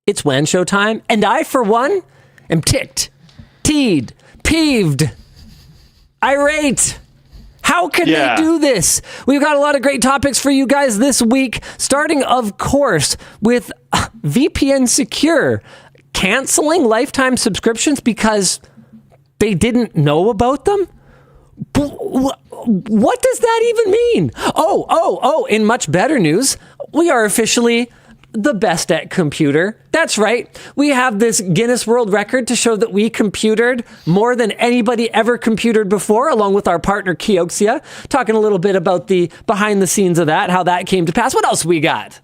It's WAN Show time, and I, for one, am ticked, teed, peeved, irate. How can they do this? We've got a lot of great topics for you guys this week, starting, of course, with VPNSecure canceling lifetime subscriptions because they didn't know about them? What does that even mean? Oh, in much better news, we are officially the best at computer. That's right. We have this Guinness World Record to show that we computered more than anybody ever computered before, along with our partner Kioxia. Talking a little bit about the behind the scenes of that, how that came to pass. What else we got?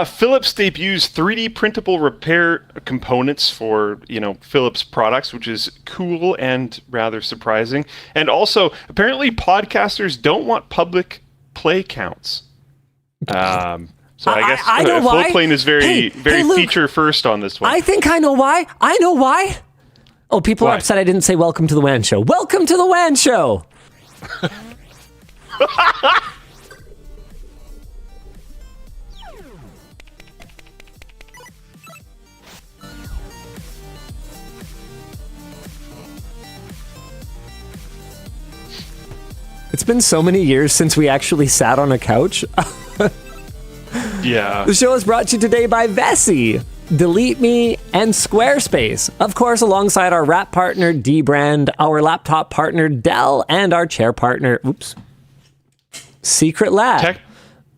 Philips debuts 3D printable repair components for, Philips products, which is cool and rather surprising. And also, apparently podcasters don't want public play counts. So I guess Floatplane is very Luke, feature first on this one. I think I know why. Oh, people are upset I didn't say welcome to the WAN Show. Welcome to the WAN Show. It's been so many years since we actually sat on a couch. Yeah. The show is brought to you today by Vessi, DeleteMe, and Squarespace. Of course, alongside our wrap partner, D-Brand, our laptop partner, Dell, and our chair partner, Secret Lab.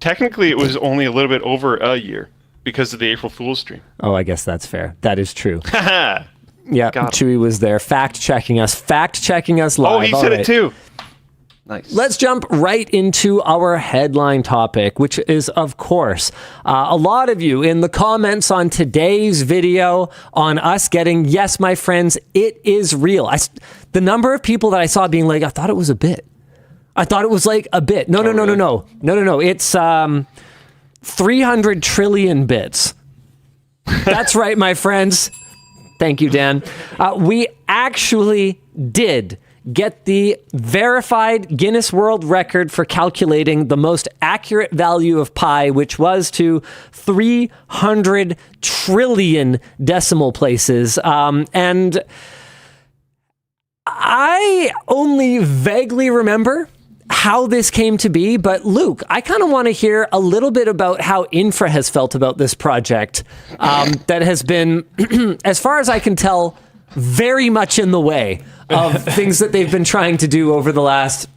Technically, it was only a little bit over a year because of the April Fool's stream. Oh, I guess that's fair. That is true. Yeah, Chewy was there fact-checking us live. Oh, he said it too. Nice. Let's jump right into our headline topic, which is, of course, a lot of you in the comments on today's video on us getting, yes, my friends, it is real. The number of people that I saw being like, I thought it was a bit. I thought it was like a bit. No. It's 300 trillion bits. That's right, my friends. Thank you, Dan. We actually did get the verified Guinness World Record for calculating the most accurate value of pi, which was to 300 trillion decimal places. And I only vaguely remember how this came to be, but Luke, I kind of want to hear a little bit about how Infra has felt about this project that has been, as far as I can tell, very much in the way of things that they've been trying to do over the last,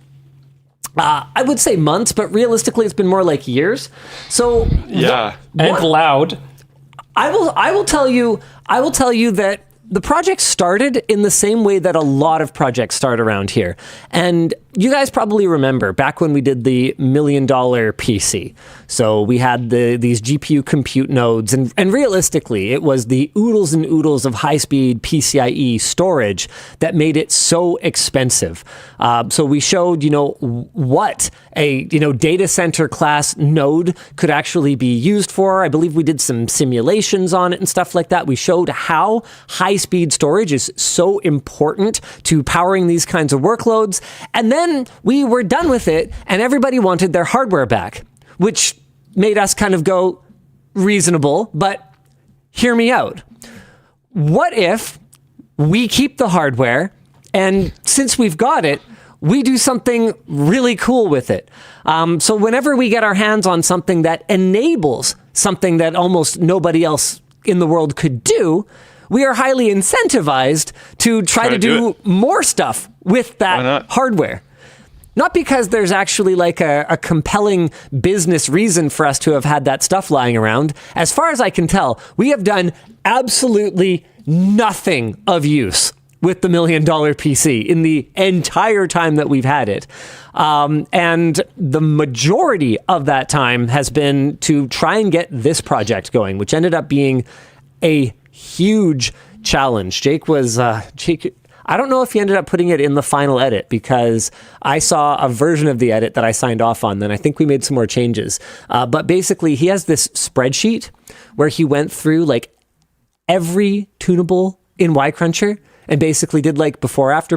I would say months, but realistically it's been more like years. So yeah, and loud. I will tell you that the project started in the same way that a lot of projects start around here. And you guys probably remember back when we did the $1 million PC. So we had these GPU compute nodes, and realistically, it was the oodles and oodles of high-speed PCIe storage that made it so expensive. So we showed, what a data center class node could actually be used for. I believe we did some simulations on it and stuff like that. We showed how high-speed storage is so important to powering these kinds of workloads. And then we were done with it, and everybody wanted their hardware back, which made us kind of go, reasonable, but hear me out. What if we keep the hardware, and since we've got it, we do something really cool with it? So whenever we get our hands on something that enables something that almost nobody else in the world could do, we are highly incentivized to try to do more stuff with that hardware. Not because there's actually like a compelling business reason for us to have had that stuff lying around. As far as I can tell, we have done absolutely nothing of use with the $1 million PC in the entire time that we've had it. And the majority of that time has been to try and get this project going, which ended up being a huge challenge. Jake, I don't know if he ended up putting it in the final edit, because I saw a version of the edit that I signed off on. Then I think we made some more changes. But basically, he has this spreadsheet where he went through like every tunable in Y Cruncher and basically did like before, after,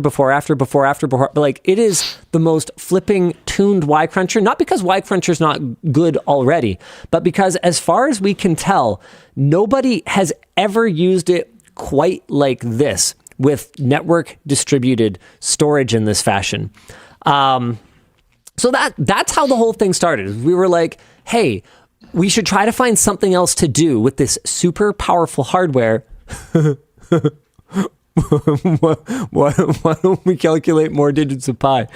like it is the most flipping tuned Y cruncher, not because Y cruncher's not good already, but because as far as we can tell, nobody has ever used it quite like this with network distributed storage in this fashion. So that's how the whole thing started. We were like, hey, we should try to find something else to do with this super powerful hardware. Why don't we calculate more digits of pi?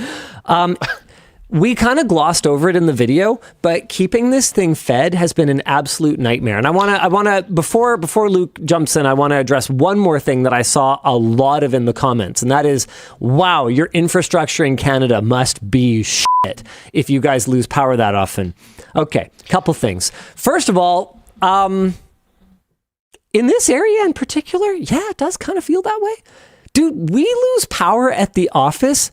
We kind of glossed over it in the video, but keeping this thing fed has been an absolute nightmare. And I want to before Luke jumps in, I want to address one more thing that I saw a lot of in the comments, and that is, wow, your infrastructure in Canada must be shit if you guys lose power that often. Okay, couple things. First of all, in this area in particular, yeah, it does kind of feel that way. Dude, we lose power at the office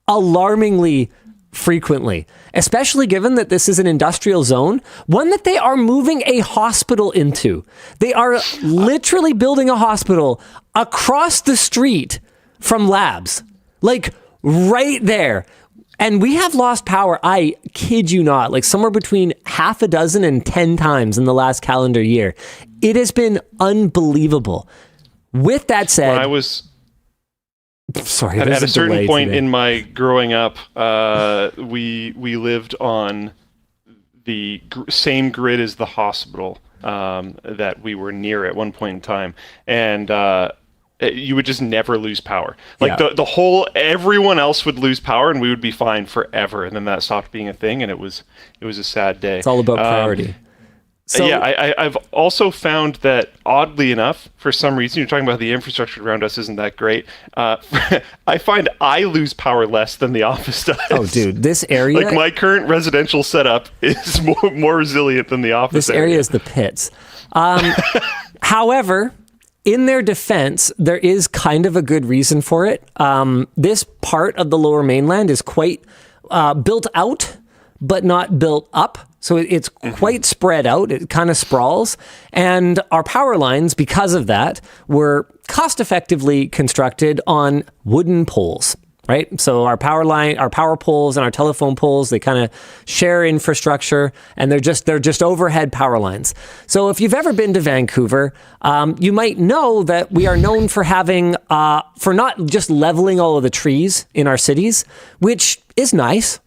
alarmingly frequently, especially given that this is an industrial zone, one that they are moving a hospital into. They are literally building a hospital across the street from labs, like right there. And we have lost power, I kid you not, like somewhere between half a dozen and 10 times in the last calendar year. It has been unbelievable. With that said, when I was sorry, at a certain point in my growing up, we lived on the same grid as the hospital that we were near at one point in time, and you would just never lose power. Like the whole, everyone else would lose power and we would be fine forever. And then that stopped being a thing, and it was a sad day. It's all about priority. So, yeah, I've also found that, oddly enough, for some reason, you're talking about the infrastructure around us isn't that great. I find I lose power less than the office does. Oh, dude, this area... Like, my current residential setup is more resilient than the office area. This area is the pits. However, in their defense, there is kind of a good reason for it. This part of the Lower Mainland is quite built out, but not built up. So it's quite spread out. It kind of sprawls. And our power lines, because of that, were cost effectively constructed on wooden poles, right? So our power poles and our telephone poles, they kind of share infrastructure, and they're just overhead power lines. So if you've ever been to Vancouver, you might know that we are known for having, for not just leveling all of the trees in our cities, which is nice,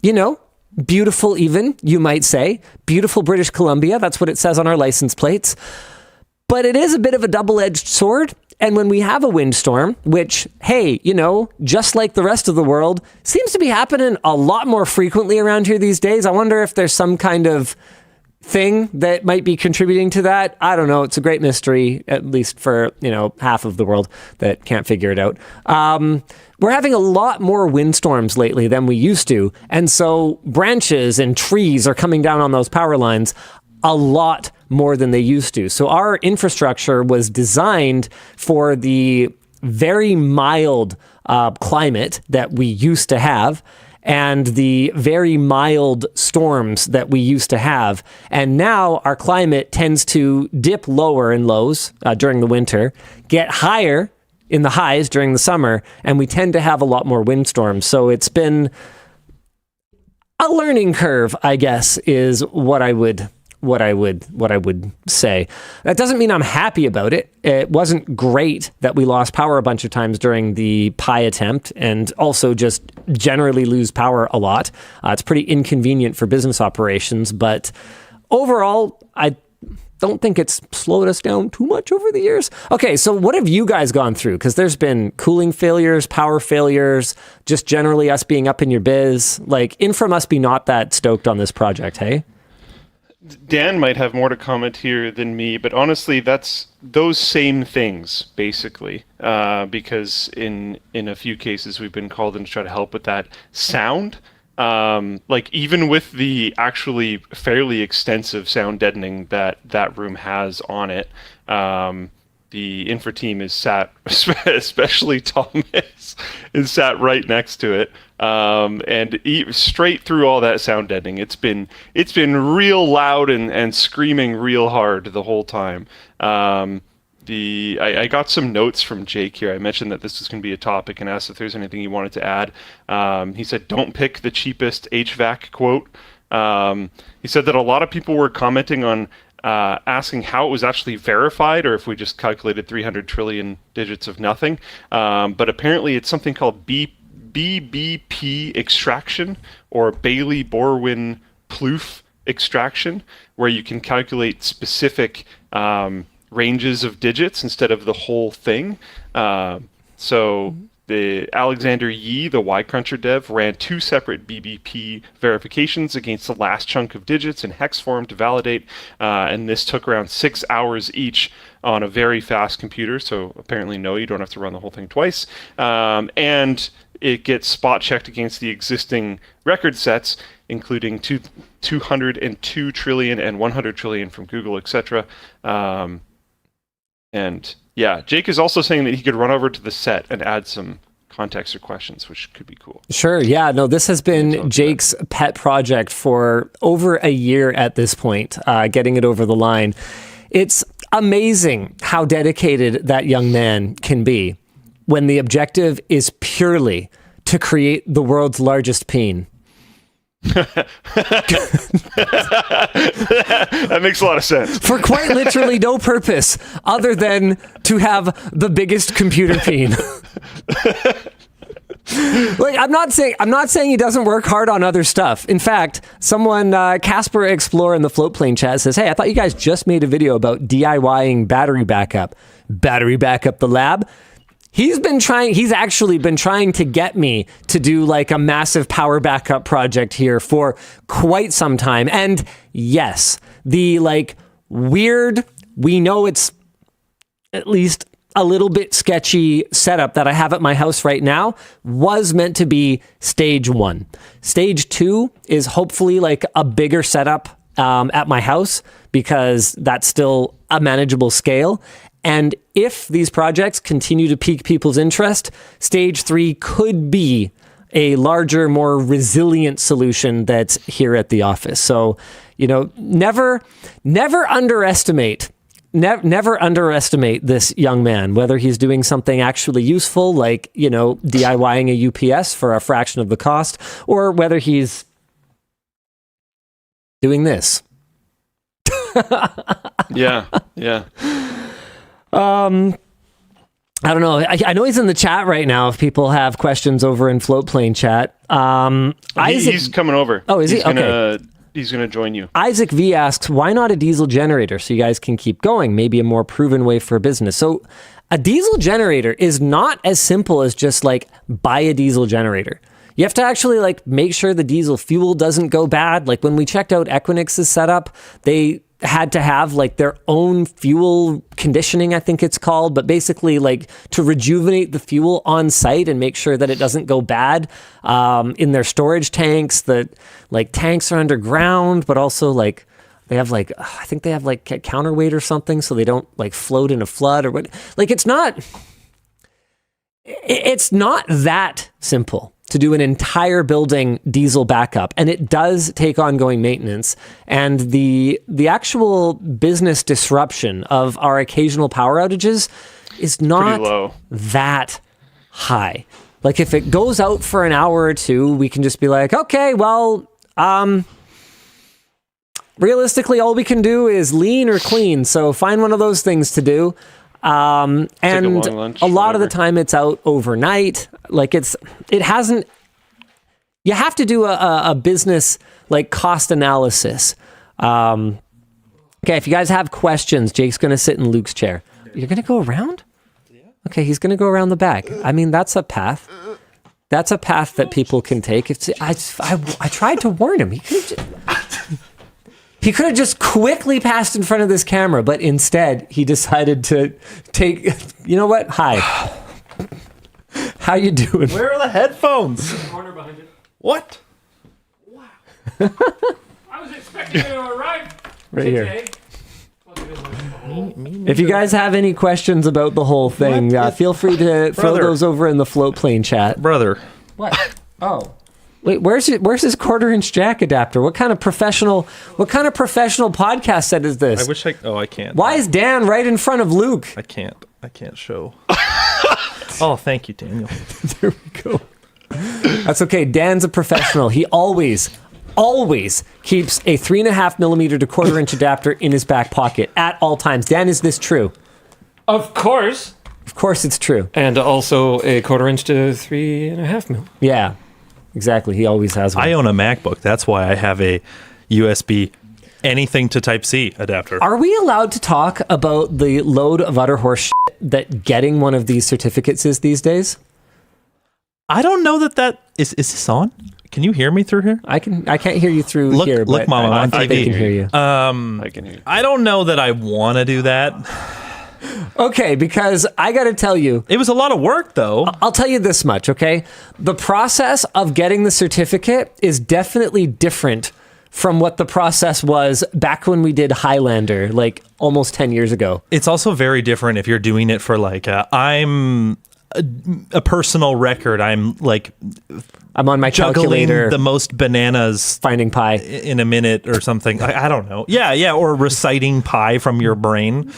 you know, beautiful even, you might say. Beautiful British Columbia, that's what it says on our license plates. But it is a bit of a double-edged sword. And when we have a windstorm, which, hey, you know, just like the rest of the world, seems to be happening a lot more frequently around here these days. I wonder if there's some kind of thing that might be contributing to that. I don't know. It's a great mystery, at least for, you know, half of the world that can't figure it out. We're having a lot more windstorms lately than we used to. And so branches and trees are coming down on those power lines a lot more than they used to. So our infrastructure was designed for the very mild climate that we used to have, and the very mild storms that we used to have. And now our climate tends to dip lower in lows during the winter, get higher in the highs during the summer, and we tend to have a lot more windstorms. So it's been a learning curve, I guess, is what I would say. That doesn't mean I'm happy about it. It wasn't great that we lost power a bunch of times during the Pi attempt, and also just generally lose power a lot. It's pretty inconvenient for business operations, but overall, I don't think it's slowed us down too much over the years. Okay, so what have you guys gone through? Because there's been cooling failures, power failures, just generally us being up in your biz. Like, Infra must be not that stoked on this project, hey? Dan might have more to comment here than me, but honestly, that's those same things, basically, because in a few cases we've been called in to try to help with that sound. Like, even with the actually fairly extensive sound deadening that room has on it, the infra team is sat, especially Thomas, is sat right next to it. And straight through all that sound deadening, it's been real loud and screaming real hard the whole time. I got some notes from Jake here. I mentioned that this was going to be a topic and asked if there's anything he wanted to add. He said, don't pick the cheapest HVAC quote. He said that a lot of people were commenting on asking how it was actually verified or if we just calculated 300 trillion digits of nothing. But apparently it's something called BBP extraction or Bailey-Borwin-Plouffe extraction, where you can calculate specific ranges of digits instead of the whole thing. So the Alexander Yee, the Y-Cruncher dev, ran 2 separate BBP verifications against the last chunk of digits in hex form to validate, and this took around 6 hours each on a very fast computer. So apparently, no, you don't have to run the whole thing twice. And it gets spot checked against the existing record sets, including 202 trillion and 100 trillion from Google, etc. And yeah, Jake is also saying that he could run over to the set and add some context or questions, which could be cool. Sure. Yeah. No, this has been Jake's pet project for over a year at this point, getting it over the line. It's amazing how dedicated that young man can be when the objective is purely to create the world's largest peen. That makes a lot of sense. For quite literally no purpose other than to have the biggest computer peen. Like, I'm not saying he doesn't work hard on other stuff. In fact, someone, Casper Explorer in the Floatplane chat says, hey, I thought you guys just made a video about DIYing battery backup. Battery backup the lab? He's actually been trying to get me to do like a massive power backup project here for quite some time. And yes, the like weird, we know it's at least a little bit sketchy setup that I have at my house right now was meant to be stage 1. Stage 2 is hopefully like a bigger setup at my house, because that's still a manageable scale. And if these projects continue to pique people's interest, stage 3 could be a larger, more resilient solution that's here at the office. So, you know, never underestimate this young man, whether he's doing something actually useful, like, you know, DIYing a UPS for a fraction of the cost, or whether he's doing this. Yeah. I don't know. I know he's in the chat right now. If people have questions over in Floatplane chat, He's coming over. Oh, is he? Okay. He's going to join you. Isaac V asks, why not a diesel generator so you guys can keep going? Maybe a more proven way for business. So a diesel generator is not as simple as just like buy a diesel generator. You have to actually like make sure the diesel fuel doesn't go bad. Like when we checked out Equinix's setup, they had to have like their own fuel conditioning, I think it's called, but basically like to rejuvenate the fuel on site and make sure that it doesn't go bad in their storage tanks. That like tanks are underground, but also like they have like, I think they have like a counterweight or something so they don't like float in a flood or what. Like it's not that simple to do an entire building diesel backup, and it does take ongoing maintenance, and the actual business disruption of our occasional power outages is not that high. Like if it goes out for an hour or two, we can just be like, okay, well, realistically all we can do is lean or clean, so find one of those things to do. And a lot of the time it's out overnight. Like it hasn't, you have to do a business like cost analysis. Okay. If you guys have questions, Jake's going to sit in Luke's chair. You're going to go around? Yeah. Okay. He's going to go around the back. I mean, that's a path. That's a path that people can take. I tried to warn him. He could have just quickly passed in front of this camera, but instead he decided to take, you know what? Hi. How you doing? Where are the headphones? In the corner behind you. What? Wow. I was expecting you to arrive right today. Here. If you guys have any questions about the whole thing, feel free to throw those over in the Floatplane chat. Brother. What? Oh. Wait, where's his quarter-inch jack adapter? What kind of professional podcast set is this? I wish I can't. Why is Dan right in front of Luke? I can't show. Oh, thank you, Daniel. There we go. That's okay. Dan's a professional. He always keeps a 3.5 millimeter to quarter-inch adapter in his back pocket at all times. Dan, is this true? Of course. Of course it's true. And also a 1/4 to 3.5 mil. Yeah, exactly. He always has one. I own a MacBook. That's why I have a USB anything to Type-C adapter. Are we allowed to talk about the load of utter horse shit that getting one of these certificates is these days? I don't know that is this on? Can you hear me through here? I can't hear you through here. Look, Mom, I'm on I TV. think I can hear you. I can hear you. I don't know that I want to do that. Okay, because I got to tell you, It was a lot of work, though. I'll tell you this much, okay? The process of getting the certificate is definitely different from what the process was back when we did Highlander, like almost 10 years ago. It's also very different if you're doing it for like I'm a personal record. I'm on my juggling calculator, the most bananas finding pi. in a minute or something. I don't know. Yeah, or reciting pi from your brain.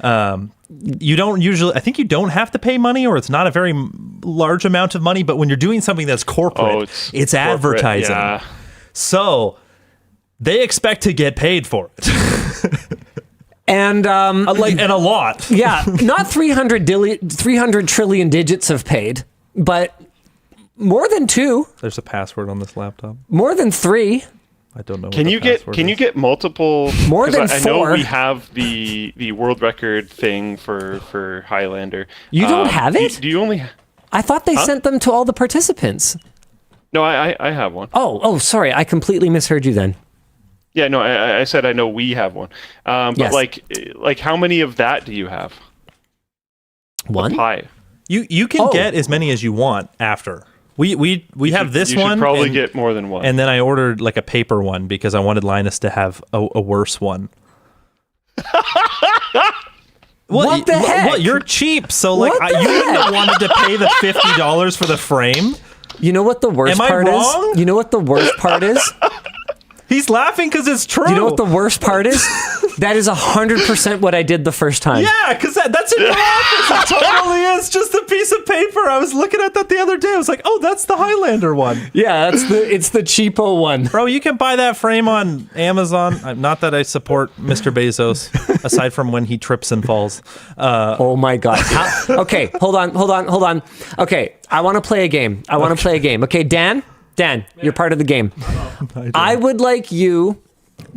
You don't usually, I think you don't have to pay money, or it's not a very large amount of money, but when you're doing something that's corporate, it's corporate, advertising. yeah. So they expect to get paid for it. And and a lot. yeah, not 300 trillion digits have paid, but more than 2, There's a password on this laptop. more than 3. I don't know. Can you get multiple? More 'cause than I know 4? we have the world record thing for Highlander. You don't have it? Do you only? I thought they sent them to all the participants. No, I have one. Oh, sorry. I completely misheard you then. Yeah, no, I said I know we have one. But Yes. like how many of that do you have? One? Pi. You can get as many as you want after. We have this you one. should probably and, get more than one. And then I ordered like a paper one because I wanted Linus to have a worse one. What the heck? What? You're cheap, so like What the you wouldn't heck? have wanted to pay the $50 for the frame. You know what the worst Am I part wrong? is? You know what the worst part is? He's laughing because it's true. You know what the worst part is? That is 100% what I did the first time. Yeah, because that's in your office. It totally is just a piece of paper. I was looking at that the other day. I was like, oh, that's the Highlander one. Yeah, it's the cheapo one. Bro, you can buy that frame on Amazon. Not that I support Mr. Bezos, aside from when he trips and falls. Oh my god. Okay, hold on. Okay, I want to play a game. Okay, Dan, you're part of the game. I would like you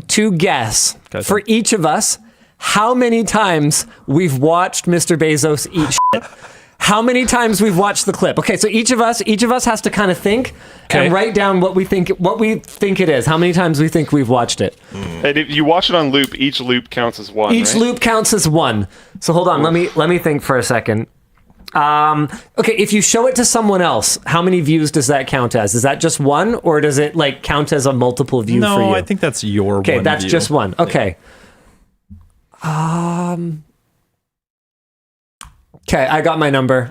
to guess for each of us how many times we've watched Mr. Bezos eat shit. How many times we've watched the clip. Okay, so each of us has to kind of think and write down what we think it is. How many times we think we've watched it. And if you watch it on loop, each loop counts as one. Each loop counts as 1. So hold on, let me think for a second. Okay, if you show it to someone else, how many views does that count as? Is that just 1, or does it like count as a multiple view for you? No, I think that's your one. Okay, that's view. just 1. Okay. Okay, I got my number.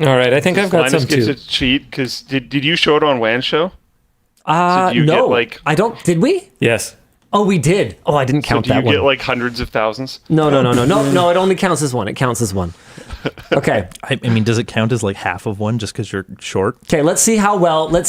All right, I think I've got Linus some gets too. a cheat because did you show it on WAN Show? No, get, like- I don't. Did we? Yes. Oh, we did. Oh, I didn't count Do you that one. get like hundreds of thousands? No. It only counts as 1. It counts as 1. Okay. I mean, does it count as like half of one just because you're short? Okay. Let's see how well Dan.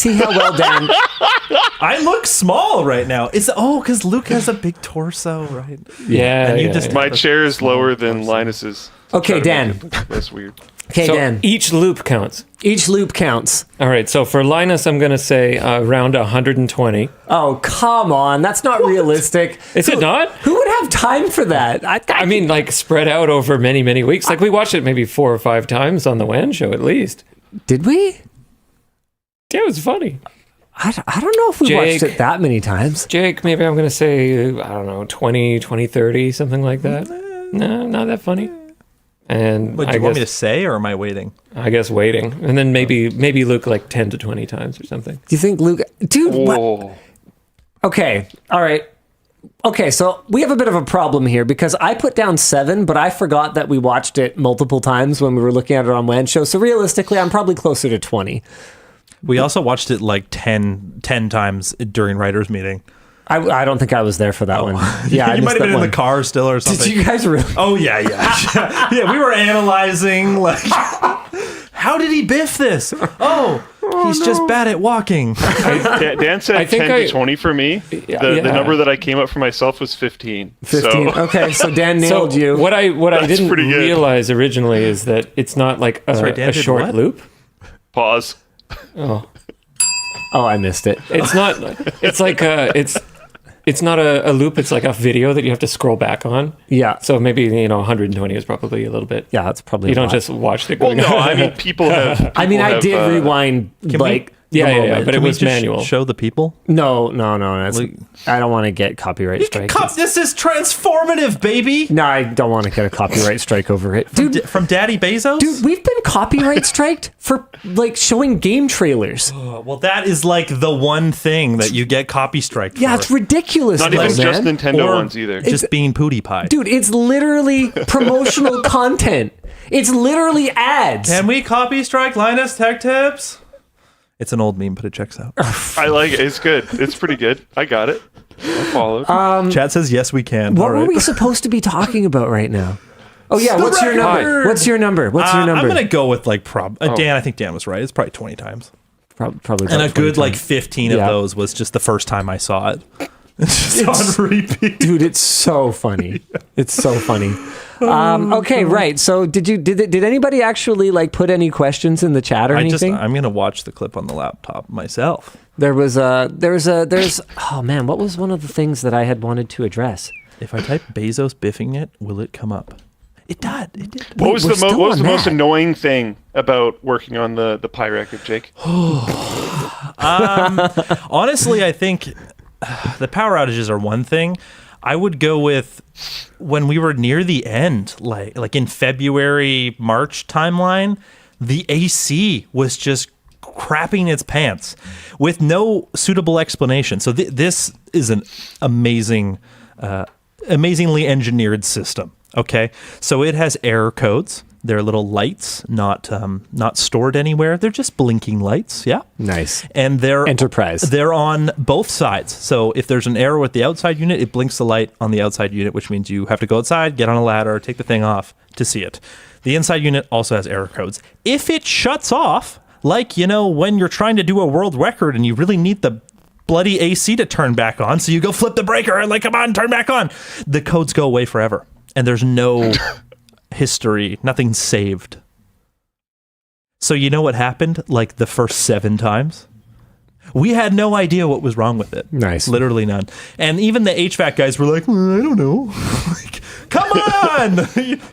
I look small right now. Because Luke has a big torso, right? Yeah. And you yeah, just- yeah. My chair is lower than Linus's. Okay, Dan. That's weird. Okay, So Dan. each loop counts. Each loop counts. All right, so for Linus, I'm going to say around 120. Oh, come on. That's not realistic. Is it not? Who would have time for that? I mean, like spread out over many, many weeks. Like we watched it maybe 4 or 5 times on the WAN show at least. Did we? Yeah, it was funny. I don't know if we watched it that many times. Jake, maybe I'm going to say, I don't know, 20, 30, something like that. No, not that funny. And But do you want me to say, or am I waiting? I guess waiting. And then maybe Luke like 10 to 20 times or something. Do you think Luke... Dude, what? Whoa. Okay, all right. Okay, so we have a bit of a problem here because I put down 7, but I forgot that we watched it multiple times when we were looking at it on WAN Show. So realistically, I'm probably closer to 20. We also watched it like 10 times during writers' meeting. I don't think I was there for that one. Yeah, you might have been in the car still or something. Did you guys really? Oh yeah. Yeah, we were analyzing like, how did he biff this? Oh, he's just bad at walking. Dan said 10 to 20 for me. The number that I came up for myself was 15. 15. So. Okay, so Dan nailed you. What I didn't pretty good. realize originally is that it's not like a short what? loop. Pause. Oh, I missed it. it's not. It's like it's not a loop. It's like a video that you have to scroll back on. Yeah. So maybe 120 is probably a little bit. Yeah, that's probably You a don't lot. just watch the. Well, no, I mean, people have. I mean, I did rewind like. Yeah, the yeah, moment. but it Can we was just manual. Show the people. No. That's, I don't want to get copyright strikes. This is transformative, baby. No, I don't want to get a copyright strike over it. Dude, From Daddy Bezos. Dude, we've been copyright striked for like showing game trailers. Well, that is like the one thing that you get copy striked Yeah, for. it's ridiculous. Not even man. just Nintendo Or ones either. Just being Pootie Pie. Dude, it's literally promotional content. It's literally ads. Can we copy strike Linus Tech Tips? It's an old meme, but it checks out. I like it. It's good. It's pretty good. I got it. I followed. Chat says yes, we can. What All right. were we supposed to be talking about right now? Oh yeah, The what's your number? record. What's your number? What's your number? I'm gonna go with like Dan. I think Dan was right. It's probably 20 times, Probably. and a about good 20 like 15 Yeah. of those was just the first time I saw it. It's just on repeat. Dude, it's so funny. It's so funny. Okay, right. So did anybody actually like put any questions in the chat or anything? I'm gonna watch the clip on the laptop myself. There's oh man, what was one of the things that I had wanted to address? If I type Bezos biffing it, will it come up? It did. It did. What was we're the still most on that. annoying thing about working on the Pi record, Jake? Honestly, I think the power outages are one thing. I would go with when we were near the end, like in February, March timeline, the AC was just crapping its pants with no suitable explanation. So this is an amazingly engineered system. Okay, so it has error codes. They're little lights, not stored anywhere. They're just blinking lights. Yeah. Nice. And they're Enterprise. They're on both sides. So if there's an error with the outside unit, it blinks the light on the outside unit, which means you have to go outside, get on a ladder, take the thing off to see it. The inside unit also has error codes. If it shuts off, like, when you're trying to do a world record and you really need the bloody AC to turn back on, so you go flip the breaker and come on, turn back on, the codes go away forever. And there's no history, nothing saved. So you know what happened the first 7 times? We had no idea what was wrong with it. Nice. Literally none. And even the HVAC guys were like, I don't know. Come on!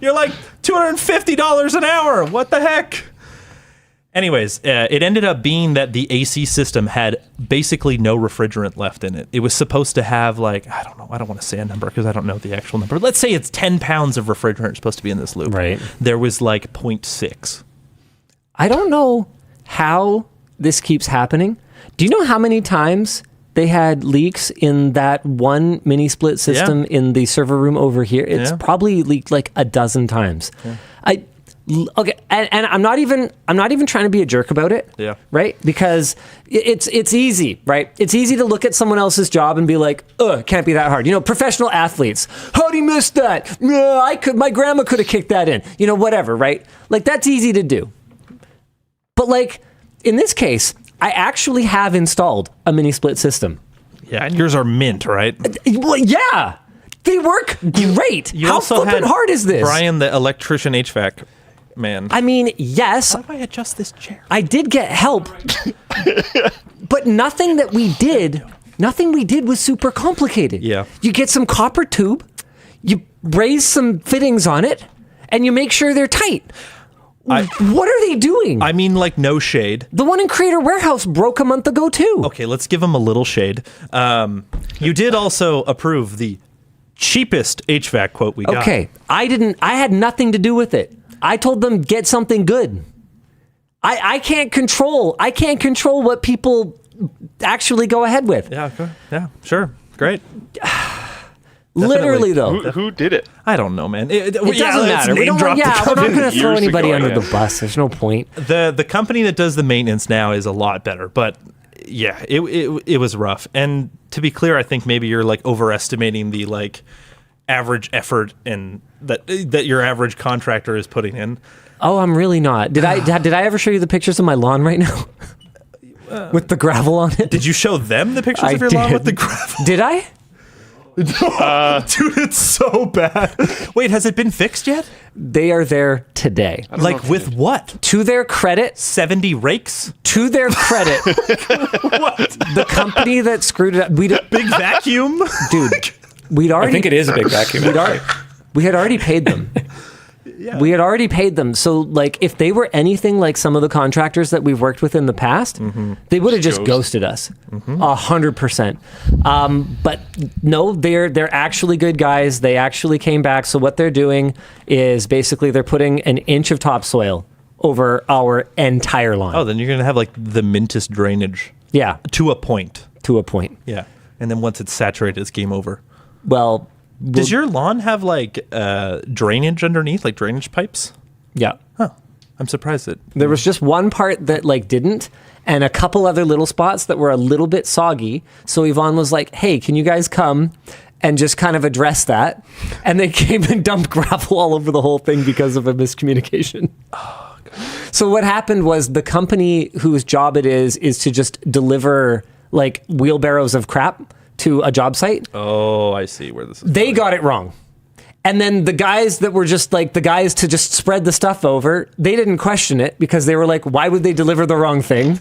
You're like $250 an hour. What the heck? Anyways, it ended up being that the AC system had basically no refrigerant left in it. It was supposed to have I don't know, I don't want to say a number because I don't know the actual number. Let's say it's 10 pounds of refrigerant supposed to be in this loop. Right. There was 0.6. I don't know how this keeps happening. Do you know how many times they had leaks in that one mini split system in the server room over here? It's probably leaked a dozen times. Yeah. Okay, and I'm not even trying to be a jerk about it. Yeah. Right? Because it's easy, right? It's easy to look at someone else's job and be like, it can't be that hard. Professional athletes. How'd he miss that? My grandma could have kicked that in. Whatever, right? That's easy to do. But in this case, I actually have installed a mini split system. Yeah, and yours are mint, right? Well, yeah. They work great. You How also flippin' had hard is this? Brian, the electrician HVAC man. I mean, yes. How do I adjust this chair? I did get help, but nothing we did was super complicated. Yeah. You get some copper tube, you raise some fittings on it, and you make sure they're tight. What are they doing? I mean, no shade. The one in Creator Warehouse broke a month ago, too. Okay, let's give them a little shade. You did also approve the cheapest HVAC quote we got. Okay, I had nothing to do with it. I told them get something good. I can't control what people actually go ahead with. Yeah, okay. Yeah, sure. Great. Literally, though. Who did it? I don't know, man. It It doesn't matter. We're not going to throw Years anybody ago, under yeah. the bus. There's no point. The company that does the maintenance now is a lot better, but yeah, it was rough. And to be clear, I think maybe you're like overestimating the like average effort and that your average contractor is putting in. Oh, I'm really not. Did I ever show you the pictures of my lawn right now? With the gravel on it? Did you show them the pictures of your lawn with the gravel? Did I? Dude, it's so bad. Wait, has it been fixed yet? They are there today. Like with what? To their credit, 70 rakes? to their credit, What? the company that screwed it up, Big vacuum? dude, we'd already I think it is a big vacuum. we had already paid them. We had already paid them. So, like, if they were anything like some of the contractors that we've worked with in the past, they would have just ghosted us, 100%. But no, they're actually good guys. They actually came back. So what they're doing is basically they're putting an inch of topsoil over our entire lawn. Oh, then you're going to have like the mintest drainage Yeah, to a point. to a point. Yeah. And then once it's saturated, it's game over. Well, Does your lawn have like drainage underneath, like drainage pipes? yeah. Huh. I'm surprised that There was just one part that like didn't, and a couple other little spots that were a little bit soggy. So Yvonne was like, "Hey, can you guys come and just kind of address that?" And they came and dumped gravel all over the whole thing because of a miscommunication. Oh, God. So what happened was the company whose job it is to just deliver like wheelbarrows of crap to a job site. Oh, I see where this is. They got it wrong. And then the guys that were just like the guys to just spread the stuff over, they didn't question it because they were like, why would they deliver the wrong thing?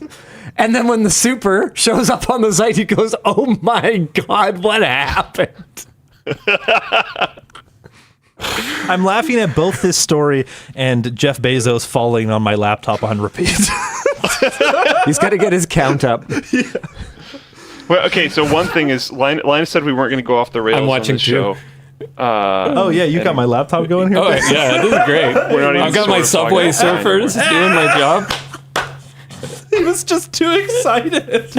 And then when the super shows up on the site, he goes, oh my God, what happened? I'm laughing at both this story and Jeff Bezos falling on my laptop on repeat. He's got to get his count up. Well, okay, so one thing is, Linus said we weren't going to go off the rails I'm watching on the show. Oh, yeah, you got my laptop going here? Oh, yeah, this is great. We're not even I've got my sort of Subway talking about Surfers doing my job. He was just too excited.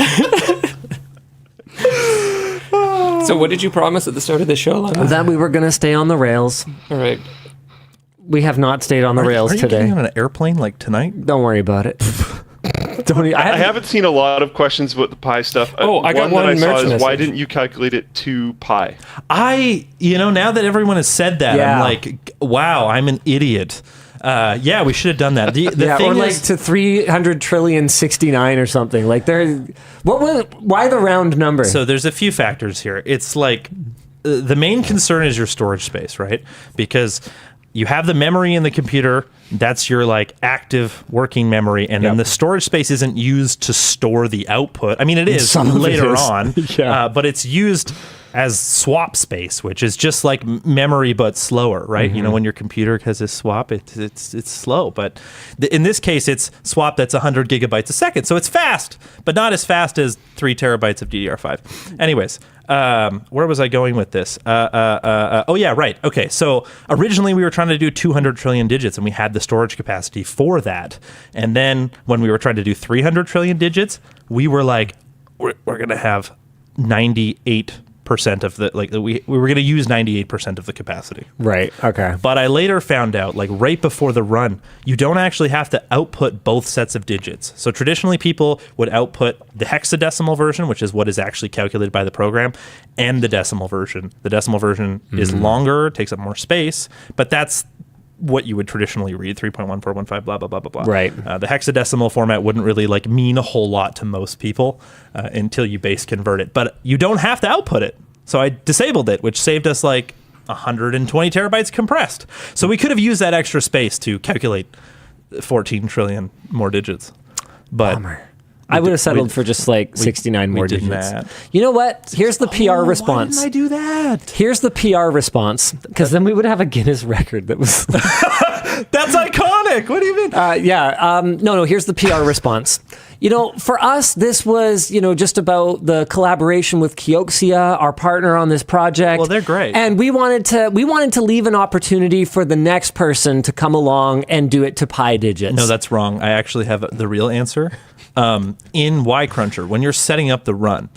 So what did you promise at the start of the show, Linus? That we were going to stay on the rails. All right. We have not stayed on the rails Are you today. getting on an airplane like tonight? Don't worry about it. I haven't seen a lot of questions about the pi stuff. Oh, I got one that I saw merch is, why message. didn't you calculate it to pi? Now that everyone has said that, Yeah. I'm like, wow, I'm an idiot. Yeah, we should have done that. The Yeah, thing or like is, to 300 trillion 69 or something. Like why the round number? so there's a few factors here. It's like the main concern is your storage space, right? Because you have the memory in the computer. That's your like active working memory, and then the storage space isn't used to store the output. I mean, it is Some of it later is. on, Yeah. but it's used as swap space, which is just like memory but slower, right? You know, when your computer has this swap, it's slow, but in this case, it's swap that's 100 gigabytes a second, so it's fast, but not as fast as 3 terabytes of DDR5. Anyways, where was I going with this? Oh yeah, right. Okay, so originally we were trying to do 200 trillion digits, and we had the storage capacity for that. And then when we were trying to do 300 trillion digits, we were like, we're going to have 98% of the we were going to use 98% of the capacity. Right. Okay. But I later found out, like right before the run, you don't actually have to output both sets of digits. So traditionally people would output the hexadecimal version, which is what is actually calculated by the program, and the decimal version. The decimal version is longer, takes up more space, but that's what you would traditionally read, 3.1415, blah, blah, blah, blah, blah. Right. The hexadecimal format wouldn't really like mean a whole lot to most people until you base convert it. But you don't have to output it. So I disabled it, which saved us like 120 terabytes compressed. So we could have used that extra space to calculate 14 trillion more digits. But Bummer. I would have settled for just like 69 more did digits. that. You know what? Here's the PR response. Why didn't I do that? Here's the PR response, because then we would have a Guinness record that was. That's iconic. What do you mean? No. Here's the PR response. You know, for us, this was, just about the collaboration with Kioxia, our partner on this project. Well, they're great. And we wanted to leave an opportunity for the next person to come along and do it to pi digits. No, that's wrong. I actually have the real answer. In Y Cruncher, when you're setting up the run,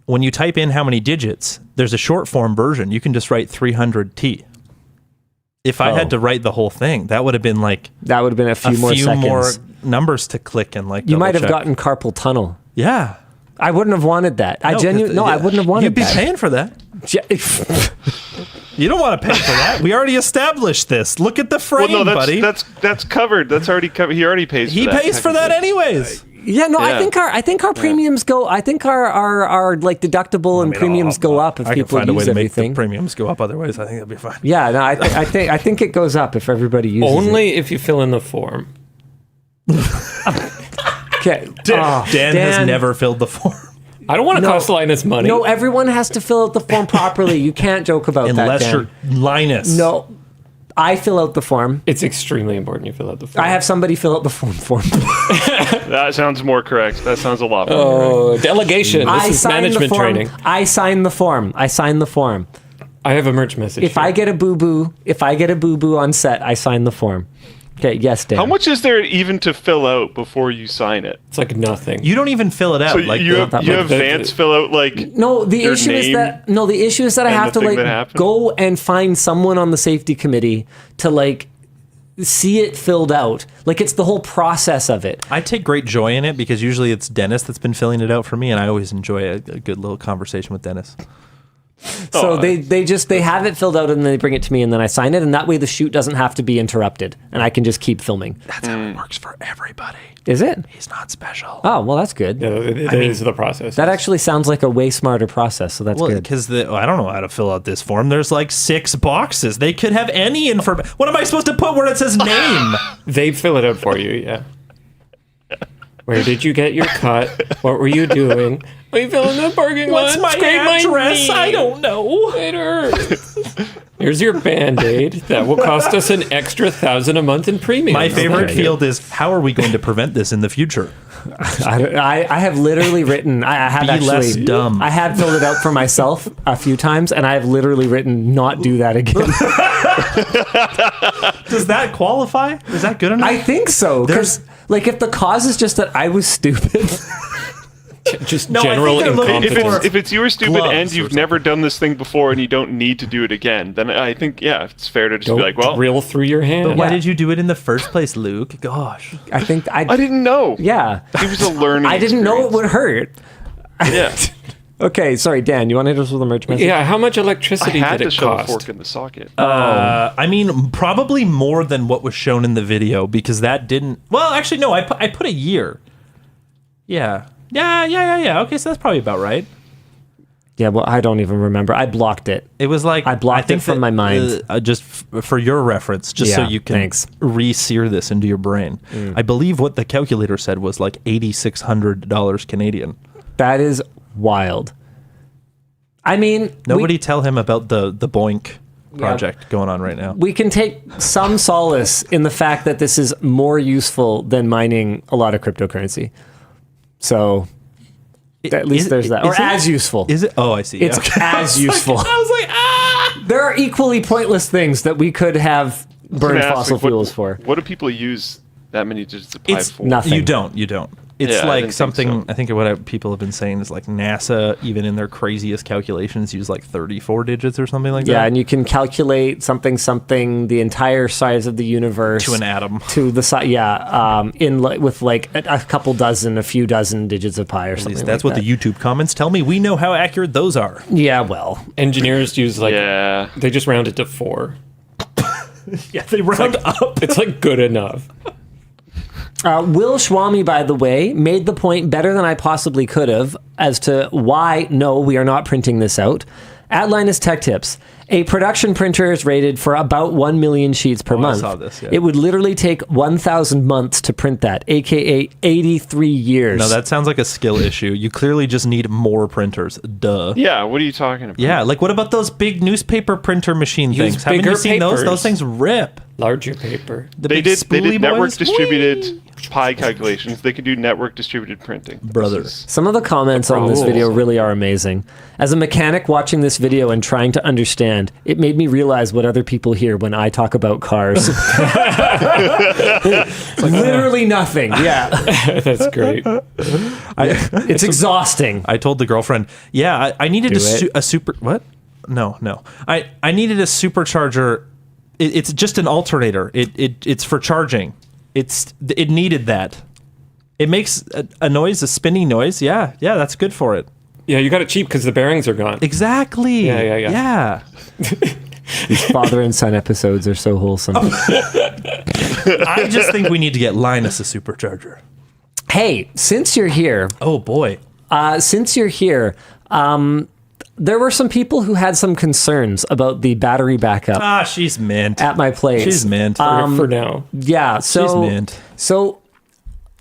when you type in how many digits, there's a short form version. You can just write 300T. If I had to write the whole thing, that would have been like That would have been a few more seconds. numbers to click and like. You might have double-check. gotten carpal tunnel. Yeah. I wouldn't have wanted that. I wouldn't have wanted You'd be that. paying for that. You don't want to pay for that. We already established this. Look at the frame, buddy. That's covered. That's already covered. He already pays. He for that, pays for that anyways. Yeah, no, Yeah. I think our premiums go. I think our like deductible and premiums go up if I can people find a way use to make everything. the premiums go up. Otherwise, I think that'd be fine. Yeah, no, I think it goes up if everybody uses Only if you fill in the form. it. Okay, Dan has never filled the form. I don't want to cost Linus money. No, everyone has to fill out the form properly. You can't joke about Unless that, Dan. you're Linus. No, I fill out the form. It's extremely important you fill out the form. I have somebody fill out the form for me. That sounds more correct. That sounds a lot more Oh, delegation. This I is sign the management form. training. I sign the form. I sign the form. I have a merch message. If I get a boo-boo on set, I sign the form. Okay, yes, Dan. How much is there even to fill out before you sign it? It's like nothing. You don't even fill it out. So like you have the- Vance fill out like No, the your issue is name that I and have the to thing that like happened? go and find someone on the safety committee to like see it filled out. Like it's the whole process of it. I take great joy in it because usually it's Dennis that's been filling it out for me, and I always enjoy a good little conversation with Dennis. So they have it filled out and then they bring it to me and then I sign it, and that way the shoot doesn't have to be interrupted and I can just keep filming. That's how it works for everybody. Is it? He's not special. Oh, well, that's good. Yeah, it is the process. That actually sounds like a way smarter process, so that's Well, good. because I don't know how to fill out this form. There's like 6 boxes. They could have any information. What am I supposed to put where it says name? They fill it out for you, yeah. Where did you get your cut? What were you doing? Are you filling the parking lot? What's my Scrape address? knee. I don't know. It hurts. Here's your Band-Aid. That will cost us an extra $1,000 a month in premium. My favorite Okay. field is how are we going to prevent this in the future? I have literally written. I have Be actually less dumb. I have filled it out for myself a few times, and I have literally written "not do that again." Does that qualify? Is that good enough? I think so, because like if the cause is just that I was stupid, Just No, I think general they're looking incompetence. if it's you were stupid gloves and or you've never done this thing before and you don't need to do it again, then I think it's fair to just Don't be like, well, drill through your hand. Why did you do it in the first place, Luke? Gosh. I think I didn't know. Yeah, It was a learning. I didn't know it would hurt. Yeah, Okay, sorry, Dan. You want to hit us with a merch message? Yeah, how much I electricity had did to it shove a cost? fork in the socket. I mean, probably more than what was shown in the video because that didn't. Well, actually, no. I put a year. Yeah. Okay, so that's probably about right. Yeah, well, I don't even remember. I blocked it. It was like I blocked think it from that, my mind. Just for your reference, just so Yeah, you can thanks. re-sear this into your brain. I believe what the calculator said was like $8,600 Canadian. That is wild. I mean, Nobody tell him about the Boink project going on right now. we can take some solace in the fact that this is more useful than mining a lot of cryptocurrency. So at least there's that. Or is it- as useful. Is it? Oh, I see. It's Okay. as useful. I was like, ah! There are equally pointless things that we could have burned Gonna ask, fossil like, what- fuels for. What do people use that many digits of pi It's for? nothing. You don't. It's Yeah, I didn't like think something. so. I think what people have been saying is like NASA, even in their craziest calculations, use like 34 digits or something like Yeah, that. and you can calculate something, the entire size of the universe To an atom. to the size. Yeah, with like a couple dozen, a few dozen digits of pi or At something. least that's like what the YouTube comments tell me. We know how accurate those are. Yeah, well, Engineers use like Yeah. they just round it to 4. Yeah, they round up. It's like good enough. Will Schwami, by the way, made the point better than I possibly could have as to why, no, we are not printing this out. At Linus Tech Tips, a production printer is rated for about 1 million sheets per month. saw this, yeah. It would literally take 1,000 months to print that, aka 83 years. No, that sounds like a skill issue. You clearly just need more printers. Duh. Yeah, what are you talking about? Yeah, like what about those big newspaper printer machine Use things? Haven't you bigger seen those? papers. Those things rip. Larger paper. They did network distributed pi calculations. They could do network distributed printing. Brother. Some of the comments on this video really are amazing. As a mechanic watching this video and trying to understand, it made me realize what other people hear when I talk about cars. Literally nothing. Yeah. That's great. It's exhausting. I told the girlfriend, I needed a super... What? No. I needed a supercharger. It's just an alternator. It's for charging. It needed that. It makes a noise, a spinning noise. Yeah, that's good for it. Yeah, you got it cheap because the bearings are gone. Exactly. Yeah. These father and son episodes are so wholesome. I just think we need to get Linus a supercharger. Hey, since you're here... Oh, boy. Since you're here... there were some people who had some concerns about the battery backup. She's mint. At my place. She's mint. For now. Yeah, so... She's mint. So...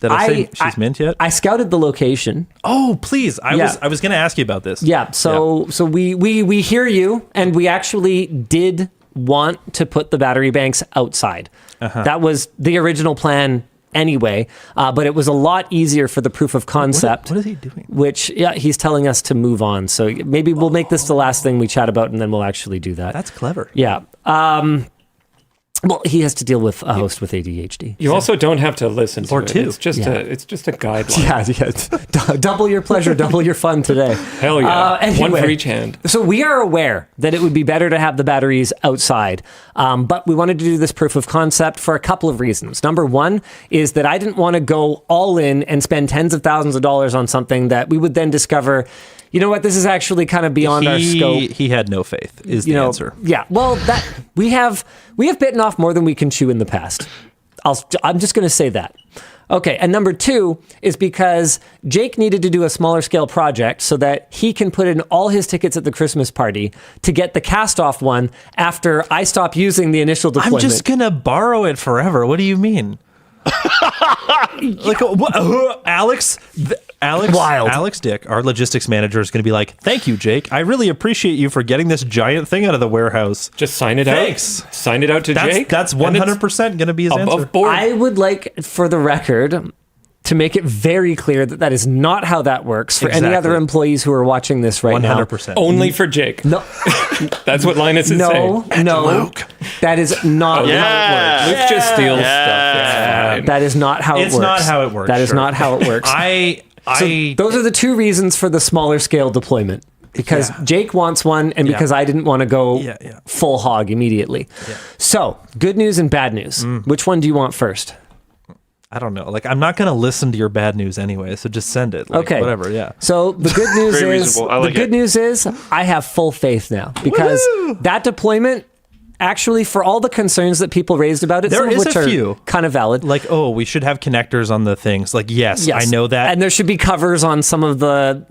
Did I say she's mint yet? I scouted the location. Oh, please. I was going to ask you about this. Yeah, so we hear you, and we actually did want to put the battery banks outside. That was the original plan anyway, but it was a lot easier for the proof of concept. What is he doing? Which, he's telling us to move on. So maybe we'll make this the last thing we chat about, and then we'll actually do that. That's clever. Yeah. Well, he has to deal with a host with ADHD. You also don't have to listen to Or it. two. It's just a guideline. Yeah. Double your pleasure, double your fun today. Hell yeah. Anyway, one for each hand. So we are aware that it would be better to have the batteries outside, but we wanted to do this proof of concept for a couple of reasons. Number one is that I didn't want to go all in and spend tens of thousands of dollars on something that we would then discover, you know what, this is actually kind of beyond our scope. He had no faith, is the answer. Yeah, well, that we have bitten off more than we can chew in the past. I'm just going to say that. Okay, and number two is because Jake needed to do a smaller scale project so that he can put in all his tickets at the Christmas party to get the cast-off one after I stop using the initial deployment. I'm just going to borrow it forever. What do you mean? Like what? Alex Wild. Alex Dick, our logistics manager, is going to be like, "Thank you, Jake. I really appreciate you for getting this giant thing out of the warehouse. Just sign it Thanks. out. Sign it out to Jake. That's 100% going to be his answer. Above board. I would like, for the record, to make it very clear that that is not how that works for any other employees who are watching this right now. 100%. Only for Jake. No, That's what Linus is saying. no, Luke. that is not Yeah. how it works. Luke just steals stuff. It's fine. That is not how it works. It's not how it works. That is sure. not how it works. Those are the two reasons for the smaller scale deployment. Because Jake wants one, and because I didn't want to go full hog immediately. Yeah. So, good news and bad news. Which one do you want first? I don't know. Like, I'm not going to listen to your bad news anyway, so just send it. Like, okay. Whatever, yeah. So, the good news Very is reasonable. I like the good it. news is I have full faith now because that deployment, actually, for all the concerns that people raised about it, There some of is which a are few. kind of valid. Like, oh, we should have connectors on the things. Like, yes, I know that. And there should be covers on some of the,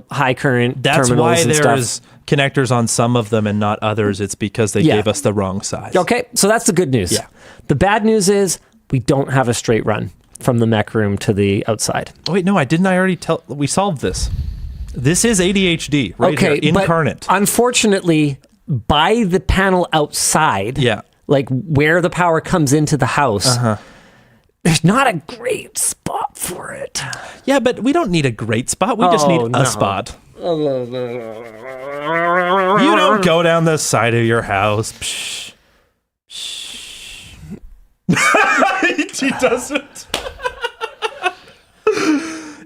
high current That's terminals why and stuff. there's connectors on some of them and not others. It's because they gave us the wrong size. Okay, so that's the good news. Yeah. The bad news is we don't have a straight run from the mech room to the outside. Oh, wait, no, I already tell? We solved this. This is ADHD right here, incarnate. But unfortunately, by the panel outside, like where the power comes into the house, there's not a great spot for it. Yeah, but we don't need a great spot. We just need a spot. You don't go down the side of your house. Psh. Shh. He doesn't.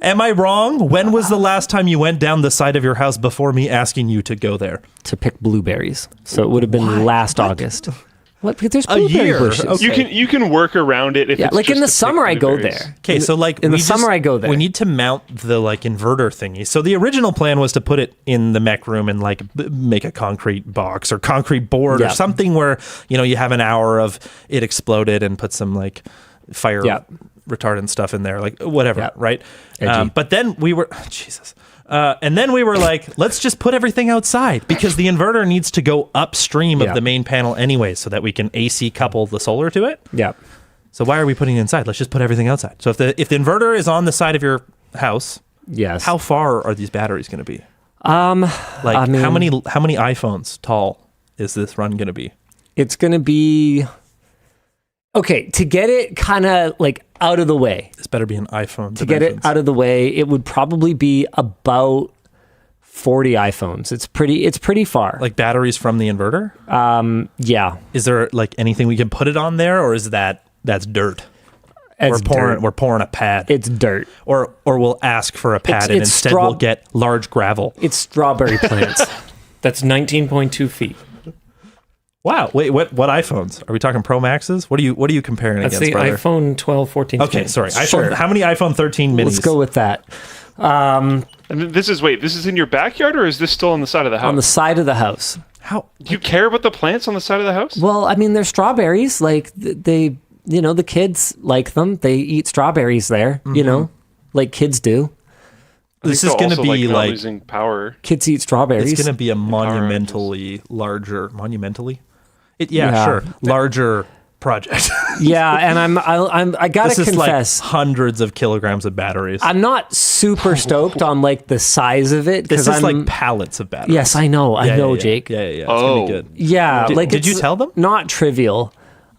Am I wrong? When was the last time you went down the side of your house before me asking you to go there? To pick blueberries. So it would have been last August. What? Because there's blueberry year. bushes. Okay. You can work around it if it's like in just the to summer pick I go blueberries. there. Okay, so like in the summer I go there. We need to mount the like inverter thingy. So the original plan was to put it in the mech room and like make a concrete box or concrete board or something where you have an hour of it exploded and put some like fire retardant stuff in there, like whatever, right? But then we were and then we were like, let's just put everything outside because the inverter needs to go upstream of the main panel anyway, so that we can AC couple the solar to it. Yeah. So why are we putting it inside? Let's just put everything outside. So if the inverter is on the side of your house, how far are these batteries going to be? How many iPhones tall is this run going to be? It's going to be Okay, to get it kind of like out of the way, This better be an iPhone. to get it out of the way, it would probably be about 40 iPhones. It's pretty far. Like batteries from the inverter? Yeah. Is there like anything we can put it on there, or is that's dirt? It's dirt. We're pouring a pad. It's dirt. Or we'll ask for a pad and it's instead we'll get large gravel. It's strawberry plants. That's 19.2 feet. Wow. Wait, what iPhones? Are we talking Pro Maxes? What are you comparing That's against, the brother? iPhone 12, 14. Okay, sorry. Sure. How many iPhone 13 minis? Let's go with that. And this is in your backyard, or is this still on the side of the house? On the side of the house. How? Do you care about the plants on the side of the house? Well, I mean, they're strawberries. Like they, the kids like them. They eat strawberries there, like kids do. This is going to be not like losing power. Kids eat strawberries. it's going to be a monumentally larger. Sure. Larger project. Yeah, and I gotta This is confess, like hundreds of kilograms of batteries. I'm not super stoked on like the size of it This because is like pallets of batteries. Yes, I know, Jake. Yeah. It's gonna be good. Yeah, Did you it's tell them? Not trivial.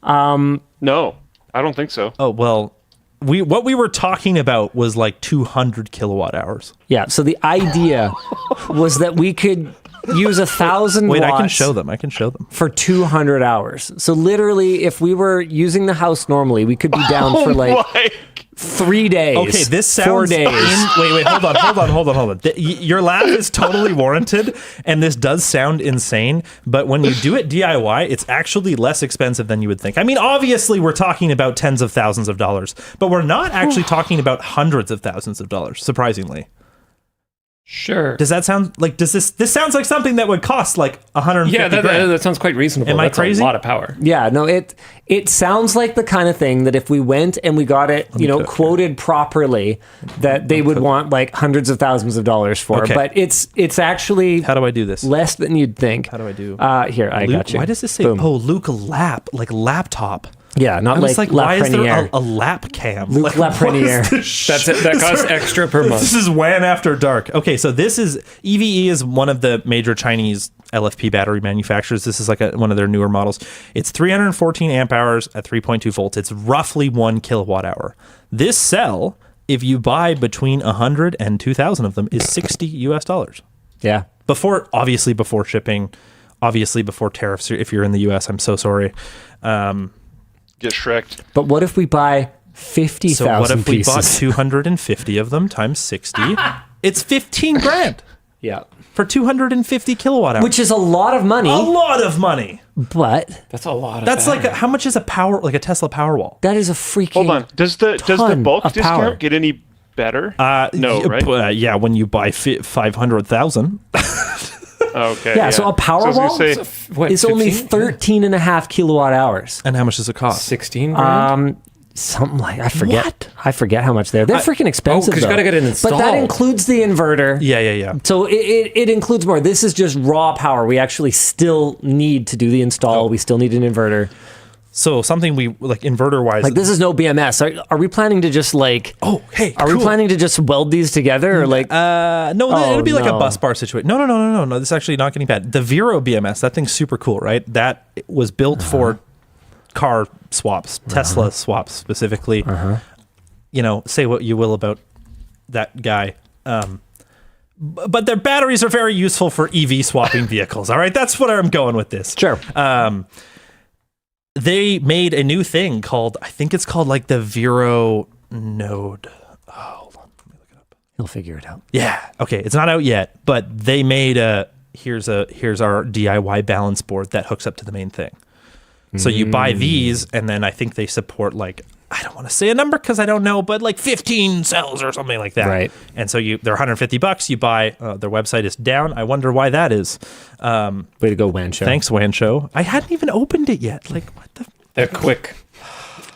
No, I don't think so. Oh well, what we were talking about was like 200 kilowatt hours. Yeah. So the idea was that we could use 1,000 Wait, watts I can show them. for 200 hours. So literally, if we were using the house normally, we could be down for like 3 days. Okay, this sounds 4 days. Wait, hold on. Your laugh is totally warranted, and this does sound insane, but when you do it DIY, it's actually less expensive than you would think. I mean, obviously, we're talking about tens of thousands of dollars, but we're not actually talking about hundreds of thousands of dollars, surprisingly. Sure. Does that sound like, this sounds like something that would cost like 150 Yeah, grand. that sounds quite reasonable. Am I That's crazy? a lot of power. Yeah, no, it sounds like the kind of thing that if we went and we got it, quoted properly, that they would want like hundreds of thousands of dollars for. Okay. But it's actually How do I do this? less than you'd think. How do I do? Here, I got you. Why does this say, Boom. Luke laptop? Yeah, not I was like, La why is there Premiere. a lap cam? Luke Like, La what Premiere. is this That's it. That costs extra per month. This is WAN after dark. Okay, so this is EVE is one of the major Chinese LFP battery manufacturers. This is like one of their newer models. It's 314 amp hours at 3.2 volts. It's roughly 1 kilowatt hour. This cell, if you buy between 100 and 2,000 of them, is $60 US. Yeah. Before shipping, obviously before tariffs. If you're in the US, I'm so sorry. Get Shrek'd. But what if we buy 50,000 pieces? So what if we bought 250 of them times 60? It's 15 grand Yeah. for 250 kilowatt hours. Which is a lot of money. A lot of money. But That's a lot of That's battery. like how much is a Tesla Powerwall? that is a freaking Hold on. Does the ton bulk of discount power. get any better? No, right? Yeah, when you buy 500,000. Okay. Yeah, so a I was gonna Powerwall say, What, is only 15? 13 and a half kilowatt hours. And how much does it cost? 16 grand? Something like I forget. What? I forget how much they're freaking expensive. 'cause you though. gotta get it But that installed. includes the inverter. Yeah. So it includes more. This is just raw power. We actually still need to do the install. We still need an inverter. So something we like inverter wise. Like this is no BMS. Are we planning to just like? Oh, hey, Are we planning to just weld these together or like? No, Oh, it'll be like a no. bus bar situation. No. This is actually not getting bad. The Vero BMS, that thing's super cool, right? That was built for car swaps, Tesla swaps specifically. Say what you will about that guy. But their batteries are very useful for EV swapping vehicles. All right, that's what I'm going with this. Sure. They made a new thing called, I think it's called like the Vero Node. Oh, hold on, let me look it up. He'll figure it out. Yeah. Okay. It's not out yet, but they made here's our DIY balance board that hooks up to the main thing. So you buy these, and then I think they support like, I don't want to say a number because I don't know, but like 15 cells or something like that. Right. And so they're $150. You buy, their website is down. I wonder why that is. Way to go, WAN Show. Thanks, WAN Show. I hadn't even opened it yet. Like, what the? They're quick.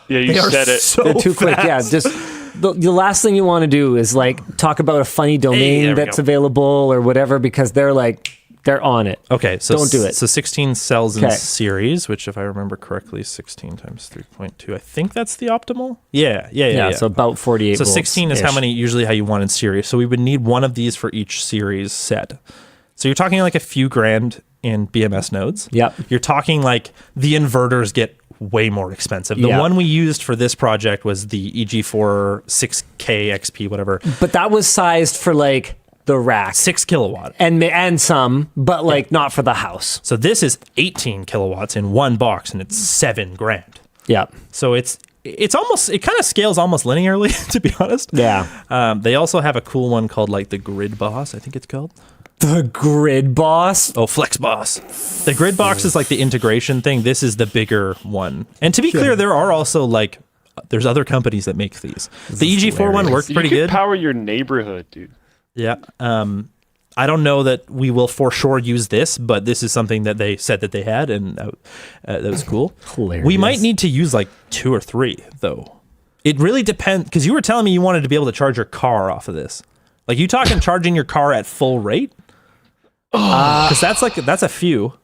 yeah, you They are said it. so They're too quick. Yeah, fast. just the last thing you want to do is like talk about a funny domain there we that's go. available or whatever because they're on it. Okay, so Don't do it. So 16 cells in Okay. series, which if I remember correctly, 16 times 3.2. I think that's the optimal. Yeah. So about 48 So volts 16 is usually how you want in series. So we would need one of these for each series set. So you're talking like a few grand in BMS nodes. Yep. You're talking like the inverters get way more expensive. The one we used for this project was the EG4 6K XP, whatever. But that was sized for like the rack. 6 kilowatt. And some, but like not for the house. So this is 18 kilowatts in one box, and it's $7,000. Yep. So it kind of scales almost linearly, to be honest. Yeah. They also have a cool one called like the Grid Boss, I think it's called. The Grid Boss? Oh, Flex Boss. The Grid Box is like the integration thing. This is the bigger one. And to be clear, there are also like, there's other companies that make these. The EG4 one worked pretty you good. Power your neighborhood, dude. Yeah. I don't know that we will for sure use this, but this is something that they said that they had, and that was cool. Hilarious. We might need to use like 2 or 3, though. It really depends, because you were telling me you wanted to be able to charge your car off of this. Like, you talking charging your car at full rate? Because that's a few.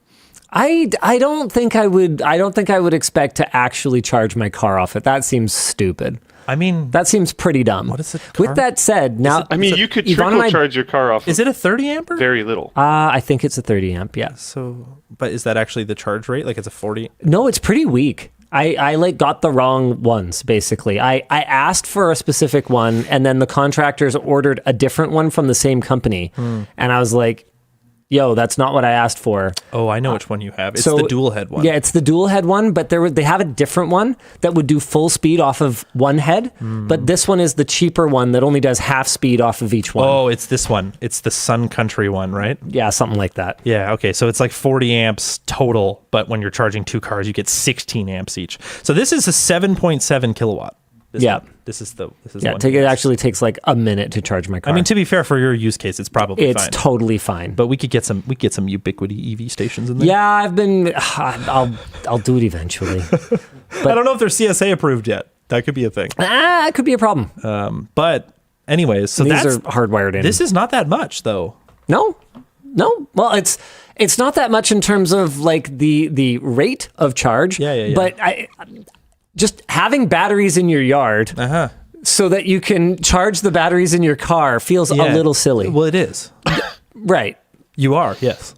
I don't think I would expect to actually charge my car off it. That seems stupid. I mean, That seems pretty dumb. What is it? With that said, now You could Yvonne and trickle I- charge your car off. is it a 30 amper? Very little. I think it's a 30 amp. Yeah. So, but is that actually the charge rate? Like, it's a 40? No, it's pretty weak. I like got the wrong ones, basically. I asked for a specific one, and then the contractors ordered a different one from the same company. And I was like, yo, that's not what I asked for. Oh, I know which one you have. It's So- the dual head one. Yeah, it's the dual head one, but they have a different one that would do full speed off of one head. But this one is the cheaper one that only does half speed off of each one. Oh, it's this one. It's the Sun Country one, right? Yeah, something like that. Yeah, okay. So it's like 40 amps total, but when you're charging 2 cars, you get 16 amps each. So this is a 7.7 kilowatt. Yeah. This is the Yeah, one. it actually takes like a minute to charge my car. I mean, to be fair, for your use case, it's probably it's fine. totally fine. But we could get some Ubiquity EV stations in there. Yeah, I'll do it eventually. I don't know if they're CSA approved yet. That could be a thing. It could be a problem. But anyways, so These that's are hardwired in. this is not that much though. No. Well, it's not that much in terms of like the rate of charge. Yeah. But just having batteries in your yard so that you can charge the batteries in your car feels a little silly. Well, it is. Right. You are, yes.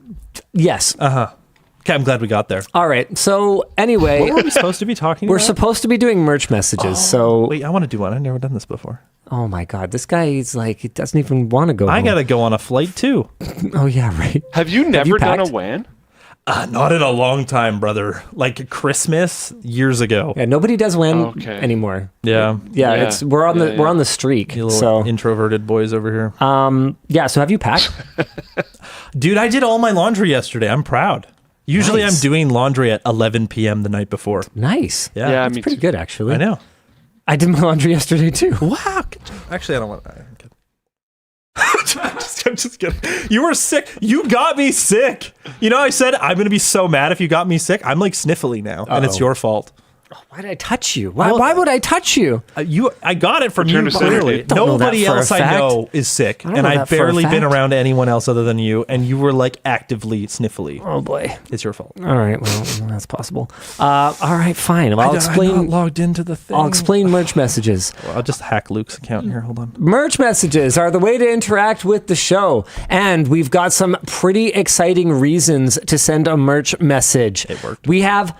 Yes. Okay, I'm glad we got there. All right. So anyway, What were we supposed to be talking we're about? supposed to be doing merch messages. So Wait, I want to do one. I've never done this before. oh my God, this guy is like, he doesn't even want to go I home. got to go on a flight too. Oh yeah, right. Have you never done a packed? WAN? Not in a long time, brother. Like Christmas years ago. Yeah, nobody does WAN Okay. anymore. Yeah. Yeah, Yeah. we're on Yeah. the streak. You little So introverted boys over here. yeah, so have you packed? Dude, I did all my laundry yesterday. I'm proud. Usually Nice. I'm doing laundry at 11 p.m. the night before. Nice. Yeah. Yeah, That's me pretty too. good actually. I know. I did my laundry yesterday too. Wow. Actually, I don't want to. I'm just kidding. You were sick. You got me sick. You know, I said I'm going to be so mad if you got me sick. I'm like sniffly now, and it's Uh-oh. your fault. Why did I touch you? Why would I touch you? I got it from Return you to sender, clearly. dude. Don't know that Nobody for a else I fact. know is sick, don't and know I've that for a barely been fact. around anyone else other than you, and you were like actively sniffly. Oh boy. It's your fault. All right, well that's possible. All right, fine. Well, I'm not explain. logged into the thing. I'll explain merch messages. Well, I'll just hack Luke's account here. Hold on. Merch messages are the way to interact with the show, and we've got some pretty exciting reasons to send a merch message. It worked. We have,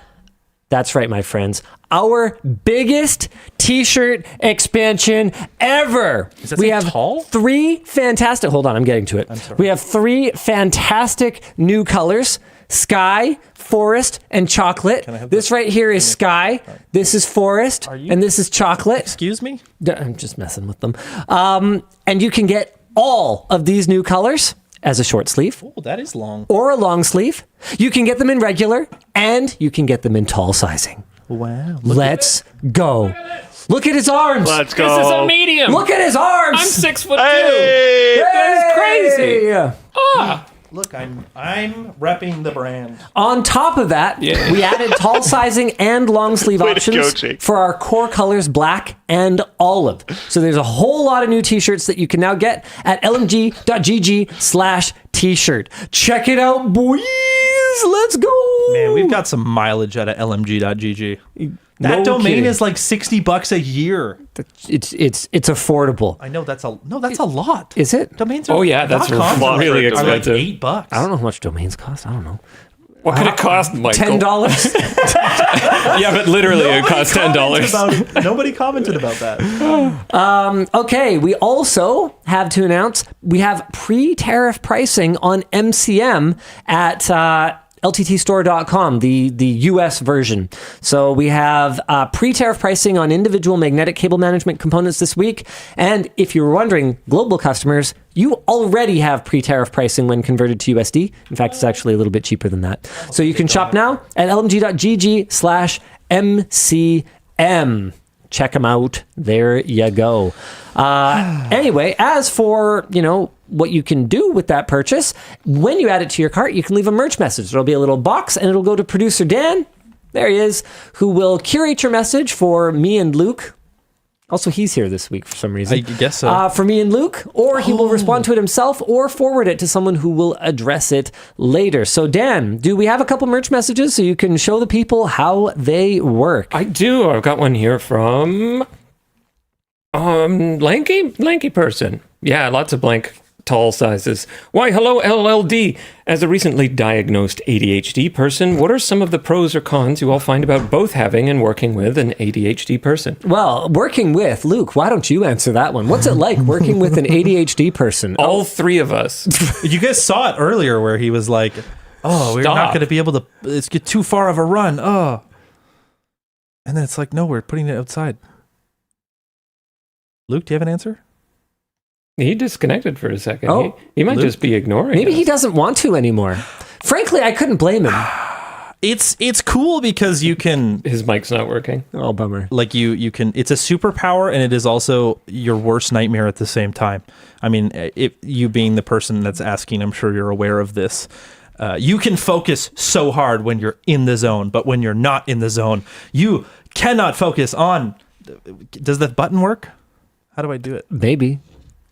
that's right, my friends, our biggest t-shirt expansion ever. Is that we thing have tall? 3 fantastic, hold on, I'm getting to it. sorry. We have 3 fantastic new colors. Sky, forest, and chocolate. Can I have This right here is sky. This is forest, you- and this is chocolate. Excuse me? I'm just messing with them. And you can get all of these new colors as a short sleeve Oh, that is long. or a long sleeve. You can get them in regular, and you can get them in tall sizing. Wow. Let's go. Look at his arms. Let's go. This is a medium. Look at his arms. I'm 6'2". Hey! That is crazy. Hey! Look, I'm repping the brand. On top of that, Yeah. we added tall sizing and long sleeve Way to options go, Jake. for our core colors, black and olive. So there's a whole lot of new t-shirts that you can now get at lmg.gg/t-shirt. Check it out, boys. Let's go. Man, we've got some mileage out of lmg.gg. That No domain kidding. is like $60 a year. It's affordable. I know that's a lot. Is it? Domains? Oh, yeah, that's .coms really are like expensive. $8. I don't know how much domains cost. I don't know. What could it cost, Michael? $10. Yeah, but literally it costs $10. Nobody commented about that. Okay, we also have to announce we have pre-tariff pricing on MCM at LTTStore.com, the US version. So we have pre-tariff pricing on individual magnetic cable management components this week. And if you were wondering, global customers, you already have pre-tariff pricing when converted to USD. In fact, it's actually a little bit cheaper than that. So you can shop now at lmg.gg/MCM. Check them out. There you go. Anyway, as for, what you can do with that purchase, when you add it to your cart, you can leave a merch message. There'll be a little box and it'll go to producer Dan. There he is, who will curate your message for me and Luke. Also, he's here this week for some reason. I guess so. For me and Luke, or he will respond to it himself or forward it to someone who will address it later. So, Dan, do we have a couple merch messages so you can show the people how they work? I do. I've got one here from lanky person. Yeah, lots of blank tall sizes. Why, hello, LLD. As a recently diagnosed ADHD person, what are some of the pros or cons you all find about both having and working with an ADHD person? Well, working with, Luke, why don't you answer that one? What's it like working with an ADHD person? All three of us. You guys saw it earlier where he was like, oh, we're not Stop. going to be able to, it's get too far of a run. Oh. And then it's like, no, we're putting it outside. Luke, do you have an answer? He disconnected for a second. Oh, he might Luke? just be ignoring Maybe he us. doesn't want to anymore. Frankly, I couldn't blame him. It's cool because you can, His mic's not working. Oh, bummer. like you can, it's a superpower and it is also your worst nightmare at the same time. I mean, if you being the person that's asking, I'm sure you're aware of this. You can focus so hard when you're in the zone, but when you're not in the zone, you cannot focus on. Does the button work? How do I do it? Maybe.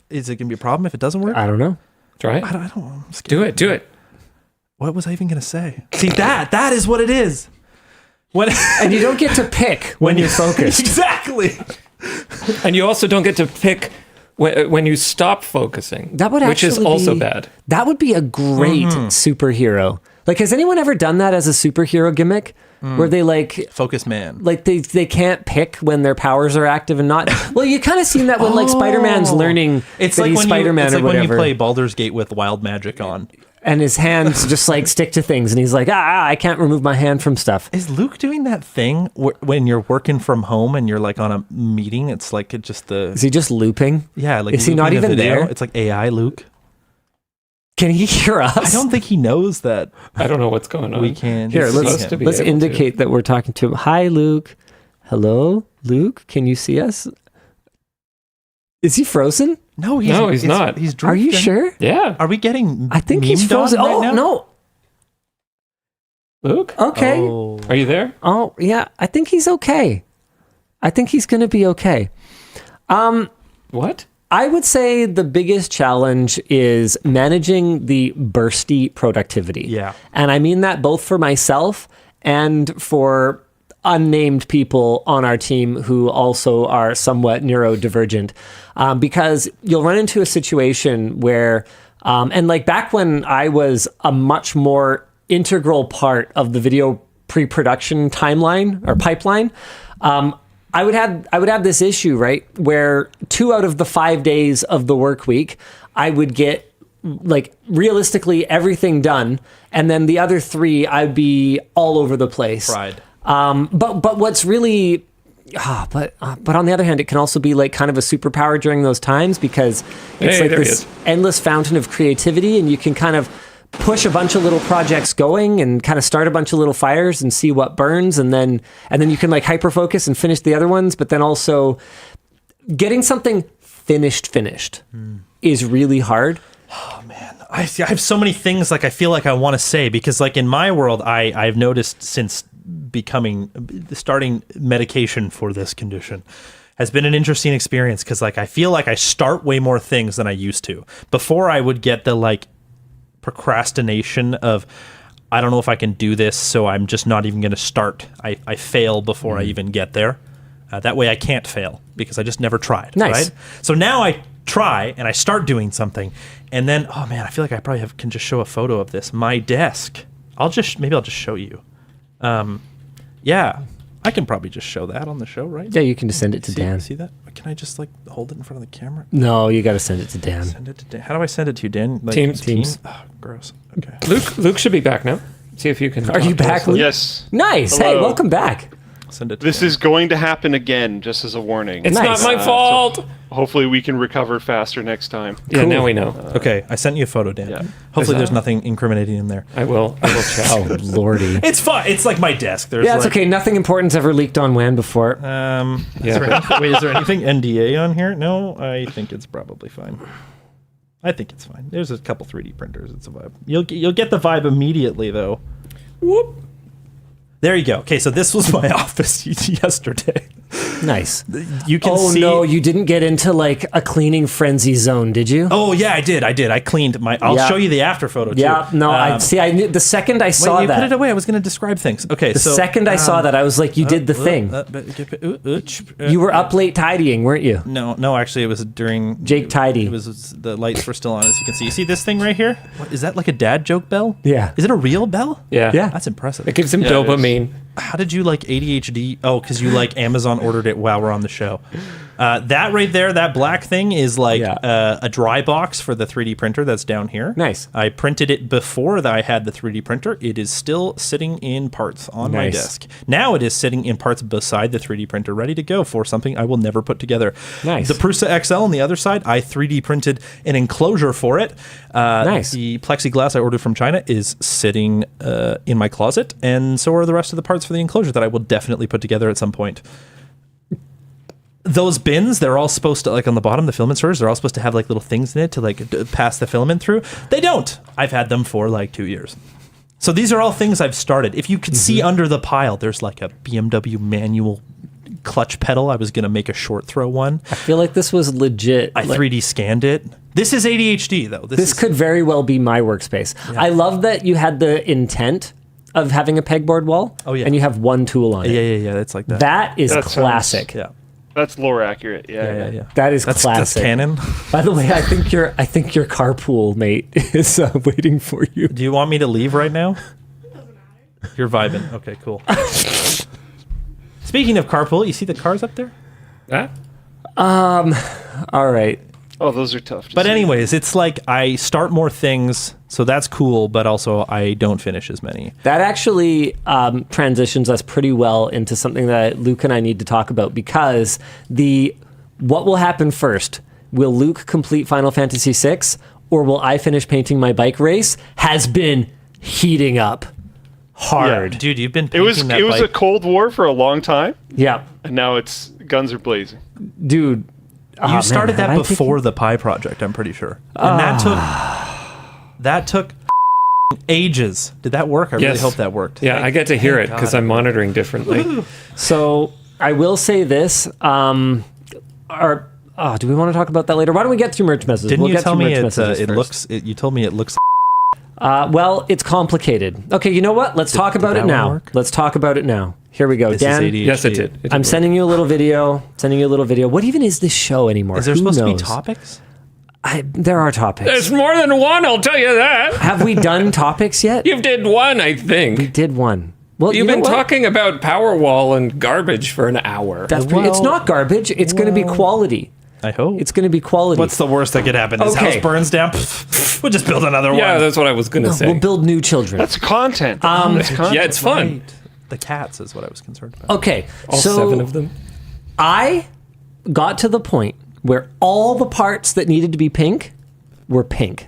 Is it going to be a problem if it doesn't work? I don't know. Try it. I don't know. I'm scared. Do it. What was I even going to say? See, that is what it is. When And you don't get to pick when you're focused. Exactly. And you also don't get to pick when you stop focusing. That would which is actually also be- bad. That would be a great superhero. Like, has anyone ever done that as a superhero gimmick? Where they Focus man. they can't pick when their powers are active and not. Well, you kind of seen that when like Spider-Man's learning It's that like he's when Spider-Man it's or like when whatever, you play Baldur's Gate with wild magic on. and his hands just like stick to things, and he's like, I can't remove my hand from stuff. Is Luke doing that thing when you're working from home and you're like on a meeting? It's like it just the Is he just looping? yeah. Like Is he not looping a even video. there? It's like AI Luke. Can he hear us? I don't think he knows that I don't know what's going on. we can. Here, see let's him. be let's able to. indicate that we're talking to him. Hi, Luke. Hello, Luke. Can you see us? Is he frozen? No, he's not. He's Are you drifting. sure? Yeah. Are we getting? I think he's memed on frozen. right Oh now? no. Luke? Okay. Oh. Are you there? Oh yeah. I think he's okay. I think he's gonna be okay. What? I would say the biggest challenge is managing the bursty productivity. Yeah. And I mean that both for myself and for unnamed people on our team who also are somewhat neurodivergent. Because you'll run into a situation where, and like back when I was a much more integral part of the video pre-production timeline or pipeline, I would have this issue, right, where 2 out of the 5 days of the work week, I would get like realistically everything done, and then the other 3 I'd be all over the place. Fried. But what's really, but on the other hand, it can also be like kind of a superpower during those times because it's Hey, like there he this is. endless fountain of creativity, and you can kind of push a bunch of little projects going and kind of start a bunch of little fires and see what burns, and then you can like hyper focus and finish the other ones. But then also getting something finished is really hard. I have so many things like I feel like I want to say because like in my world I've noticed since starting medication for this condition has been an interesting experience because like I feel like I start way more things than I used to. Before I would get the like procrastination of I don't know if I can do this, so I'm just not even going to start. I fail before I even get there. That way I can't fail because I just never tried. Nice. Right? So now I try and I start doing something, and then, oh man, I feel like I probably can just show a photo of this. My desk. Maybe I'll just show you. Yeah, I can probably just show that on the show, right? Yeah, you can just send it to Dan. See that? Can I just like hold it in front of the camera? No, you got to send it to Dan. Send it to Dan. How do I send it to you, Dan? Like, Teams. Oh, gross. Okay. Luke should be back now. See if you can. Are you back, Luke? Yes. Nice. Hey, Hello. welcome back. Send it to This Dan. is going to happen again, just as a warning. It's Nice. not my fault. Hopefully we can recover faster next time. Yeah, Cool. now we know. Okay, I sent you a photo, Dan. Yeah. Hopefully there's nothing incriminating in there. I will check. Oh, lordy. It's fine. It's like my desk. There's Yeah, it's like, okay. Nothing important's ever leaked on WAN before. Is there anything NDA on here? No, I think it's probably fine. I think it's fine. There's a couple 3D printers. It's a vibe. You'll get the vibe immediately, though. Whoop. There you go. Okay, so this was my office yesterday. Nice. You can Oh see. no, you didn't get into like a cleaning frenzy zone, did you? Oh yeah, I did. I cleaned my. I'll Yeah. show you the after photo too. Yeah, no, I see. I knew the second I saw Wait, you that. put it away. I was going to describe things. Okay, The so second I saw that, I was like, you did the thing. You were up late tidying, weren't you? No, actually, it was during Jake Tidy. It was the lights were still on, as you can see. You see this thing right here? What, is that like a dad joke bell? Yeah. Is it a real bell? Yeah. Yeah. That's impressive. It gives him Yeah, it is. dopamine. How did you like ADHD? Oh, because you like Amazon ordered it while we're on the show. That right there, that black thing is like Yeah. a dry box for the 3D printer that's down here. Nice. I printed it before that I had the 3D printer. It is still sitting in parts on my Nice. desk. Now it is sitting in parts beside the 3D printer, ready to go for something I will never put together. Nice. The Prusa XL on the other side, I 3D printed an enclosure for it. Nice. The plexiglass I ordered from China is sitting in my closet, and so are the rest of the parts for the enclosure that I will definitely put together at some point. Those bins, they're all supposed to, like on the bottom, the filament storage, they're all supposed to have like little things in it to like pass the filament through. They don't. I've had them for like 2 years. So these are all things I've started. If you could see under the pile, there's like a BMW manual clutch pedal. I was going to make a short throw one. I feel like this was legit. I 3D scanned it. This is ADHD though. This is, could very well be my workspace. I love that you had the intent of having a pegboard wall. Oh, yeah. And you have one tool on it. Yeah. It's like that. That is That sounds- classic. Yeah. That's lore accurate. Yeah. That is That's classic. canon. By the way, I think your carpool mate is waiting for you. Do you want me to leave right now? You're vibing. Okay, cool. Speaking of carpool, you see the cars up there? Ah? All right. Oh, those are tough. But anyways, it's like I start more things, so that's cool, but also I don't finish as many. That actually transitions us pretty well into something that Luke and I need to talk about, because what will happen first? Will Luke complete Final Fantasy VI, or will I finish painting my bike race? Has been heating up hard. Dude, you've been it was painting that a bike. Cold War for a long time, Yeah. and now it's guns are blazing. Dude. You started have that I before the Pi project, I'm pretty sure. And that took ages. Did that work? I really Yes. hope that worked. Yeah, I get to hear it God. because I'm monitoring differently. So I will say this. Do we want to talk about that later? Why don't we get through merch messages? Didn't We'll you get tell through me merch it messages first. you told me it looks Well, it's complicated. Okay, you know what? Let's talk about did it that one now. work? Let's talk about it now. Here we go. This Dan, is ADHD. Yes, it did. It did I'm work. sending you a little video. What even is this show anymore? Is there Who supposed to knows? be topics? There are topics. There's more than one, I'll tell you that. Have we done topics yet? You did one, I We think. did one. Well, You've you know been what? talking about Powerwall and garbage for an hour. That's pretty, it's not garbage. It's going to be quality. I hope. It's going to be quality. What's the worst that could happen? His Okay. house burns down. We'll just build another Yeah, one. that's what I was going to say. We'll build new children. That's content. That's content. Yeah, it's fun. Right. The cats is what I was concerned about. Okay, All so 7 of them. I got to the point where all the parts that needed to be pink were pink.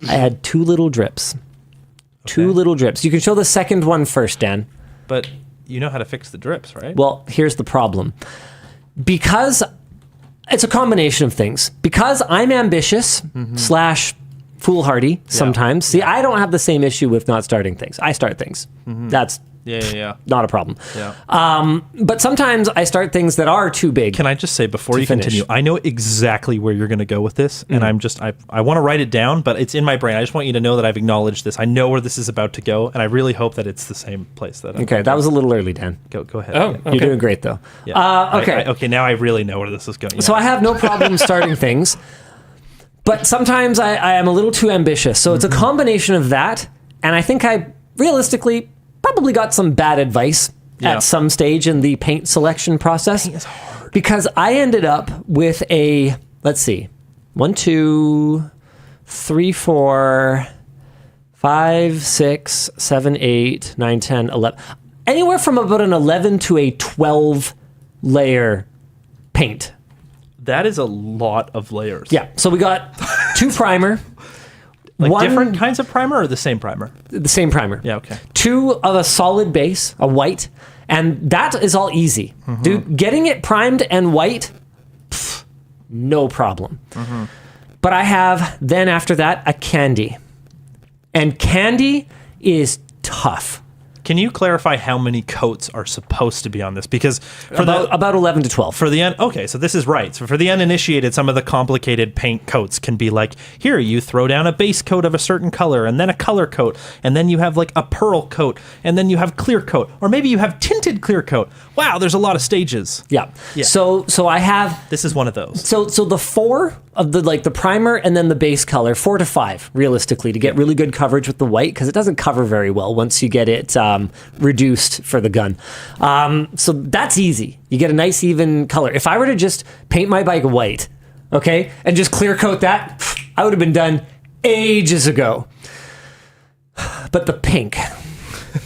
I had 2 little drips. 2 little drips. You can show the second one first, Dan. But you know how to fix the drips, right? Well, here's the problem. Because it's a combination of things. Because I'm ambitious / foolhardy sometimes. See, I don't have the same issue with not starting things. I start things. That's Yeah. Not a problem. Yeah. But sometimes I start things that are too big. Can I just say before you finish. continue, I know exactly where you're going to go with this, and I want to write it down, but it's in my brain. I just want you to know that I've acknowledged this. I know where this is about to go, and I really hope that it's the same place that. Okay, that was a little early, Dan. Go ahead. Oh, Yeah. okay. You're doing great, though. Yeah. Okay. Okay. Now I really know where this is going. So I have no problem starting things, but sometimes I am a little too ambitious. So it's a combination of that, and I think I realistically probably got some bad advice at some stage in the paint selection process. Paint is hard. Because I ended up with a, let's see, 1, 2, 3, 4, 5, 6, 7, 8, 9, 10, 11. Anywhere from about an 11 to a 12 layer paint. That is a lot of layers. Yeah. So we got 2 primer. Like different kinds of primer or the same primer? The same primer. Yeah, okay. 2 of a solid base, a white, and that is all easy. Dude, getting it primed and white, no problem. But I have, then after that, a candy. And candy is tough. Can you clarify how many coats are supposed to be on this? Because for About 11 to 12. for the okay, so this is right. So for the uninitiated, some of the complicated paint coats can be like, here you throw down a base coat of a certain color, and then a color coat, and then you have like a pearl coat, and then you have clear coat, or maybe you have tinted clear coat. Wow, there's a lot of stages. Yeah. So I have, This is one of those. so the 4 of the primer and then the base color, 4 to 5 realistically, to get really good coverage with the white, because it doesn't cover very well once you get it reduced for the gun. So that's easy. You get a nice even color. If I were to just paint my bike white, okay, and just clear coat that, I would have been done ages ago. But the pink,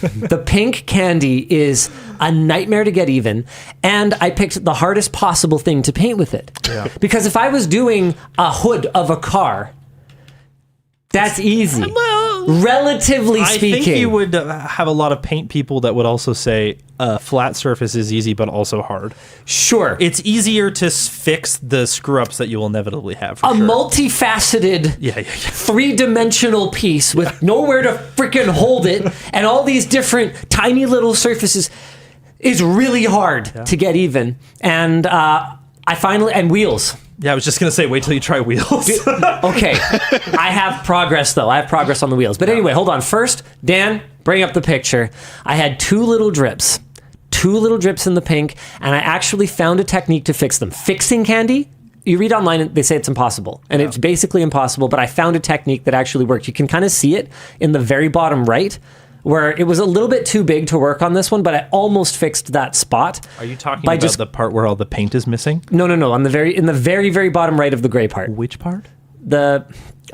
the pink candy is a nightmare to get even, and I picked the hardest possible thing to paint with it. Yeah. Because if I was doing a hood of a car, that's easy. Relatively speaking. I think you would have a lot of paint people that would also say flat surface is easy, but also hard. Sure. It's easier to fix the screw-ups that you will inevitably have. For a sure. multifaceted, Yeah. 3-dimensional piece with nowhere to freaking hold it and all these different tiny little surfaces is really hard to get even. And I finally, and wheels. Yeah, I was just going to say, wait till you try wheels. Okay. I have progress, though. I have progress on the wheels. But anyway, hold on. First, Dan, bring up the picture. I had 2 little drips. 2 little drips in the pink, and I actually found a technique to fix them. Fixing candy, you read online, and they say it's impossible. And it's basically impossible, but I found a technique that actually worked. You can kind of see it in the very bottom right, where it was a little bit too big to work on this one, but I almost fixed that spot. Are you talking about the part where all the paint is missing? No. On in the very, very bottom right of the gray part. Which part?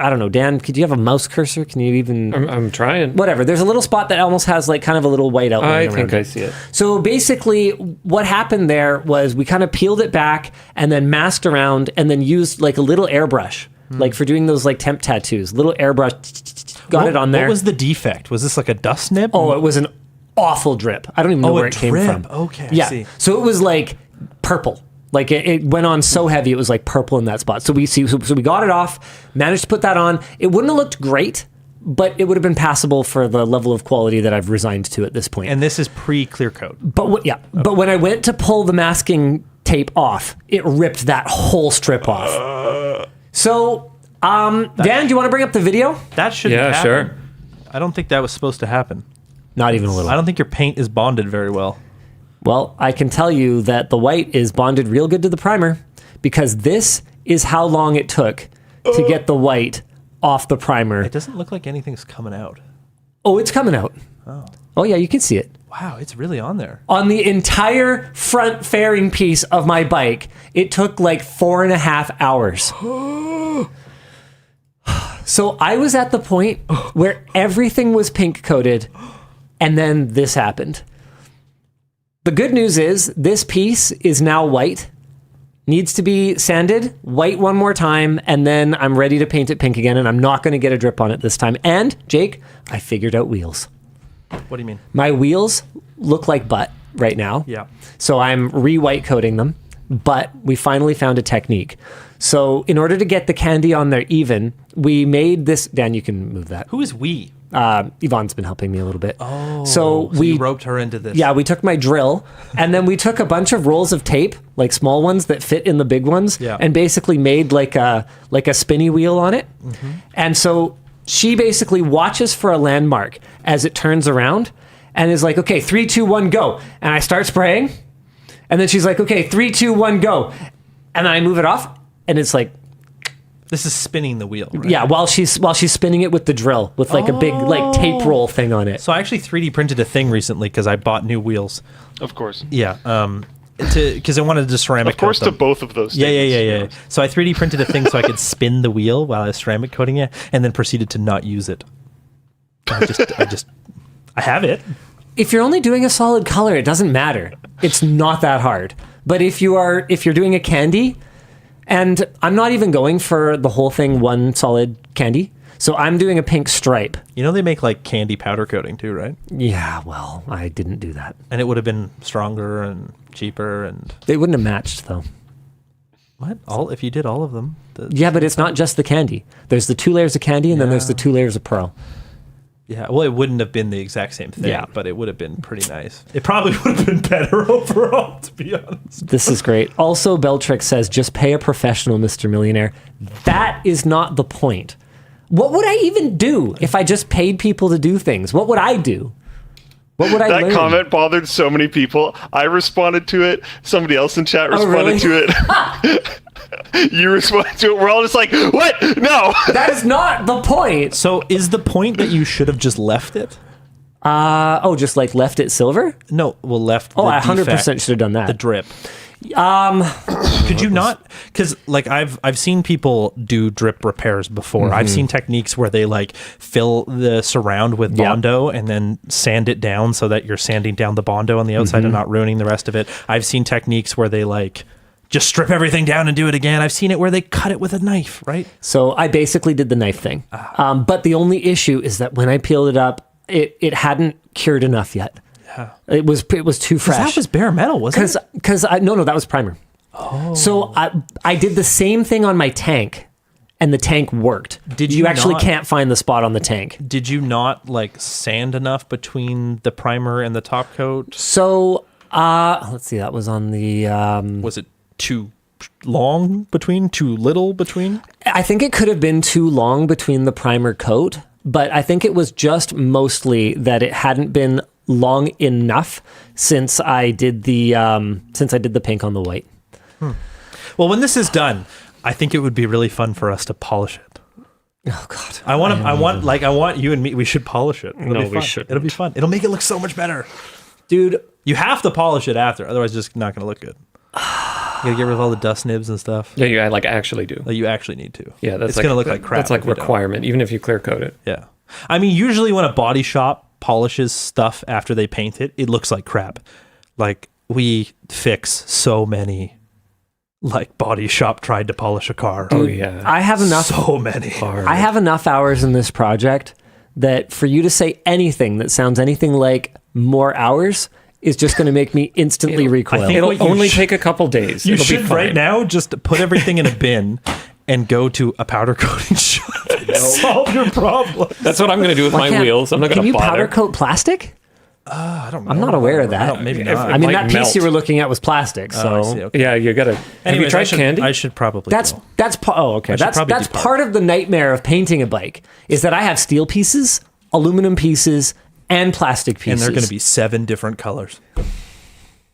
I don't know, Dan, could you have a mouse cursor? Can you even... I'm trying. Whatever. There's a little spot that almost has like kind of a little white outline I around think it. I see it. So basically what happened there was we kind of peeled it back and then masked around and then used like a little airbrush, like for doing those like temp tattoos. Little airbrush, got it on there. What was the defect? Was this like a dust nib? Oh, it was an awful drip. I don't even know where it came from. Okay, I Yeah. see. So it was like purple. Like it went on so heavy, it was like purple in that spot. So we got it off, managed to put that on. It wouldn't have looked great, but it would have been passable for the level of quality that I've resigned to at this point. And this is pre-clear coat. But but when I went to pull the masking tape off, it ripped that whole strip off. So, Dan, do you want to bring up the video? That shouldn't Yeah, happen. sure. I don't think that was supposed to happen. Not even a little. I don't think your paint is bonded very well. Well, I can tell you that the white is bonded real good to the primer because this is how long it took to get the white off the primer. It doesn't look like anything's coming out. Oh, it's coming out. Oh, yeah, you can see it. Wow, it's really on there. On the entire front fairing piece of my bike, it took like 4.5 hours. So I was at the point where everything was pink coated, and then this happened. The good news is this piece is now white, needs to be sanded, white one more time, and then I'm ready to paint it pink again, and I'm not going to get a drip on it this time. And, Jake, I figured out wheels. What do you mean? My wheels look like butt right now. Yeah. So I'm re-white coating them, but we finally found a technique. So in order to get the candy on there even, we made this... Dan, you can move that. Who is we? Yvonne's been helping me a little bit. So we you roped her into this. Yeah, we took my drill, and then we took a bunch of rolls of tape, like small ones that fit in the big ones, and basically made like a spinny wheel on it. And so she basically watches for a landmark as it turns around, and is like, okay, 3, 2, 1, go. And I start spraying, and then she's like, okay, 3, 2, 1, go. And then I move it off, and it's like, this is spinning the wheel, right? yeah, while she's spinning it with the drill, with like a big like tape roll thing on it. So I actually 3D printed a thing recently because I bought new wheels. Of course. Yeah. Because I wanted to ceramic Of course, coat to them. both of those. Yeah. So I 3D printed a thing so I could spin the wheel while I was ceramic coating it, and then proceeded to not use it. I have it. If you're only doing a solid color, it doesn't matter. It's not that hard. But if you're doing a candy, and I'm not even going for the whole thing one solid candy, so I'm doing a pink stripe. You know they make like candy powder coating too, right? Yeah, well, I didn't do that. And it would have been stronger and cheaper and... They wouldn't have matched though. What? If you did all of them? Yeah, but it's not just the candy. There's the 2 layers of candy, and then there's the 2 layers of pearl. Yeah, well, it wouldn't have been the exact same thing, Yeah. but it would have been pretty nice. It probably would have been better overall, to be honest. This is great. Also, Beltrix says, just pay a professional, Mr. Millionaire. That is not the point. What would I even do if I just paid people to do things? What would I do? What would I learn? That comment bothered so many people. I responded to it. Somebody else in chat responded to it. You responded to it. We're all just like, what? No. That is not the point. So is the point that you should have just left it? Just like left it silver? No, well, left Oh, the I 100% defect, should have done that. the drip. Could you not? Because like I've seen people do drip repairs before. I've seen techniques where they like fill the surround with Bondo and then sand it down so that you're sanding down the Bondo on the outside and not ruining the rest of it. I've seen techniques where they like just strip everything down and do it again. I've seen it where they cut it with a knife, right? So I basically did the knife thing. But the only issue is that when I peeled it up, it hadn't cured enough yet. Yeah. It was too fresh. That was bare metal, wasn't it? Because no, that was primer. Oh. So I did the same thing on my tank, and the tank worked. You actually can't find the spot on the tank. Did you not like sand enough between the primer and the top coat? So let's see. That was on the. Was it too long between? Too little between? I think it could have been too long between the primer coat, but I think it was just mostly that it hadn't been long enough since I did the pink on the white. Well, when this is done, I think it would be really fun for us to polish it. Oh God! I want you and me. We should polish it. We should. It'll be fun. It'll make it look so much better, Dude. You have to polish it after, otherwise, it's just not going to look good. You gotta get rid of all the dust nibs and stuff. Yeah, you like actually do. Like you actually need to. Yeah, that's it's gonna look like crap. That's like requirement, even if you clear coat it. Yeah, I mean, usually when a body shop polishes stuff after they paint it, it looks like crap. Like we fix so many. Like body shop tried to polish a car. Oh yeah, I have enough. So many. I have enough hours in this project that for you to say anything that sounds anything like more hours is just going to make me instantly recoil. It'll only take a couple days. You It'll should be fine. right now just put everything in a bin and go to a powder coating shop and solve your problem. That's what I'm going to do with my wheels. I'm not going Can to you bother. powder coat plastic? I don't know. I'm not aware of that. Maybe not. I mean, might that piece you melt. were looking at was plastic, so I see, okay. Yeah, you got to. Have Anyways, you tried candy? I should probably that's go. okay. should That's probably that's do part. part of the nightmare of painting a bike is that I have steel pieces, aluminum pieces, and plastic pieces. And they're going to be 7 different colors.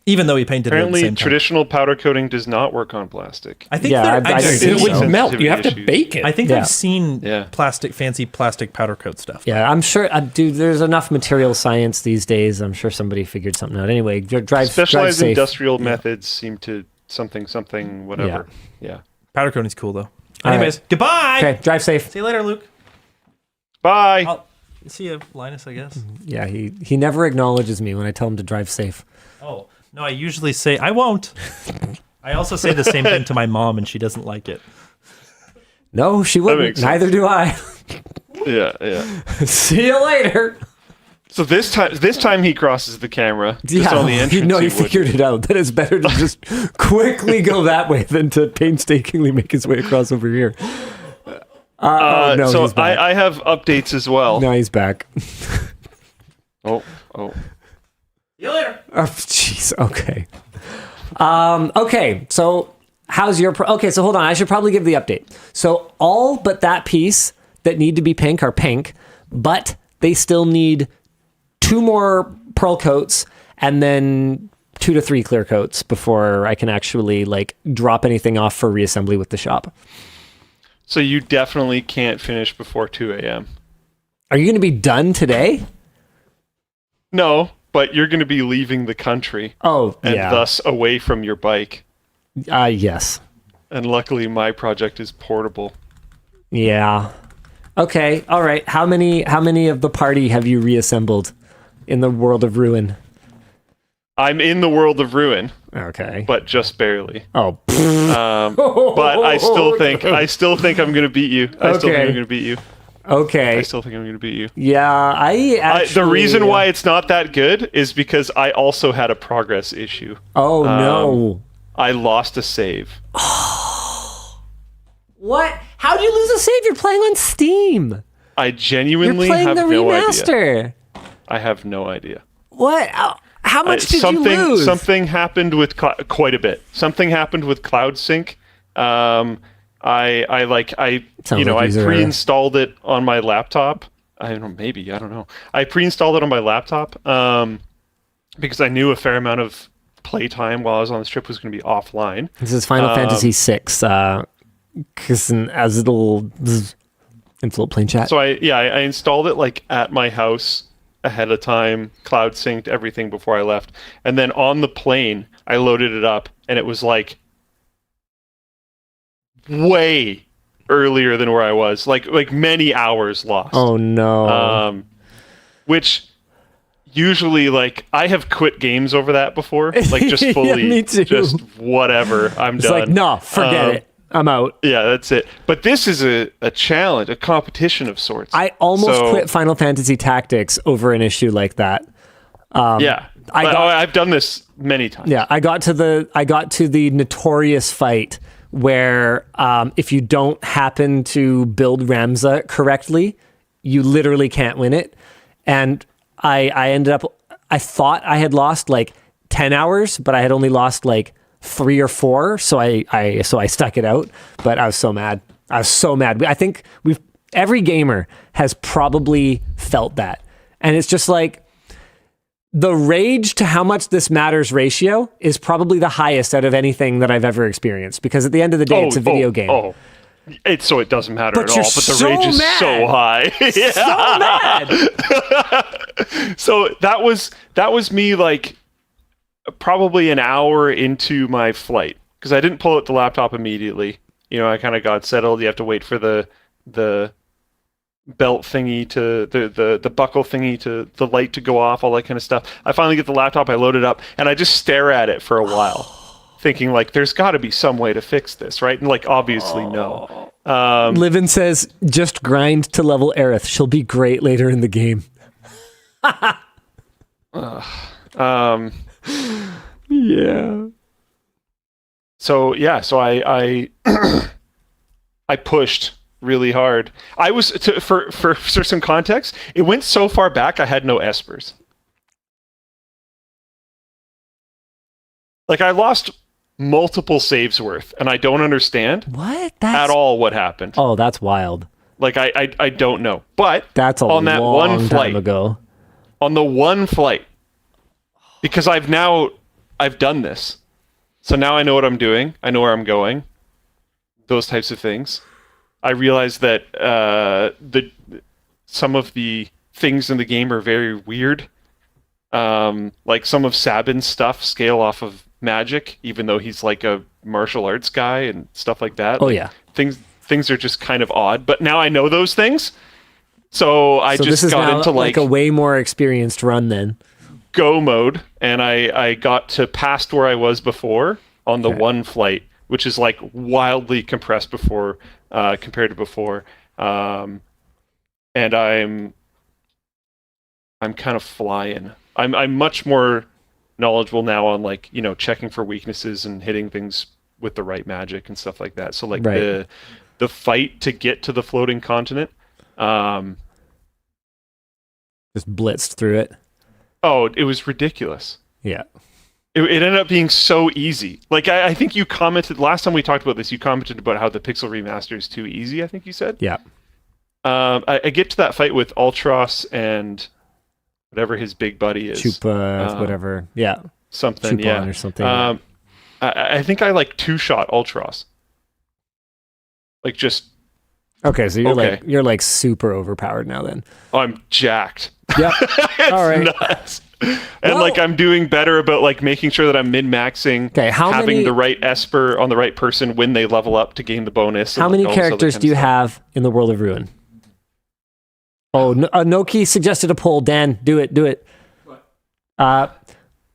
Even though he painted it at the Apparently, same time. traditional powder coating does not work on plastic. I think Yeah, they're- I just- think it would so. melt. You have to Sensitivity bake it. I think Yeah. I've seen Yeah. fancy plastic powder coat stuff. Yeah, I'm sure, dude. There's enough material science these days. I'm sure somebody figured something out. Anyway, drive Specialized safe. industrial methods seem to something whatever. Yeah. Powder coating's cool though. All Anyways, goodbye. Okay, drive safe. See you later, Luke. Bye. I'll see you, Linus, I guess. Yeah, he never acknowledges me when I tell him to drive safe. Oh, no, I usually say, I won't. I also say the same thing to my mom, and she doesn't like it. No, she wouldn't. makes sense. Neither do I. Yeah. See you later. So this time he crosses the camera. Just on the entrance. he would. figured it out. That it's better to just quickly go that way than to painstakingly make his way across over here. No, so he's back. I have updates as well. No, he's back. Oh. See you later. Oh, jeez. Okay. Okay. So how's your? Okay. So hold on. I should probably give the update. So all but that piece that need to be pink are pink, but they still need 2 more pearl coats and then 2 to 3 clear coats before I can actually like drop anything off for reassembly with the shop. So you definitely can't finish before 2 a.m. Are you going to be done today? No, but you're going to be leaving the country. Oh, and yeah. thus away from your bike. Yes. And luckily, my project is portable. Yeah. Okay. All right. How many of the party have you reassembled in the world of ruin? I'm in the world of ruin, Okay. but just barely. Oh. But I still think I'm going to beat you. I still think Okay. I'm going to beat you. Okay. I still think I'm going to beat you. Yeah. I actually. The reason why it's not that good is because I also had a progress issue. Oh no. I lost a save. What? How do you lose a save? You're playing on Steam. I You're genuinely playing have the no idea. remaster. I have no idea. What? How much did you lose? Something happened with quite a bit. Something happened with Cloud Sync. I Sounds like user error. pre-installed it on my laptop. I don't know. I pre-installed it on my laptop because I knew a fair amount of playtime while I was on this trip was going to be offline. This is Final Fantasy VI. Because as it'll in Floatplane chat. So I installed it like at my house ahead of time, cloud synced everything before I left, and then on the plane I loaded it up, and it was like way earlier than where I was, like many hours lost. Oh no. Which usually, like, I have quit games over that before, like just fully, Yeah, me too. just whatever, I'm It's done. like, no, forget it. I'm out. Yeah, that's it. But this is a challenge, a competition of sorts. I almost quit Final Fantasy Tactics over an issue like that. I've done this many times. Yeah, I got to the notorious fight where if you don't happen to build Ramza correctly, you literally can't win it. And I ended up, I thought I had lost like 10 hours, but I had only lost like 3 or 4. So I stuck it out, but I was so mad. I think every gamer has probably felt that. And it's just like the rage to how much this matters ratio is probably the highest out of anything that I've ever experienced, because at the end of the day, it's a video game. So it doesn't matter But at all, you're but the so rage is mad. so high. So mad. So that was me like probably an hour into my flight, because I didn't pull out the laptop immediately. You know, I kind of got settled. You have to wait for the belt thingy to the buckle thingy to the light to go off, all that kind of stuff. I finally get the laptop, I load it up, and I just stare at it for a while, thinking like there's got to be some way to fix this, right? And like obviously no. Livin says, just grind to level Aerith. She'll be great later in the game. Yeah. So I I pushed really hard. I was for some context, it went so far back I had no espers. Like I lost multiple saves worth, and I don't understand What? at all what happened. Oh, that's wild. Like I don't know. But That's a on that long one time flight, ago. on the one flight, because I've done this. So now I know what I'm doing. I know where I'm going. Those types of things. I realized that some of the things in the game are very weird. Like some of Sabin's stuff scale off of magic, even though he's like a martial arts guy and stuff like that. Oh, Like, yeah. Things are just kind of odd. But now I know those things. So I So just this is got now into like a way more experienced run then. go mode, and I got to past where I was before on the one flight, which is like wildly compressed before compared to before, and I'm kind of flying. I'm much more knowledgeable now on like, you know, checking for weaknesses and hitting things with the right magic and stuff like that. So like Right. the fight to get to the floating continent. Just blitzed through it. Oh, it was ridiculous. Yeah. It ended up being so easy. Like, I think you commented, last time we talked about this, you commented about how the Pixel Remaster is too easy, I think you said. Yeah. I get to that fight with Ultros and whatever his big buddy is. Chupa, whatever. Yeah. Something, Chupon yeah. or something. I think I like two-shot Ultros. Like, just... Okay, so you're like super overpowered now then. Oh, I'm jacked. Yep. All right. Nuts. And like I'm doing better about like making sure that I'm min-maxing, having the right Esper on the right person when they level up to gain the bonus. How many characters do you have in the World of Ruin? Oh, Noki suggested a poll. Dan, do it. What?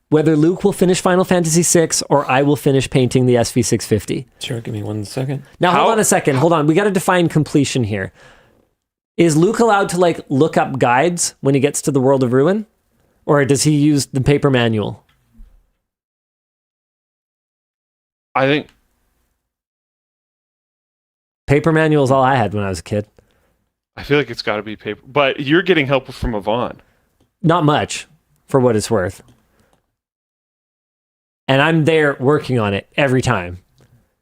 Whether Luke will finish Final Fantasy VI or I will finish painting the SV650. Sure, give me 1 second. Now, hold on a second. Hold on. We got to define completion here. Is Luke allowed to like look up guides when he gets to the World of Ruin? Or does he use the paper manual? I think paper manual is all I had when I was a kid. I feel like it's got to be paper. But you're getting help from Yvonne. Not much, for what it's worth. And I'm there working on it every time.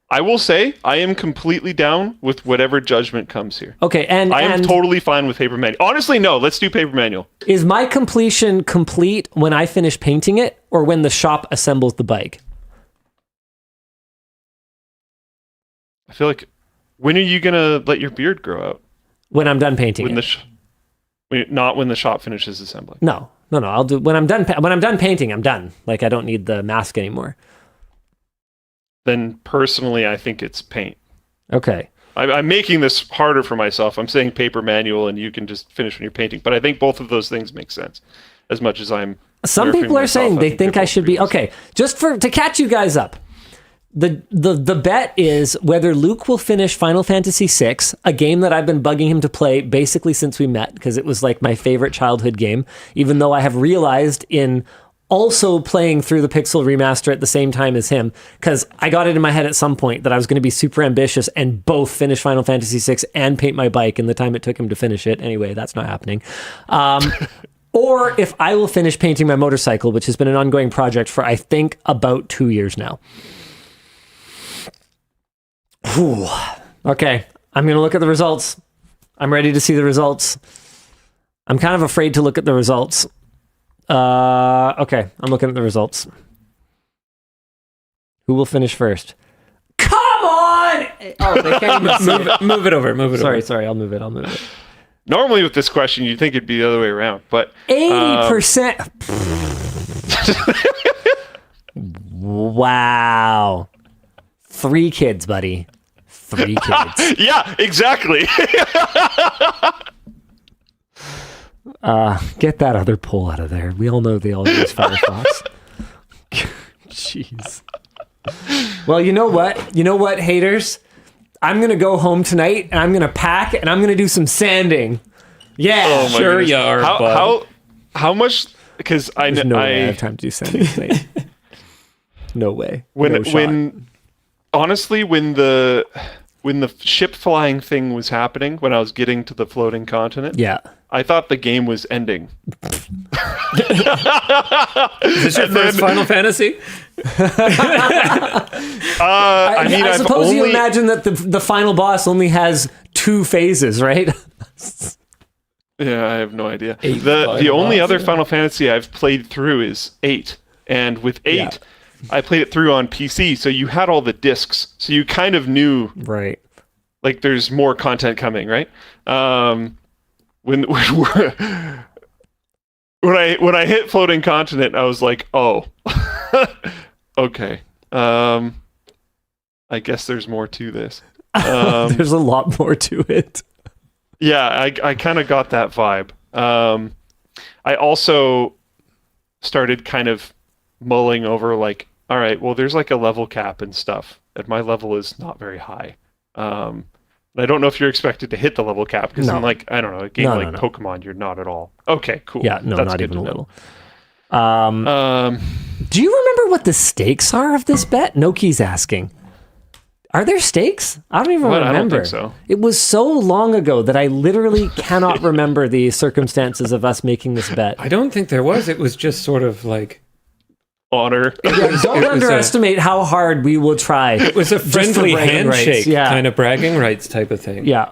I will say I am completely down with whatever judgment comes here. Okay, and I am totally fine with paper manual. Honestly, no, let's do paper manual. Is my completion complete when I finish painting it or when the shop assembles the bike? I feel like, when are you going to let your beard grow out? When I'm done painting not when the shop finishes assembling. No. I'll do when I'm done. When I'm done painting, I'm done. Like I don't need the mask anymore. Then personally, I think it's paint. Okay. I'm making this harder for myself. I'm saying paper manual, and you can just finish when you're painting. But I think both of those things make sense. As much as I'm. Some people are saying they think I should be okay. Just to catch you guys up. The bet is whether Luke will finish Final Fantasy VI, a game that I've been bugging him to play basically since we met, because it was like my favorite childhood game, even though I have realized in also playing through the Pixel Remaster at the same time as him, because I got it in my head at some point that I was going to be super ambitious and both finish Final Fantasy VI and paint my bike in the time it took him to finish it. Anyway, that's not happening. Or if I will finish painting my motorcycle, which has been an ongoing project for, I think, about 2 years now. Whew. Okay, I'm going to look at the results. I'm ready to see the results. I'm kind of afraid to look at the results. Okay, I'm looking at the results. Who will finish first? Come on! Oh, they can't even see it. Move it over. Sorry, I'll move it. Normally with this question, you'd think it'd be the other way around, but 80%. Wow. 3 kids, buddy. 3 kids. Yeah, exactly. Get that other poll out of there. We all know they all use Firefox. Jeez. Well, you know what, haters? I'm going to go home tonight, and I'm going to pack, and I'm going to do some sanding. Yeah. Oh, sure goodness. you are, bud. How much... Because There's no way I have time to do sanding tonight. No way. Honestly, when the ship flying thing was happening, when I was getting to the floating continent, yeah, I thought the game was ending. Is this your first Final Fantasy? I suppose you imagine that the final boss only has 2 phases, right? Yeah, I have no idea. The only other Final Fantasy I've played through is 8, and with 8. Yeah. I played it through on PC, so you had all the discs, so you kind of knew, right? Like there's more content coming, right? When I hit floating continent, I was like, oh, okay. I guess there's more to this. There's a lot more to it. Yeah, I kind of got that vibe. I also started kind of mulling over like, all right, well, there's like a level cap and stuff, and my level is not very high. I don't know if you're expected to hit the level cap, because in like, I don't know, a game like Pokemon, you're not at all. Okay, cool. Yeah, no, that's not even a little. Do you remember what the stakes are of this bet? Noki's asking. Are there stakes? I don't even What? remember. I don't think so. It was so long ago that I literally cannot remember the circumstances of us making this bet. I don't think there was. It was just sort of like Honor. Yeah, don't underestimate how hard we will try. it was a friendly handshake Yeah. kind of bragging rights type of thing. Yeah.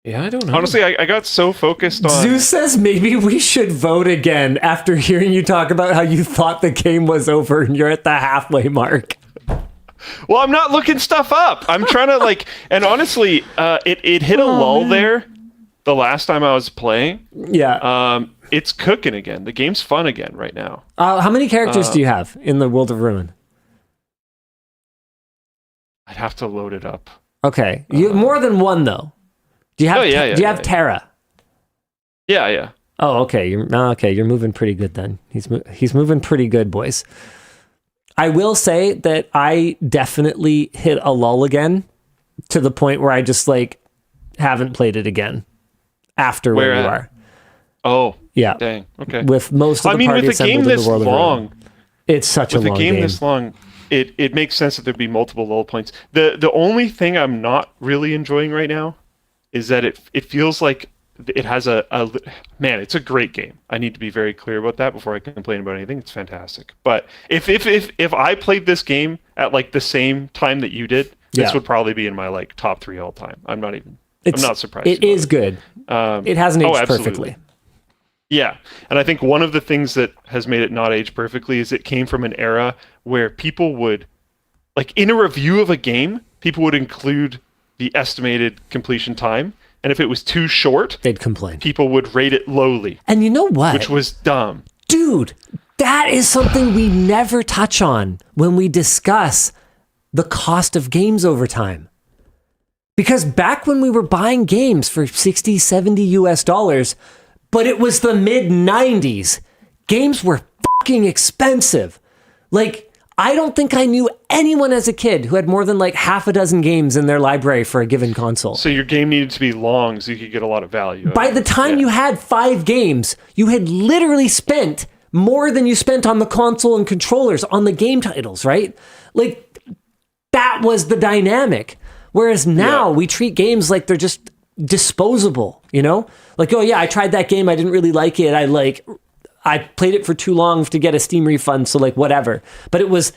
Yeah, I don't know. Honestly, I got so focused on. Zeus says maybe we should vote again after hearing you talk about how you thought the game was over and you're at the halfway mark. Well, I'm not looking stuff up. I'm trying to and honestly, it hit a lull there the last time I was playing. Yeah. It's cooking again. The game's fun again right now. How many characters do you have in the World of Ruin? I'd have to load it up. Okay. You have more than one, though. Do you have, do you have Terra? Yeah. Oh, okay. You're moving pretty good then. He's moving pretty good, boys. I will say that I definitely hit a lull again to the point where I just haven't played it again after where you are. Oh, yeah. Dang. Okay. With most of the party with a game assembled in this the World of long, Ruin. It's such a long game. With a game this long, it makes sense that there'd be multiple lull points. The only thing I'm not really enjoying right now is that it feels like it has man, it's a great game. I need to be very clear about that before I complain about anything. It's fantastic. But if I played this game at the same time that you did, this would probably be in my top 3 all time. I'm not surprised. It is good. It hasn't aged perfectly. Yeah. And I think one of the things that has made it not age perfectly is it came from an era where people would in a review of a game, people would include the estimated completion time. And if it was too short, they'd complain. People would rate it lowly. And you know what? Which was dumb. Dude, that is something we never touch on when we discuss the cost of games over time. Because back when we were buying games for 60, 70 US dollars, but it was the mid 90s, games were fucking expensive. I don't think I knew anyone as a kid who had more than half a dozen games in their library for a given console. So your game needed to be long so you could get a lot of value. By the time you had 5 games, you had literally spent more than you spent on the console and controllers on the game titles, right? That was the dynamic. Whereas now we treat games like they're just disposable, you know? Oh yeah, I tried that game, I didn't really like it. I played it for too long to get a Steam refund, so whatever. But it was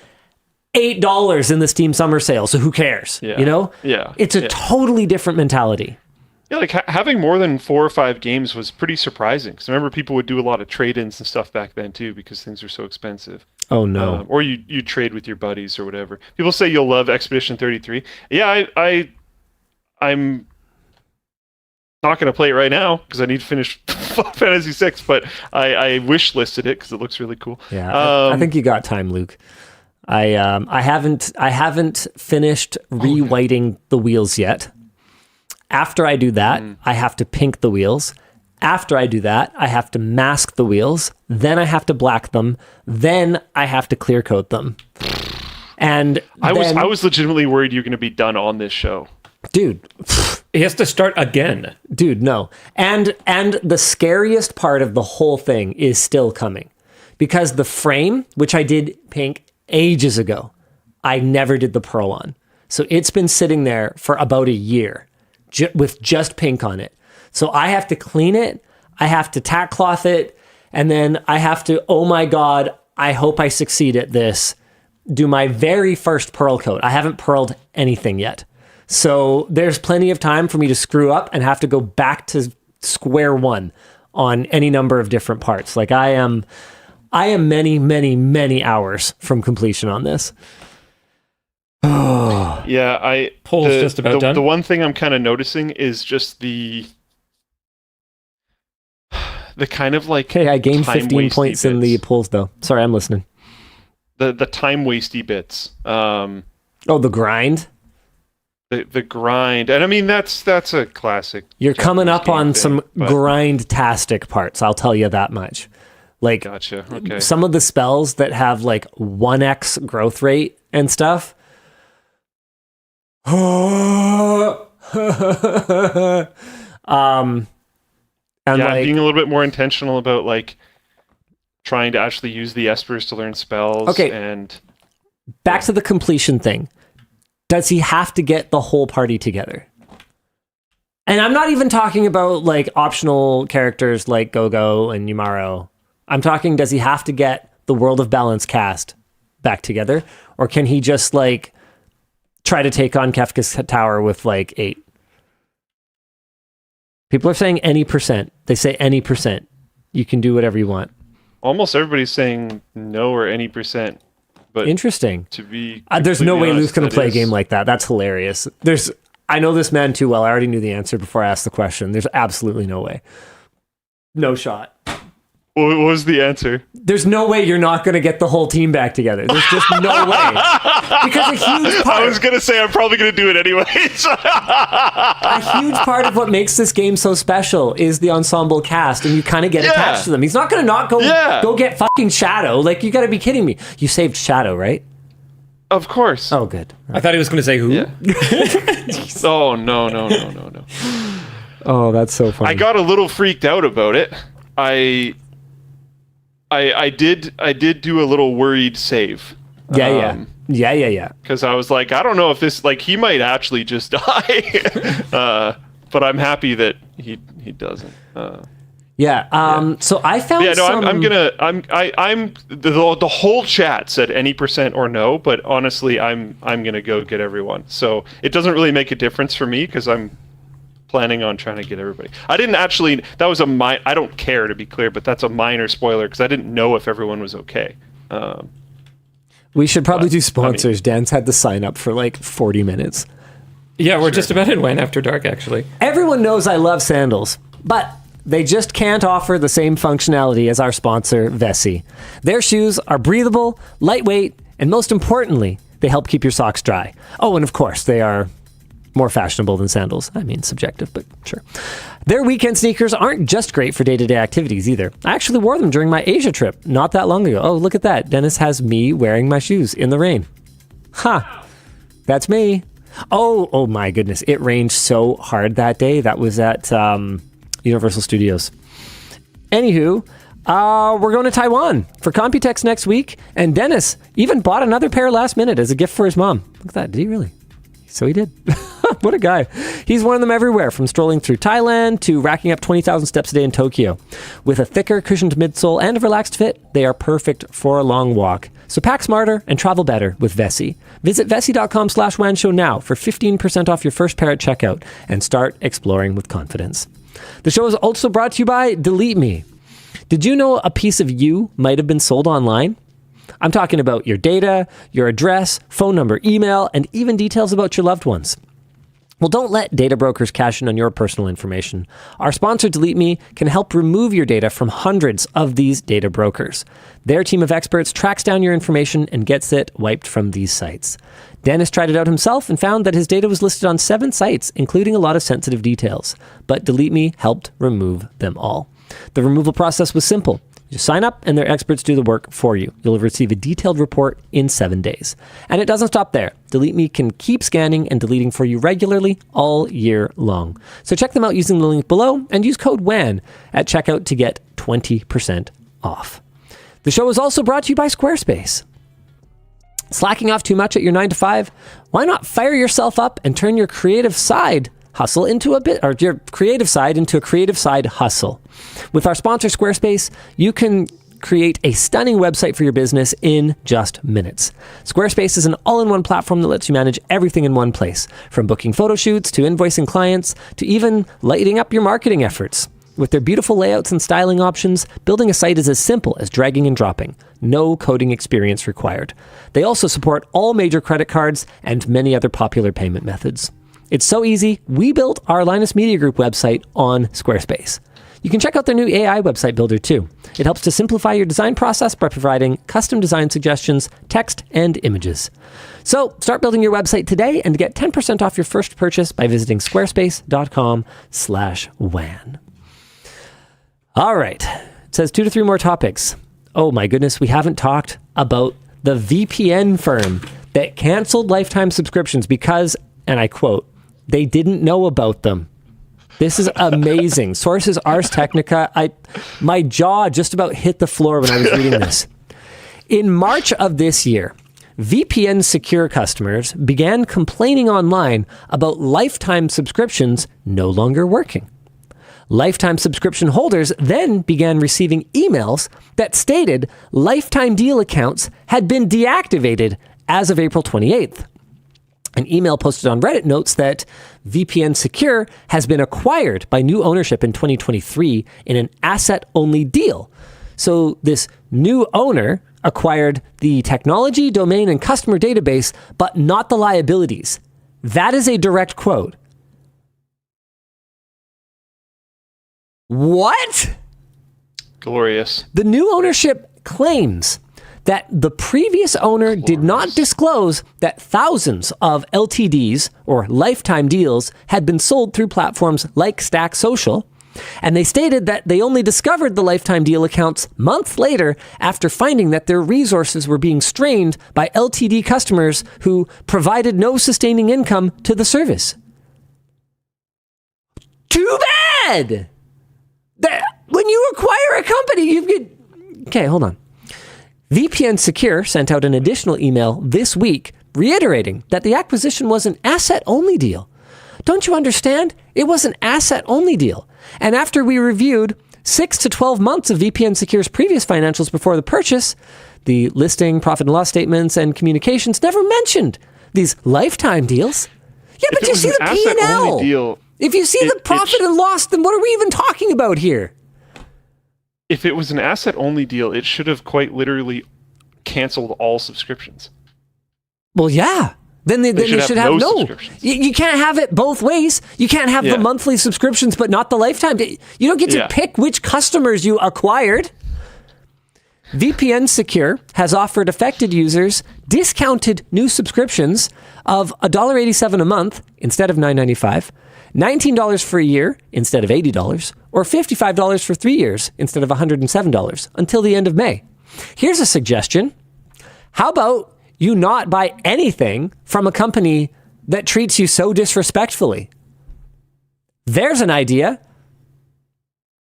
$8 in the Steam summer sale, so who cares? Yeah. You know? Yeah. It's a totally different mentality. Yeah, having more than 4 or 5 games was pretty surprising. Because I remember people would do a lot of trade-ins and stuff back then too, because things were so expensive. Oh no! Or you trade with your buddies or whatever. People say you'll love Expedition 33. Yeah, I'm not going to play it right now because I need to finish Fantasy 6, but I wish listed it because it looks really cool. Yeah, I think you got time, Luke. I haven't finished re-whiting the wheels yet. After I do that, I have to pink the wheels. After I do that, I have to mask the wheels. Then I have to black them. Then I have to clear coat them. And I was legitimately worried you're going to be done on this show. Dude, he has to start again. Dude, no. And the scariest part of the whole thing is still coming. Because the frame, which I did pink ages ago, I never did the pearl on. So it's been sitting there for about a year with just pink on it. So I have to clean it, I have to tack cloth it, and then I have to, oh my God, I hope I succeed at this, do my very first pearl coat. I haven't pearled anything yet. So there's plenty of time for me to screw up and have to go back to square one on any number of different parts. I am many, many, many hours from completion on this. Yeah, Poll's just about done. The one thing I'm kind of noticing is just the kind of Hey, I gained 15 points bits. in the polls though. Sorry, I'm listening. The time wasty bits. The grind? The grind. And I mean that's a classic. You're coming up on thing, some grind-tastic parts, I'll tell you that much. Gotcha. Okay. Some of the spells that have 1x growth rate and stuff. And being a little bit more intentional about trying to actually use the espers to learn spells. Okay. And back to the completion thing. Does he have to get the whole party together? And I'm not even talking about like optional characters like Gogo and Yumaro. I'm talking, does he have to get the World of Balance cast back together? Or can he just like try to take on Kefka's Tower with like 8? People are saying any percent. They say any percent. You can do whatever you want. Almost everybody's saying no or any percent. But interesting. To be there's no way honest, Luke's going to play a game like that. That's hilarious. I know this man too well. I already knew the answer before I asked the question. There's absolutely no way. No shot. What was the answer? There's no way you're not going to get the whole team back together. There's just no way. Because a huge part... I was going to say I'm probably going to do it anyways. A huge part of what makes this game so special is the ensemble cast, and you kind of get attached to them. He's not going to not go get fucking Shadow. Like, you got to be kidding me. You saved Shadow, right? Of course. Oh, good. I thought he was going to say who. Yeah. Oh, no. Oh, that's so funny. I got a little freaked out about it. I did do a little worried save. Yeah. Because I was like, I don't know if this, like, he might actually just die. But I'm happy that he doesn't. So I found the whole chat said any percent or no, but honestly, I'm gonna go get everyone. So it doesn't really make a difference for me because I'm planning on trying to get everybody. I didn't actually, that was I don't care, to be clear, but that's a minor spoiler because I didn't know if everyone was okay. We should probably do sponsors. Dan's had to sign up for like 40 minutes. Yeah, we're just about in WAN After Dark, actually. Everyone knows I love sandals, but they just can't offer the same functionality as our sponsor, Vessi. Their shoes are breathable, lightweight, and most importantly, they help keep your socks dry. Oh, and of course, they are more fashionable than sandals. I mean, subjective, but sure. Their weekend sneakers aren't just great for day-to-day activities either. I actually wore them during my Asia trip not that long ago. Oh, look at that. Dennis has me wearing my shoes in the rain. That's me. Oh my goodness. It rained so hard that day. That was at Universal Studios. Anywho, we're going to Taiwan for Computex next week, and Dennis even bought another pair last minute as a gift for his mom. Look at that. Did he really? So he did. What a guy. He's worn them everywhere, from strolling through Thailand to racking up 20,000 steps a day in Tokyo. With a thicker, cushioned midsole and a relaxed fit, they are perfect for a long walk. So pack smarter and travel better with Vessi. Visit Vessi.com/WAN Show now for 15% off your first pair at checkout and start exploring with confidence. The show is also brought to you by DeleteMe. Did you know a piece of you might have been sold online? I'm talking about your data, your address, phone number, email, and even details about your loved ones. Well, don't let data brokers cash in on your personal information. Our sponsor, DeleteMe, can help remove your data from hundreds of these data brokers. Their team of experts tracks down your information and gets it wiped from these sites. Dennis tried it out himself and found that his data was listed on 7 sites, including a lot of sensitive details. But DeleteMe helped remove them all. The removal process was simple. You sign up and their experts do the work for you. You'll receive a detailed report in 7 days. And it doesn't stop there. DeleteMe can keep scanning and deleting for you regularly all year long. So check them out using the link below and use code WAN at checkout to get 20% off. The show is also brought to you by Squarespace. Slacking off too much at your 9 to 5? Why not fire yourself up and turn your creative side hustle into your creative side into a creative side hustle? With our sponsor, Squarespace, you can create a stunning website for your business in just minutes. Squarespace is an all-in-one platform that lets you manage everything in one place, from booking photo shoots to invoicing clients to even lighting up your marketing efforts. With their beautiful layouts and styling options, building a site is as simple as dragging and dropping. No coding experience required. They also support all major credit cards and many other popular payment methods. It's so easy, we built our Linus Media Group website on Squarespace. You can check out their new AI website builder too. It helps to simplify your design process by providing custom design suggestions, text, and images. So start building your website today and get 10% off your first purchase by visiting squarespace.com/WAN. All right. It says 2 to 3 more topics. Oh my goodness, we haven't talked about the VPN firm that canceled lifetime subscriptions because, and I quote, they didn't know about them. This is amazing. Sources Ars Technica. My jaw just about hit the floor when I was reading this. In March of this year, VPNSecure customers began complaining online about lifetime subscriptions no longer working. Lifetime subscription holders then began receiving emails that stated lifetime deal accounts had been deactivated as of April 28th. An email posted on Reddit notes that VPNSecure has been acquired by new ownership in 2023 in an asset-only deal. So this new owner acquired the technology, domain, and customer database, but not the liabilities. That is a direct quote. What? Glorious. The new ownership claims that the previous owner did not disclose that thousands of LTDs, or lifetime deals, had been sold through platforms like Stack Social, and they stated that they only discovered the lifetime deal accounts months later after finding that their resources were being strained by LTD customers who provided no sustaining income to the service. Too bad! When you acquire a company, you get... Okay, hold on. VPNSecure sent out an additional email this week reiterating that the acquisition was an asset-only deal. Don't you understand? It was an asset-only deal. And after we reviewed 6 to 12 months of VPNSecure's previous financials before the purchase, the listing, profit and loss statements, and communications never mentioned these lifetime deals. Yeah, but you see the P&L. Deal, if you see the profit and loss, then what are we even talking about here? If it was an asset-only deal, it should have quite literally canceled all subscriptions. Well, yeah. Then you should have no. Subscriptions. You can't have it both ways. You can't have the monthly subscriptions, but not the lifetime. You don't get to pick which customers you acquired. VPNSecure has offered affected users discounted new subscriptions of $1.87 a month instead of $9.95, $19 for a year instead of $80, or $55 for 3 years instead of $107 until the end of May. Here's a suggestion. How about you not buy anything from a company that treats you so disrespectfully? There's an idea.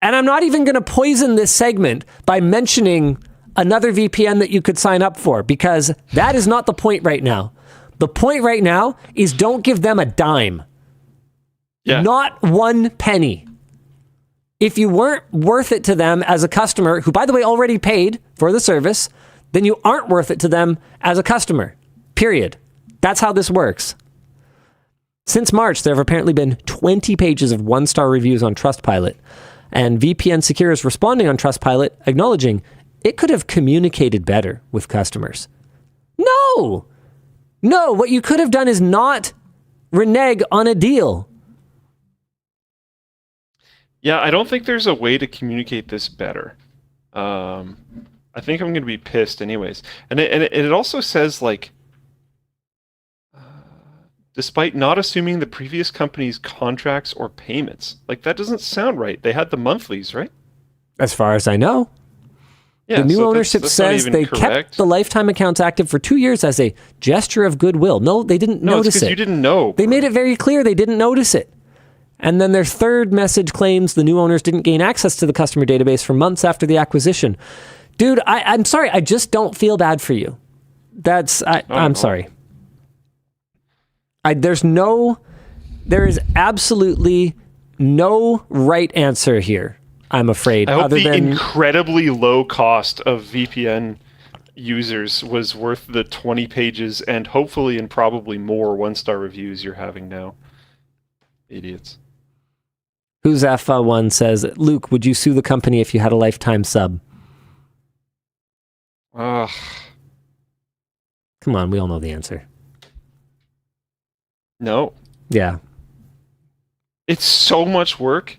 And I'm not even going to poison this segment by mentioning another VPN that you could sign up for, because that is not the point right now. The point right now is don't give them a dime. Yeah. Not 1 penny. If you weren't worth it to them as a customer, who, by the way, already paid for the service, then you aren't worth it to them as a customer. Period. That's how this works. Since March, there have apparently been 20 pages of 1-star reviews on Trustpilot, and VPNSecure is responding on Trustpilot, acknowledging it could have communicated better with customers. No, what you could have done is not renege on a deal. Yeah, I don't think there's a way to communicate this better. I think I'm going to be pissed anyways. And it also says, like, despite not assuming the previous company's contracts or payments. Like, that doesn't sound right. They had the monthlies, right? As far as I know. Yeah, the new ownership says they kept the lifetime accounts active for 2 years as a gesture of goodwill. No, they didn't notice it. You didn't know. They made it very clear they didn't notice it. And then their third message claims the new owners didn't gain access to the customer database for months after the acquisition. Dude, I'm sorry. I just don't feel bad for you. I'm sorry. There is absolutely no right answer here, I'm afraid. I hope the incredibly low cost of VPN users was worth the 20 pages and hopefully and probably more 1-star reviews you're having now. Idiots. Who's F1 says, Luke, would you sue the company if you had a lifetime sub? Come on, we all know the answer. No. Yeah. It's so much work,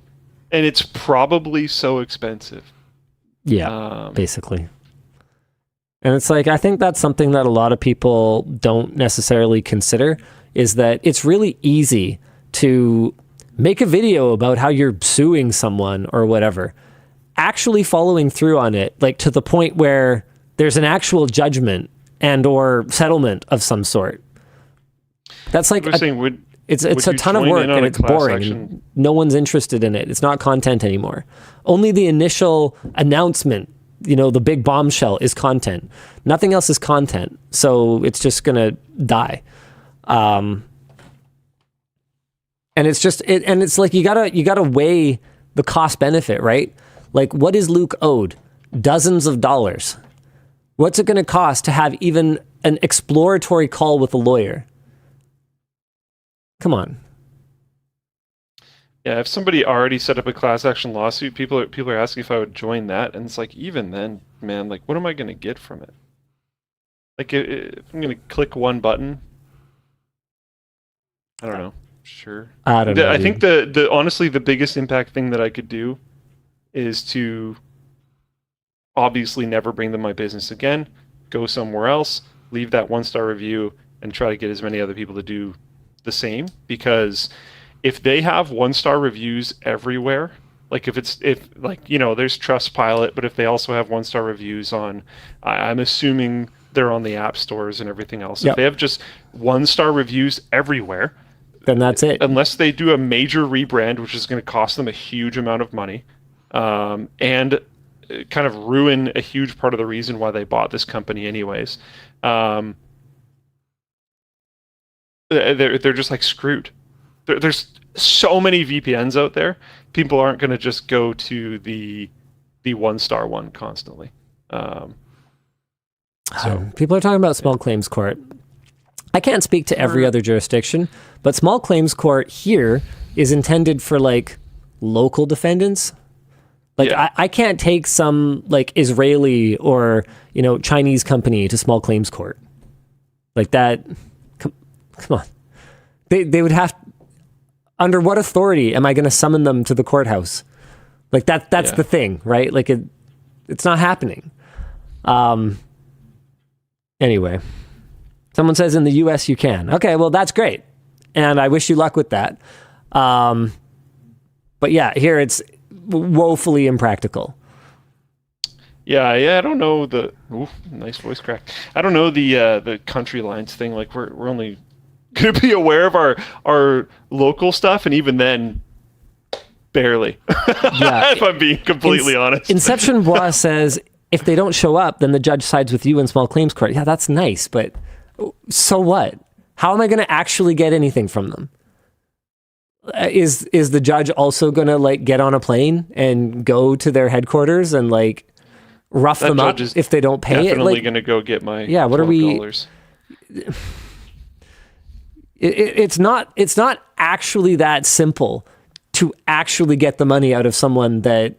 and it's probably so expensive. Yeah, basically. And it's like, I think that's something that a lot of people don't necessarily consider, is that it's really easy to make a video about how you're suing someone or whatever. Actually following through on it, like to the point where there's an actual judgment and or settlement of some sort. That's like it's a ton of work and it's boring. And no one's interested in it. It's not content anymore. Only the initial announcement the big bombshell is content. Nothing else is content. So it's just going to die. And it's just, and it's like, you gotta weigh the cost benefit, right? Like, what is Luke owed? Dozens of dollars. What's it going to cost to have even an exploratory call with a lawyer? Come on. Yeah, if somebody already set up a class action lawsuit, people are asking if I would join that, and it's like, even then, man, like, what am I going to get from it? Like, if I'm going to click one button, I don't know. Sure. I don't know. I think the honestly the biggest impact thing that I could do is to obviously never bring them my business again, go somewhere else, leave that 1-star review, and try to get as many other people to do the same. Because if they have 1-star reviews everywhere, like if there's Trustpilot, but if they also have 1-star reviews on, I'm assuming they're on the app stores and everything else. Yep. If they have just 1-star reviews everywhere, then that's it. Unless they do a major rebrand, which is going to cost them a huge amount of money, and kind of ruin a huge part of the reason why they bought this company anyways. They're just like screwed. There's so many VPNs out there. People aren't going to just go to the 1-star one constantly. People are talking about small claims court. I can't speak to every other jurisdiction, but small claims court here is intended for like local defendants. Like I can't take some like Israeli or Chinese company to small claims court. Like that. Come on. They would have. Under what authority am I going to summon them to the courthouse? Like that's the thing, right? Like it's not happening. Anyway. Someone says in the US you can. Okay, well, that's great. And I wish you luck with that. But yeah, here it's woefully impractical. Yeah, I don't know nice voice crack. I don't know the country lines thing. Like we're only going to be aware of our local stuff, and even then, barely. Yeah. If I'm being completely honest. Inception Bois says, if they don't show up, then the judge sides with you in small claims court. Yeah, that's nice, but so what? How am I going to actually get anything from them? Is the judge also going to like get on a plane and go to their headquarters and like rough them up if they don't pay it? Definitely going to go get my what are we? It's not actually that simple to actually get the money out of someone that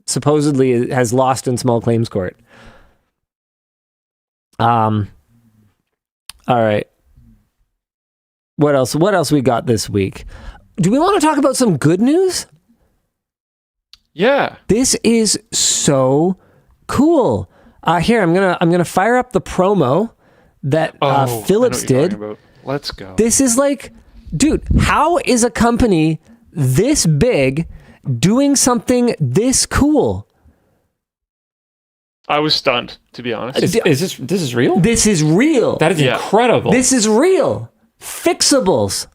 supposedly has lost in small claims court. All right. What else? What else we got this week? Do we want to talk about some good news? Yeah. This is so cool. Here, I'm gonna fire up the promo that Philips did. Let's go. This is like, dude, how is a company this big doing something this cool? I was stunned, to be honest. Is this real? This is real. That is incredible. This is real. Fixables.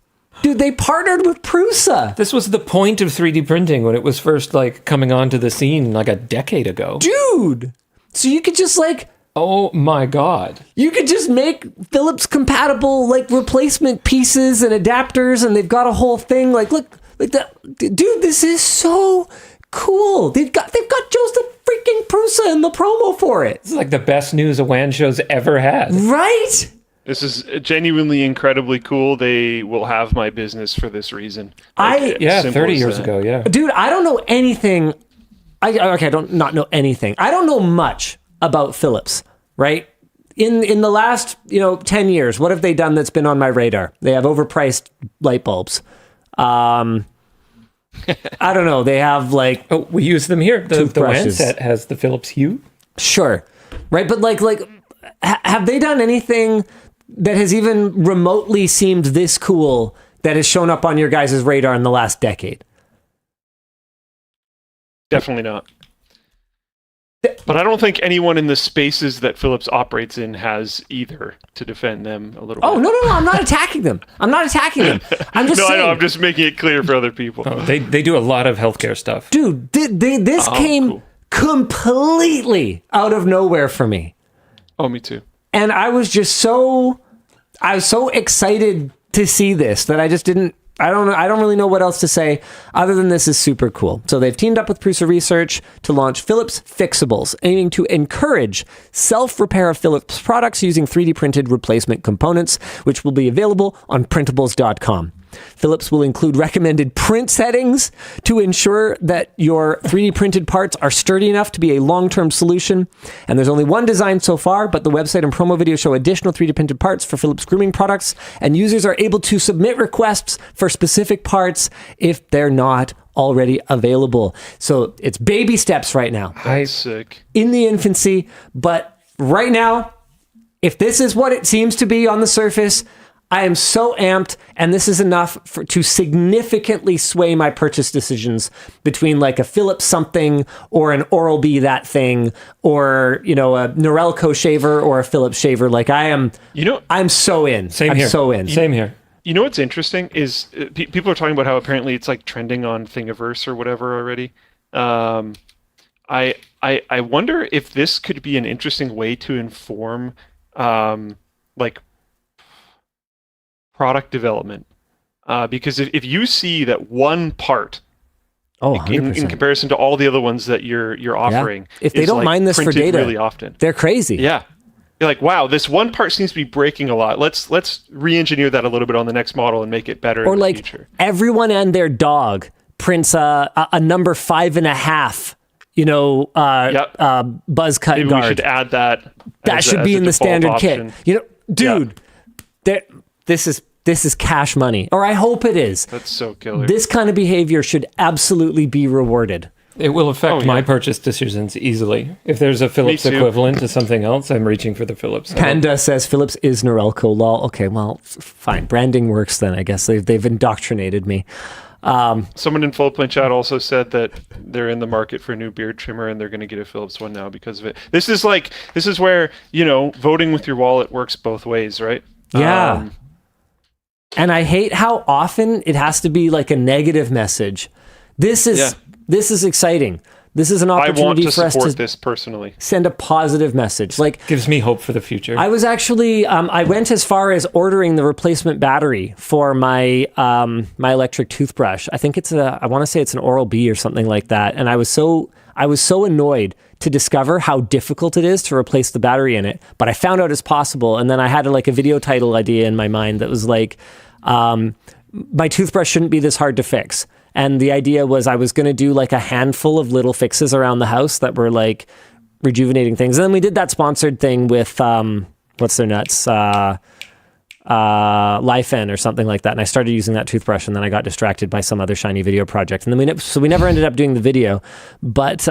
Dude, they partnered with Prusa. This was the point of 3D printing when it was first like coming onto the scene like a decade ago. Dude. So you could just like, oh my God. You could just make Philips compatible like replacement pieces and adapters, and they've got a whole thing like look like that. Dude, this is so cool. They've got Joseph freaking Prusa in the promo for it. This is like the best news a WAN show's ever had. Right? This is genuinely incredibly cool. They will have my business for this reason. 30 years ago, yeah. Dude, I don't know anything. I don't not know anything. I don't know much about Philips, right? In the last, 10 years, what have they done that's been on my radar? They have overpriced light bulbs. I don't know. They have like... Oh, we use them here. The WAN set has the Philips Hue. Sure. Right, but like have they done anything that has even remotely seemed this cool that has shown up on your guys' radar in the last decade? Definitely not. But I don't think anyone in the spaces that Philips operates in has either, to defend them a little bit. Oh, no. I'm not attacking them. I'm just saying. I know. I'm just making it clear for other people. Oh, they do a lot of healthcare stuff. Dude, this came completely out of nowhere for me. Oh, me too. And I was so excited to see this that I don't really know what else to say other than this is super cool. So they've teamed up with Prusa Research to launch Philips Fixables, aiming to encourage self-repair of Philips products using 3D printed replacement components, which will be available on printables.com. Philips will include recommended print settings to ensure that your 3D printed parts are sturdy enough to be a long-term solution. And there's only one design so far, but the website and promo video show additional 3D printed parts for Philips grooming products, and users are able to submit requests for specific parts if they're not already available. So it's baby steps right now. That's sick. In the infancy, but right now, if this is what it seems to be on the surface, I am so amped, and this is enough to significantly sway my purchase decisions between like a Philips something or an Oral-B that thing, or, you know, a Norelco shaver or a Philips shaver. Like I'm so in. Same I'm here. so in. Same here. You know what's interesting is people are talking about how apparently it's like trending on Thingiverse or whatever already. I wonder if this could be an interesting way to inform like product development, because if you see that one part in comparison to all the other ones that you're offering, if they don't like mind this for data really often, they're crazy. Yeah, you're like, wow, this one part seems to be breaking a lot. Let's re-engineer that a little bit on the next model and make it better Or in the like future. everyone and their dog prints a number 5.5. You know, buzz cut Maybe guard. we should add that. That should be in the standard kit. You know, dude, this is cash money, or I hope it is. That's so killer. This kind of behavior should absolutely be rewarded. It will affect my purchase decisions easily. If there's a Philips equivalent to something else, I'm reaching for the Philips. Panda says Philips is Norelco. Lol. Okay, well, fine. Branding works then. I guess they've indoctrinated me. Someone in Floatplane chat also said that they're in the market for a new beard trimmer and they're going to get a Philips one now because of it. This is where, you know, voting with your wallet works both ways, right? Yeah. And I hate how often it has to be like a negative message. This is exciting. This is an opportunity for us to support this personally. Send a positive message. Like, gives me hope for the future. I was actually I went as far as ordering the replacement battery for my my electric toothbrush. I think I want to say it's an Oral-B or something like that. And I was so annoyed to discover how difficult it is to replace the battery in it. But I found out it's possible, and then I had like a video title idea in my mind that was like, my toothbrush shouldn't be this hard to fix. And the idea was I was going to do like a handful of little fixes around the house that were like rejuvenating things. And then we did that sponsored thing with, what's their nuts? Lifen or something like that. And I started using that toothbrush, and then I got distracted by some other shiny video project. And then we never ended up doing the video. But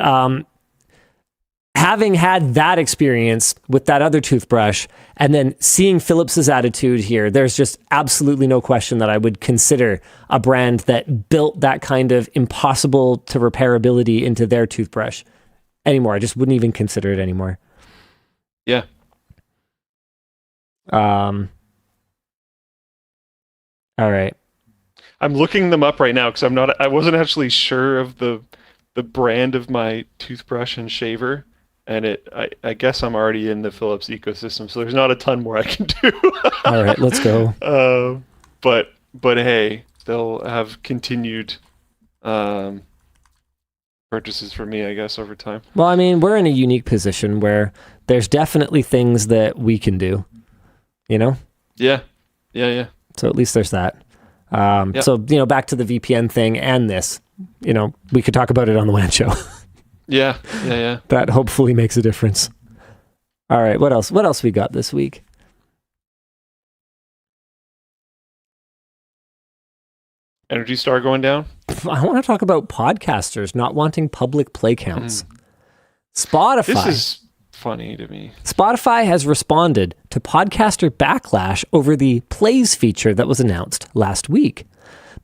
having had that experience with that other toothbrush and then seeing Philips's attitude here, there's just absolutely no question that I would consider a brand that built that kind of impossible to repairability into their toothbrush anymore. I just wouldn't even consider it anymore. Yeah. All right. I'm looking them up right now because I wasn't actually sure of the brand of my toothbrush and shaver. And I guess I'm already in the Philips ecosystem, so there's not a ton more I can do. All right, let's go. But hey, they'll have continued purchases for me, I guess, over time. Well, I mean, we're in a unique position where there's definitely things that we can do, you know? Yeah. So at least there's that. So, you know, back to the VPN thing and this, you know, we could talk about it on the WAN Show. Yeah. That hopefully makes a difference. All right, what else? What else we got this week? Energy Star going down? I want to talk about podcasters not wanting public play counts. Spotify. This is funny to me. Spotify has responded to podcaster backlash over the plays feature that was announced last week.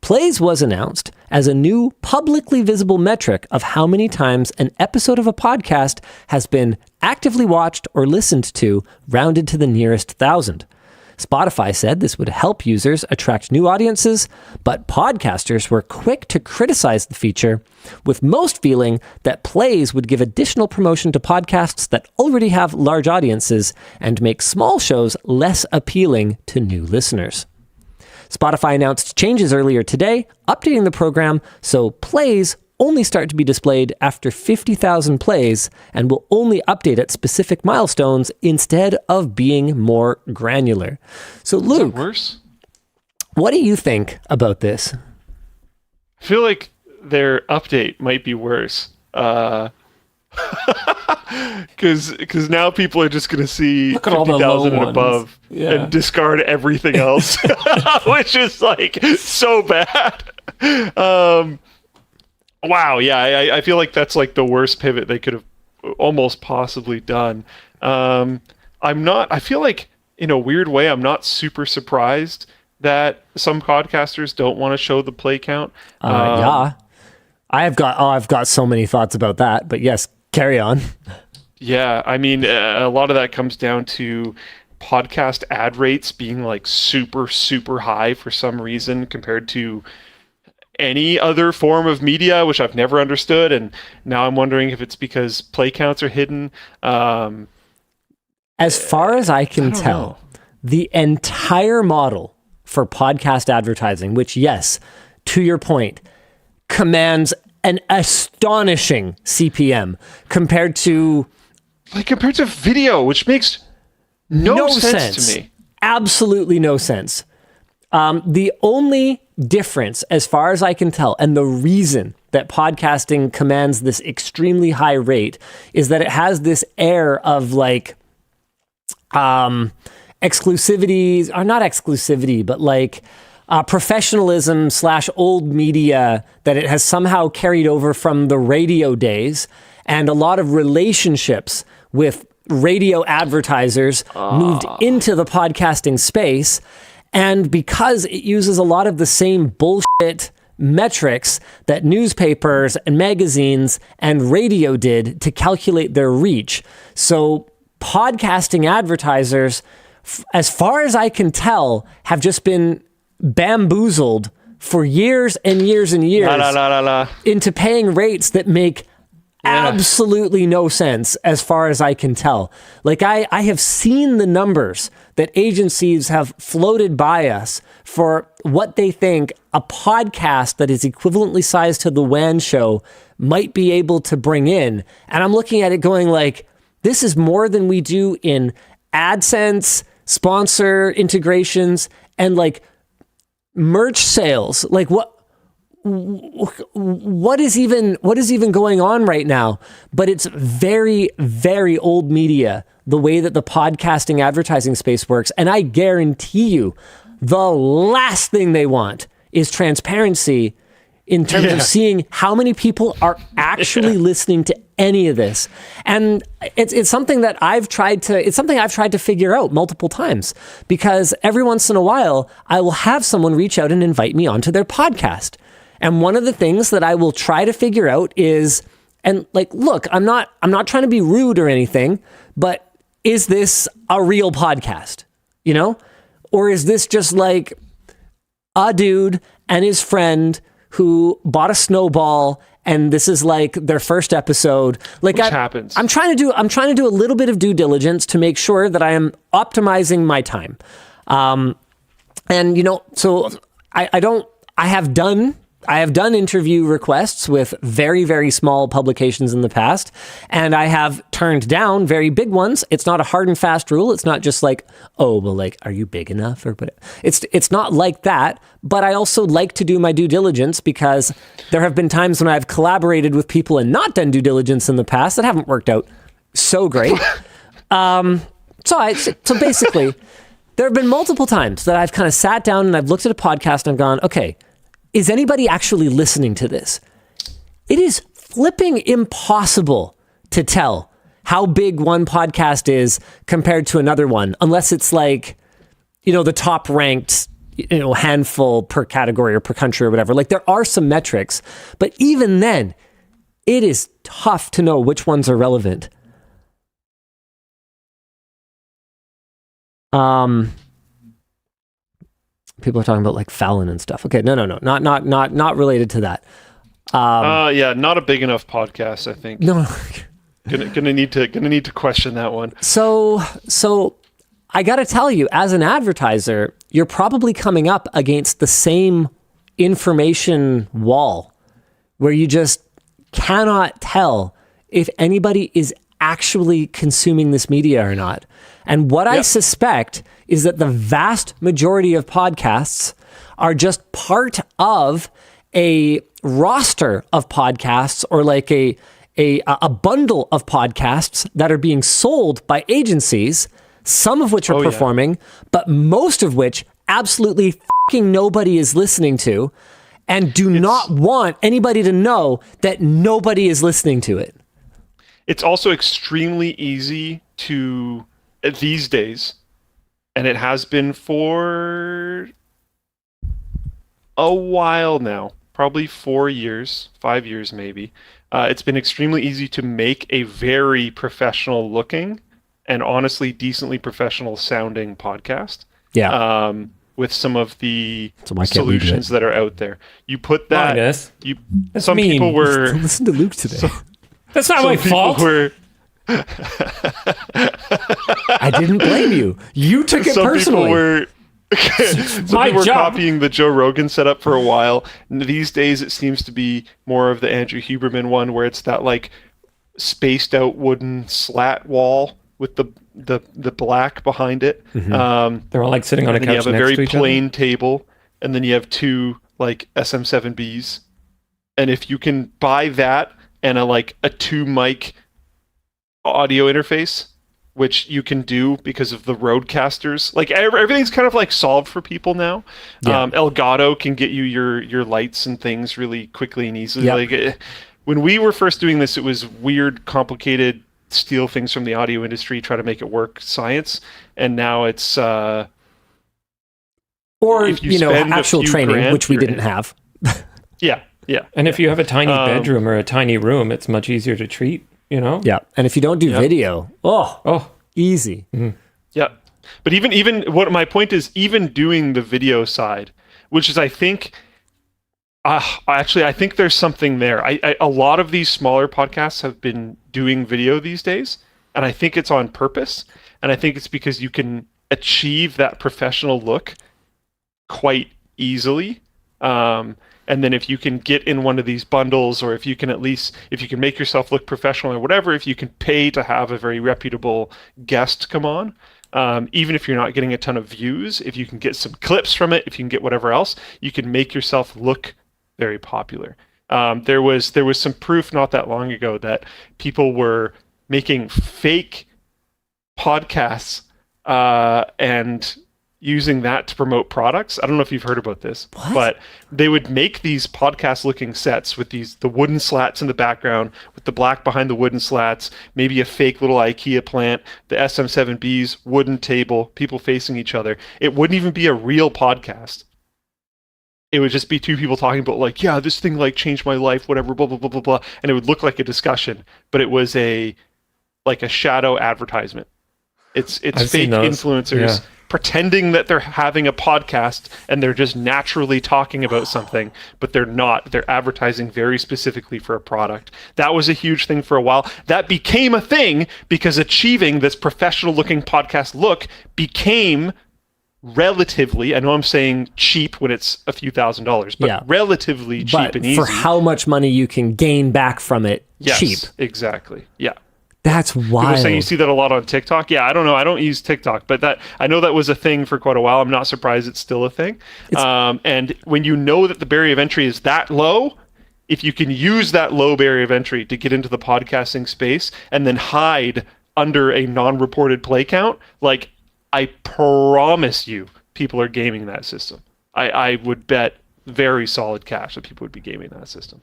Plays was announced as a new publicly visible metric of how many times an episode of a podcast has been actively watched or listened to, rounded to the nearest 1,000. Spotify said this would help users attract new audiences, but podcasters were quick to criticize the feature, with most feeling that plays would give additional promotion to podcasts that already have large audiences and make small shows less appealing to new listeners. Spotify announced changes earlier today, updating the program so plays only start to be displayed after 50,000 plays and will only update at specific milestones instead of being more granular. So, Luke, Is that worse? What do you think about this? I feel like their update might be worse. Because now people are just going to see Look at all the low 50,000 and ones. above and discard everything else, which is like so bad. Wow, yeah, I feel like that's like the worst pivot they could have almost possibly done. I feel like in a weird way, I'm not super surprised that some podcasters don't want to show the play count. Yeah. I've got so many thoughts about that, but yes, carry on. Yeah, I mean, a lot of that comes down to podcast ad rates being like super, super high for some reason compared to any other form of media, which I've never understood. And now I'm wondering if it's because play counts are hidden. As far as I can tell, the entire model for podcast advertising, which, yes, to your point, commands an astonishing CPM compared to video, which makes no sense to me. Absolutely no sense. The only difference, as far as I can tell, and the reason that podcasting commands this extremely high rate is that it has this air of like exclusivity, or not exclusivity, but like professionalism / old media that it has somehow carried over from the radio days, and a lot of relationships with radio advertisers moved into the podcasting space. And because it uses a lot of the same bullshit metrics that newspapers and magazines and radio did to calculate their reach. So podcasting advertisers, as far as I can tell, have just been bamboozled for years and years and years into paying rates that make absolutely no sense as far as I can tell. Like I have seen the numbers that agencies have floated by us for what they think a podcast that is equivalently sized to the WAN Show might be able to bring in. And I'm looking at it going like, this is more than we do in AdSense, sponsor integrations, and like merch sales. Like what is even going on right now? But it's very, very old media, the way that the podcasting advertising space works. And I guarantee you, the last thing they want is transparency in terms of seeing how many people are actually listening to any of this. And it's something that I've tried to figure out multiple times, because every once in a while I will have someone reach out and invite me onto their podcast. And one of the things that I will try to figure out is, and like, look, I'm not trying to be rude or anything, but is this a real podcast? You know? Or is this just like a dude and his friend who bought a snowball and this is like their first episode? Like, Which happens. I'm trying to do a little bit of due diligence to make sure that I am optimizing my time. And you know, so I have done interview requests with very, very small publications in the past, and I have turned down very big ones. It's not a hard and fast rule. It's not just like, oh, well, like, are you big enough? Or but it's not like that. But I also like to do my due diligence, because there have been times when I've collaborated with people and not done due diligence in the past that haven't worked out so great. So basically, there have been multiple times that I've kind of sat down and I've looked at a podcast and I've gone, okay, is anybody actually listening to this? It is flipping impossible to tell how big one podcast is compared to another one, unless it's like, you know, the top ranked, you know, handful per category or per country or whatever. Like, there are some metrics, but even then, it is tough to know which ones are relevant. People are talking about like Fallon and stuff. Okay, no, not related to that. Yeah, not a big enough podcast, I think. No. Gonna need to question that one. So I got to tell you, as an advertiser, you're probably coming up against the same information wall where you just cannot tell if anybody is actually consuming this media or not. And what I suspect is that the vast majority of podcasts are just part of a roster of podcasts, or like a bundle of podcasts that are being sold by agencies, some of which are performing, but most of which absolutely fucking nobody is listening to, and do not want anybody to know that nobody is listening to it. It's also extremely easy to, these days, and it has been for a while now, probably 4 years, 5 years maybe. It's been extremely easy to make a very professional looking and honestly decently professional sounding podcast. Yeah. With some of the So why can't we do solutions it? that are out there. You put that, Linus, you, that's some mean. people were, Listen to Luke today. That's not some my people fault. were, I didn't blame you. You took it some personally. people were, some my people were job. copying the Joe Rogan setup for a while. These days it seems to be more of the Andrew Huberman one, where it's that like spaced out wooden slat wall with the black behind it. They're all like sitting on a And then you couch have a next to very each plain table, and then you have two like SM7Bs. And if you can buy that and a 2 mic audio interface, which you can do because of the Roadcasters, like everything's kind of like solved for people now. Yeah. Elgato can get you your lights and things really quickly and easily. Yep. Like when we were first doing this, it was weird, complicated, steal things from the audio industry, try to make it work science. And now it's or, if you spend a actual few training, grand, which we you're didn't in. have. yeah. And if you have a tiny bedroom or a tiny room, it's much easier to treat, you know? Yeah. And if you don't do video, Oh, easy. Yeah. But even what my point is, even doing the video side, which is I think there's something there. A lot of these smaller podcasts have been doing video these days, and I think it's on purpose. And I think it's because you can achieve that professional look quite easily. And then if you can get in one of these bundles, or if you can make yourself look professional or whatever, if you can pay to have a very reputable guest come on, even if you're not getting a ton of views, if you can get some clips from it, if you can get whatever else, you can make yourself look very popular. There was some proof not that long ago that people were making fake podcasts and using that to promote products. I don't know if you've heard about this, but they would make these podcast-looking sets with the wooden slats in the background, with the black behind the wooden slats, maybe a fake little IKEA plant, the SM7Bs, wooden table, people facing each other. It wouldn't even be a real podcast. It would just be two people talking about like, yeah, this thing like changed my life, whatever, blah, blah, blah, blah, blah. And it would look like a discussion, but it was a shadow advertisement. It's fake influencers pretending that they're having a podcast and they're just naturally talking about something, but they're not. They're advertising very specifically for a product. That was a huge thing for a while. That became a thing because achieving this professional looking podcast look became relatively, I know I'm saying cheap when it's a few $1,000s, but relatively cheap and easy. For how much money you can gain back from it, cheap. Exactly. Yeah. That's wild. People saying you see that a lot on TikTok. Yeah, I don't know. I don't use TikTok, but I know that was a thing for quite a while. I'm not surprised it's still a thing. And when you know that the barrier of entry is that low, if you can use that low barrier of entry to get into the podcasting space and then hide under a non-reported play count, like I promise you, people are gaming that system. I would bet very solid cash that people would be gaming that system.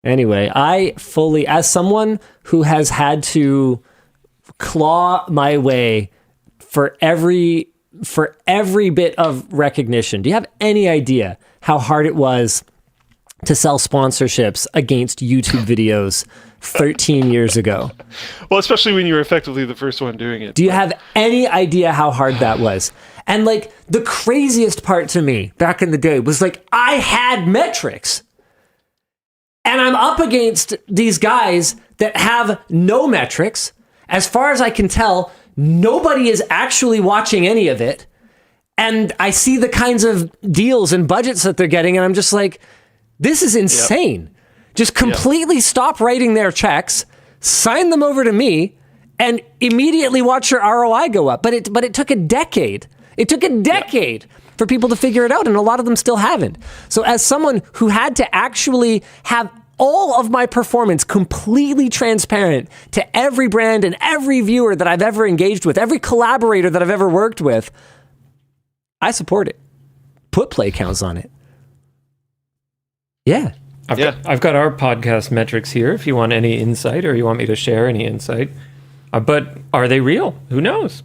Anyway, as someone who has had to claw my way for every bit of recognition, do you have any idea how hard it was to sell sponsorships against YouTube videos 13 years ago. Well, especially when you were effectively the first one doing it. Do you have any idea how hard that was? And like the craziest part to me back in the day was like I had metrics. And I'm up against these guys that have no metrics. As far as I can tell, nobody is actually watching any of it. And I see the kinds of deals and budgets that they're getting, and I'm just like, this is insane. Yep. Just completely stop writing their checks, sign them over to me, and immediately watch your ROI go up. But it took a decade. It took a decade for people to figure it out, and a lot of them still haven't. So as someone who had to actually have all of my performance completely transparent to every brand and every viewer that I've ever engaged with, every collaborator that I've ever worked with, I support it. Put play counts on it. Yeah. I've got our podcast metrics here if you want any insight or you want me to share any insight. But are they real? Who knows?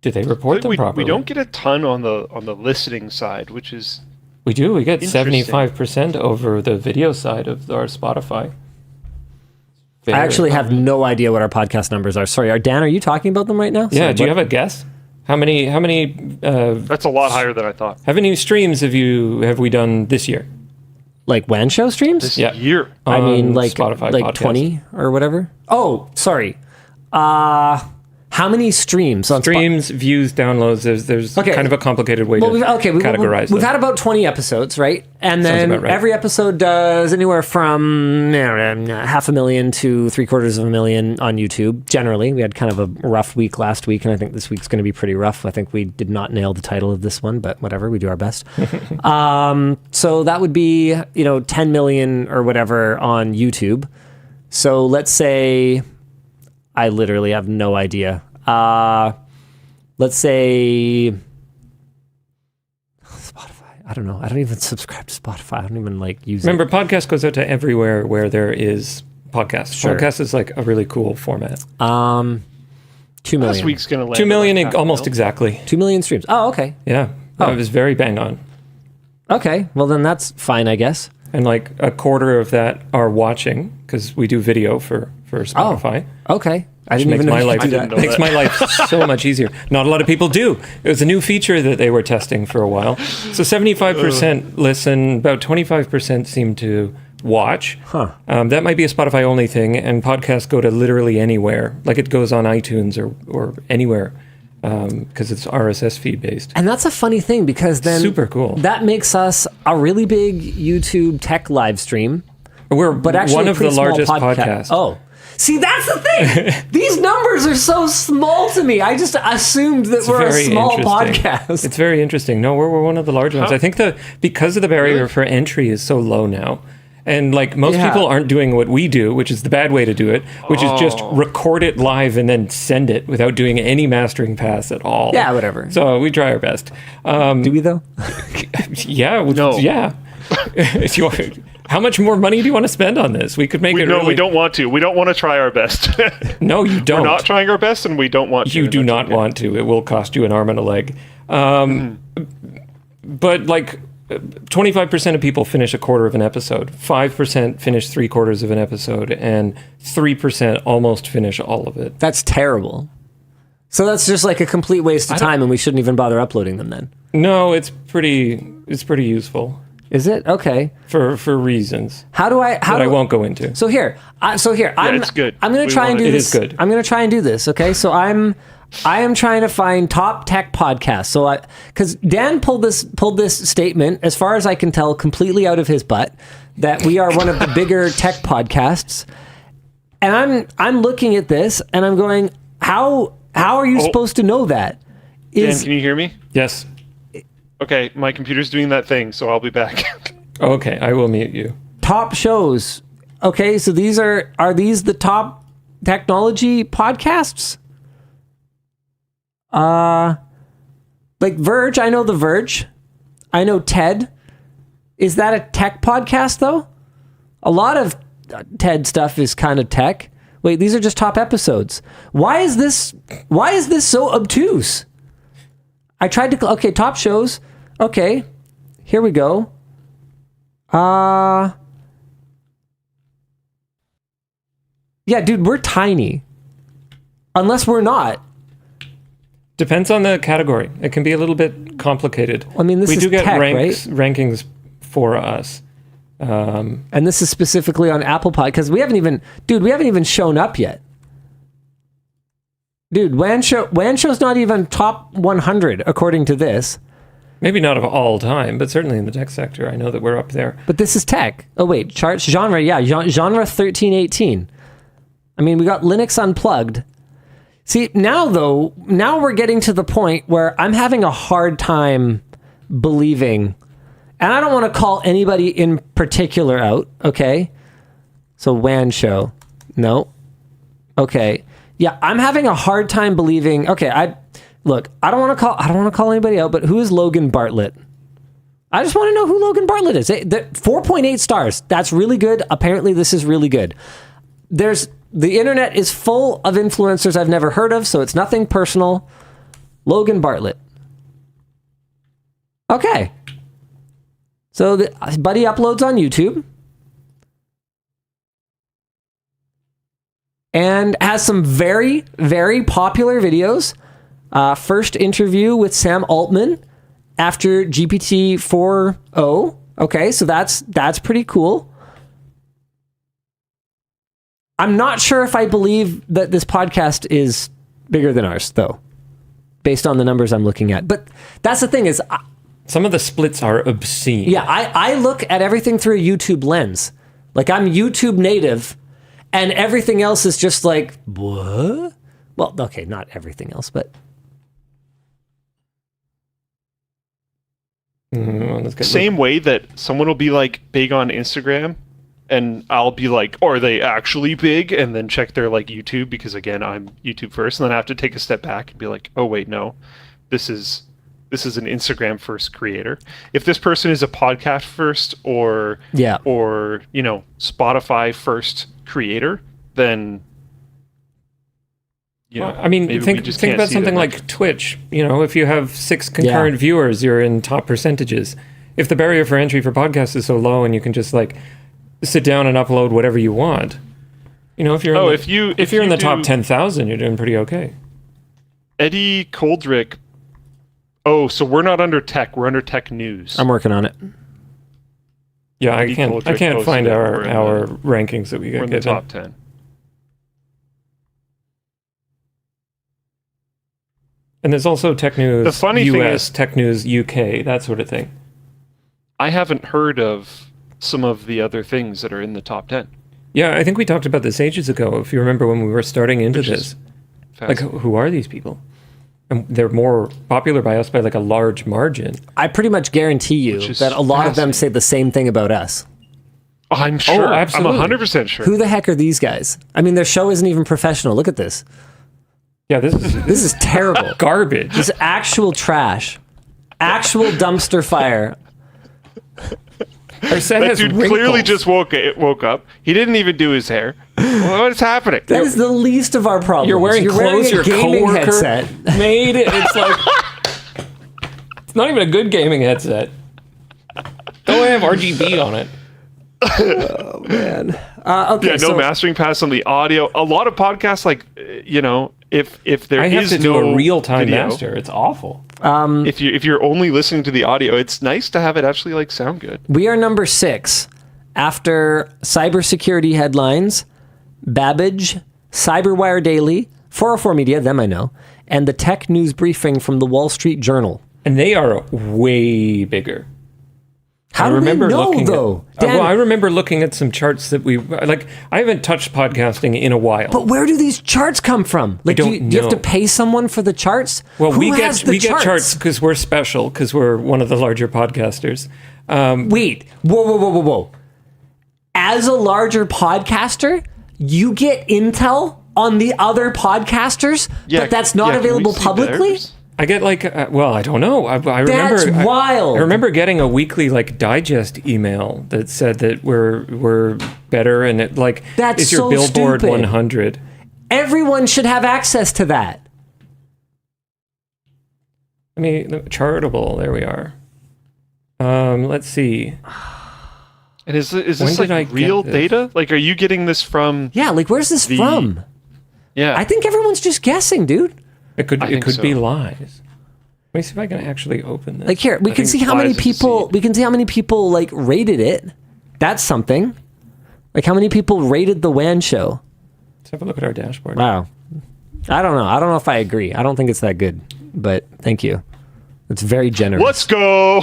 Do they report them properly? We don't get a ton on the listening side, which is... We do. We get 75% over the video side of our Spotify. I actually have no idea what our podcast numbers are. Sorry, Dan, are you talking about them right now? Yeah, Sorry, do you have a guess? How many That's a lot higher than I thought. How many streams have we done this year? Like WAN Show streams? This year. I mean, like Spotify like podcast. 20 or whatever. Oh, sorry. How many streams on streams, views, downloads? There's kind of a complicated way to categorize them. We've had about 20 episodes, right? And then every episode does anywhere from 500,000 to 750,000 on YouTube. Generally, we had kind of a rough week last week, and I think this week's going to be pretty rough. I think we did not nail the title of this one, but whatever, we do our best. So that would be 10 million or whatever on YouTube. So let's say. I literally have no idea. Let's say Spotify. I don't know. I don't even subscribe to Spotify. I don't even use Remember, podcast goes out to everywhere where there is podcast. Sure. Podcast is like a really cool format. 2 million. Last week's going to land 2 million, almost exactly. 2 million streams. Oh, okay. Yeah. It was very bang on. Okay. Well, then that's fine, I guess. And like a quarter of that are watching because we do video for Spotify. Oh, okay. I didn't even know you could do that. Makes my life so much easier. Not a lot of people do. It was a new feature that they were testing for a while. So 75% listen, about 25% seem to watch. Huh. That might be a Spotify only thing, and podcasts go to literally anywhere. Like it goes on iTunes or anywhere because it's RSS feed based. And that's a funny thing because then super cool. That makes us a really big YouTube tech live stream. But actually one of the largest podcasts. Oh. See, that's the thing. These numbers are so small to me. I just assumed that we're a small podcast. It's very interesting. No, we're one of the large ones. I think because of the barrier for entry is so low now. And like most people aren't doing what we do, which is the bad way to do it, which is just record it live and then send it without doing any mastering pass at all. Yeah, whatever. So we try our best. Do we though? Yeah. No. Yeah. How much more money do you want to spend on this? We could make it. No, we don't want to. We don't want to try our best. No, you don't. We're not trying our best, and we don't want to. You do not want to. It will cost you an arm and a leg. But like 25% of people finish a quarter of an episode, 5% finish 3/4 of an episode, and 3% almost finish all of it. That's terrible. So that's just like a complete waste of time, and we shouldn't even bother uploading them then. No, it's pretty useful. Is it? Okay. For reasons. I won't go into. So here. It's good. I'm going to try and do this. It is good. I'm going to try and do this. Okay. So I am trying to find top tech podcasts. So because Dan pulled this statement, as far as I can tell, completely out of his butt, that we are one of the bigger tech podcasts. And I'm looking at this and I'm going, how are you supposed to know that? Dan, can you hear me? Yes. Okay, my computer's doing that thing, so I'll be back. Okay, I will mute you. Top shows. Okay, so these are these the top technology podcasts? Like Verge, I know The Verge. I know TED. Is that a tech podcast though? A lot of TED stuff is kind of tech. Wait, these are just top episodes. Why is this so obtuse? I tried to top shows. Okay, here we go. Yeah, dude, we're tiny. Unless we're not. Depends on the category. It can be a little bit complicated. I mean, this we is do get tech, rankings for us. And this is specifically on Apple Pod, because we haven't even shown up yet. Dude, WAN Show's not even top 100 according to this. Maybe not of all time, but certainly in the tech sector, I know that we're up there. But this is tech. Oh wait, charts, genre, yeah, genre 1318. I mean, we got Linux Unplugged. See, now we're getting to the point where I'm having a hard time believing, and I don't want to call anybody in particular out, okay? So WAN Show, no. Okay. Yeah, I'm having a hard time believing. Okay, I don't want to call anybody out, but who is Logan Bartlett? I just want to know who Logan Bartlett is. 4.8 stars. That's really good. Apparently, this is really good. The internet is full of influencers I've never heard of, so it's nothing personal. Logan Bartlett. Okay. So buddy uploads on YouTube. And has some very, very popular videos. First interview with Sam Altman after GPT 4.0. Okay, so that's pretty cool. I'm not sure if I believe that this podcast is bigger than ours, though, based on the numbers I'm looking at. But that's the thing is... some of the splits are obscene. Yeah, I look at everything through a YouTube lens. Like, I'm YouTube native, and everything else is just like, what? Well, okay, not everything else, but... Same way that someone will be like big on Instagram, and I'll be like, oh, are they actually big? And then check their like YouTube, because again, I'm YouTube first, and then I have to take a step back and be like, oh wait, no, this is an Instagram first creator. If this person is a podcast first or Spotify first creator, then I mean, think about something like Twitch. If you have 6 concurrent viewers, you're in top percentages. If the barrier for entry for podcasts is so low, and you can just like sit down and upload whatever you want, if you're in the top 10,000, you're doing pretty okay. Eddie Koldrick. Oh, so we're not under tech. We're under tech news. I'm working on it. Yeah, I can't find our rankings that we get. We're in the top 10. And there's also Tech News the funny US, thing is, Tech News UK, that sort of thing. I haven't heard of some of the other things that are in the top 10. Yeah, I think we talked about this ages ago, if you remember when we were starting into this. Like, who are these people? And they're more popular by us by like a large margin. I pretty much guarantee you that a lot of them say the same thing about us. Oh, I'm sure. Oh, absolutely. I'm 100% sure. Who the heck are these guys? I mean, their show isn't even professional. Look at this. Yeah, this is terrible. Garbage. This is actual trash. Actual dumpster fire. Our set that has dude wrinkles. clearly just woke up. He didn't even do his hair. What is happening? That is the least of our problems. You're wearing clothes your gaming coworker headset made. It's like it's not even a good gaming headset. Don't have RGB on it. Oh man. Okay. Yeah, no mastering pass on the audio. A lot of podcasts, like if there I have is to do no a real-time video, master. It's awful. if you're only listening to the audio, it's nice to have it actually like sound good. We are number 6 after cybersecurity headlines, Babbage, Cyberwire Daily, 404 Media, them I know, and the tech news briefing from the Wall Street Journal. And they are way bigger. How do we know, though? Dan, I remember looking at some charts that I haven't touched podcasting in a while. But where do these charts come from? Like, do you have to pay someone for the charts? Well, Who we has get charts because we're special, because we're one of the larger podcasters. Wait, whoa. As a larger podcaster, you get intel on the other podcasters, but that's not available publicly? Theirs? I get I don't know. I remember. That's wild. I remember getting a weekly digest email that said that we're better, and it that's it's your so Billboard stupid. 100. Everyone should have access to that. I mean, charitable. There we are. Let's see. And is this When did I like get real this? data? Like, are you getting this from? Yeah, like where's this from? Yeah, I think everyone's just guessing, dude. It could think be so. lies. Let me see if I can actually open this. Like here, we can think see how many lies is people deceived. we can see how many people like rated it. That's something. Like how many people rated the WAN show? Let's have a look at our dashboard. Wow. I don't know. I don't know if I agree. I don't think it's that good. But thank you. It's very generous. let's go.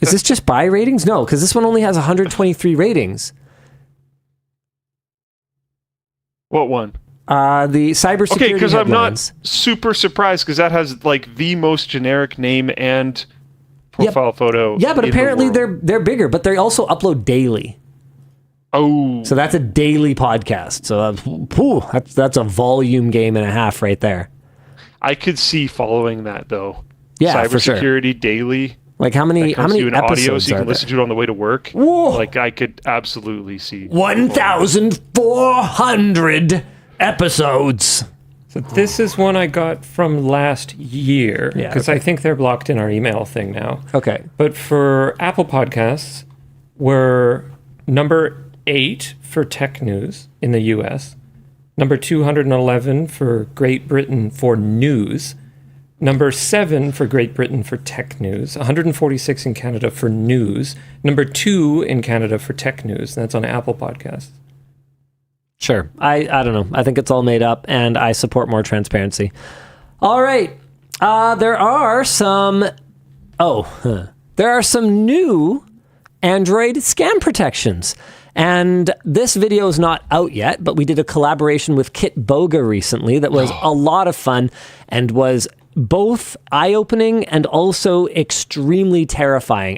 Is this just buy ratings? No, because this one only has 123 ratings. What one? The cybersecurity Okay, because I'm headlines. not super surprised because that has like the most generic name and profile photo. Yeah, but in the apparently world. they're bigger, but they also upload daily. Oh, So that's a daily podcast. So that's a volume game and a half right there. I could see following that though. Yeah, for sure. Cybersecurity daily. Like how many Comes to you in audio, episodes so you are can there? listen to it on the way to work. Whoa. Like I could absolutely see 1,400 episodes. So this is one I got from last year Yeah, because okay. I think they're blocked in our email thing now. Okay. But for Apple Podcasts, we're number 8 for tech news in the US, number 211 for Great Britain for news, number 7 for Great Britain for tech news, 146 in Canada for news, number 2 in Canada for tech news. That's on Apple Podcasts. Sure. I don't know. I think it's all made up, and I support more transparency. All right. There are some new Android scam protections. And this video is not out yet, but we did a collaboration with Kitboga recently that was a lot of fun and was both eye-opening and also extremely terrifying.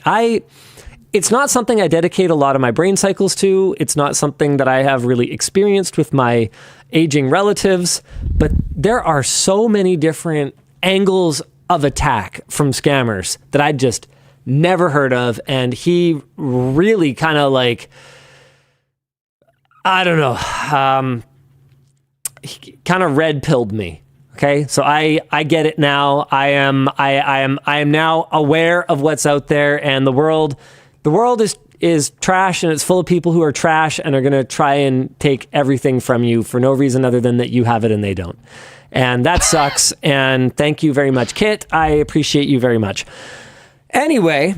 It's not something I dedicate a lot of my brain cycles to. It's not something that I have really experienced with my aging relatives, but there are so many different angles of attack from scammers that I'd just never heard of. And he really kind of like, I don't know, he kind of red-pilled me. Okay, so I get it now. I am now aware of what's out there, and the world is trash, and it's full of people who are trash and are going to try and take everything from you for no reason other than that you have it and they don't. And that sucks. And thank you very much, Kit. I appreciate you very much. Anyway,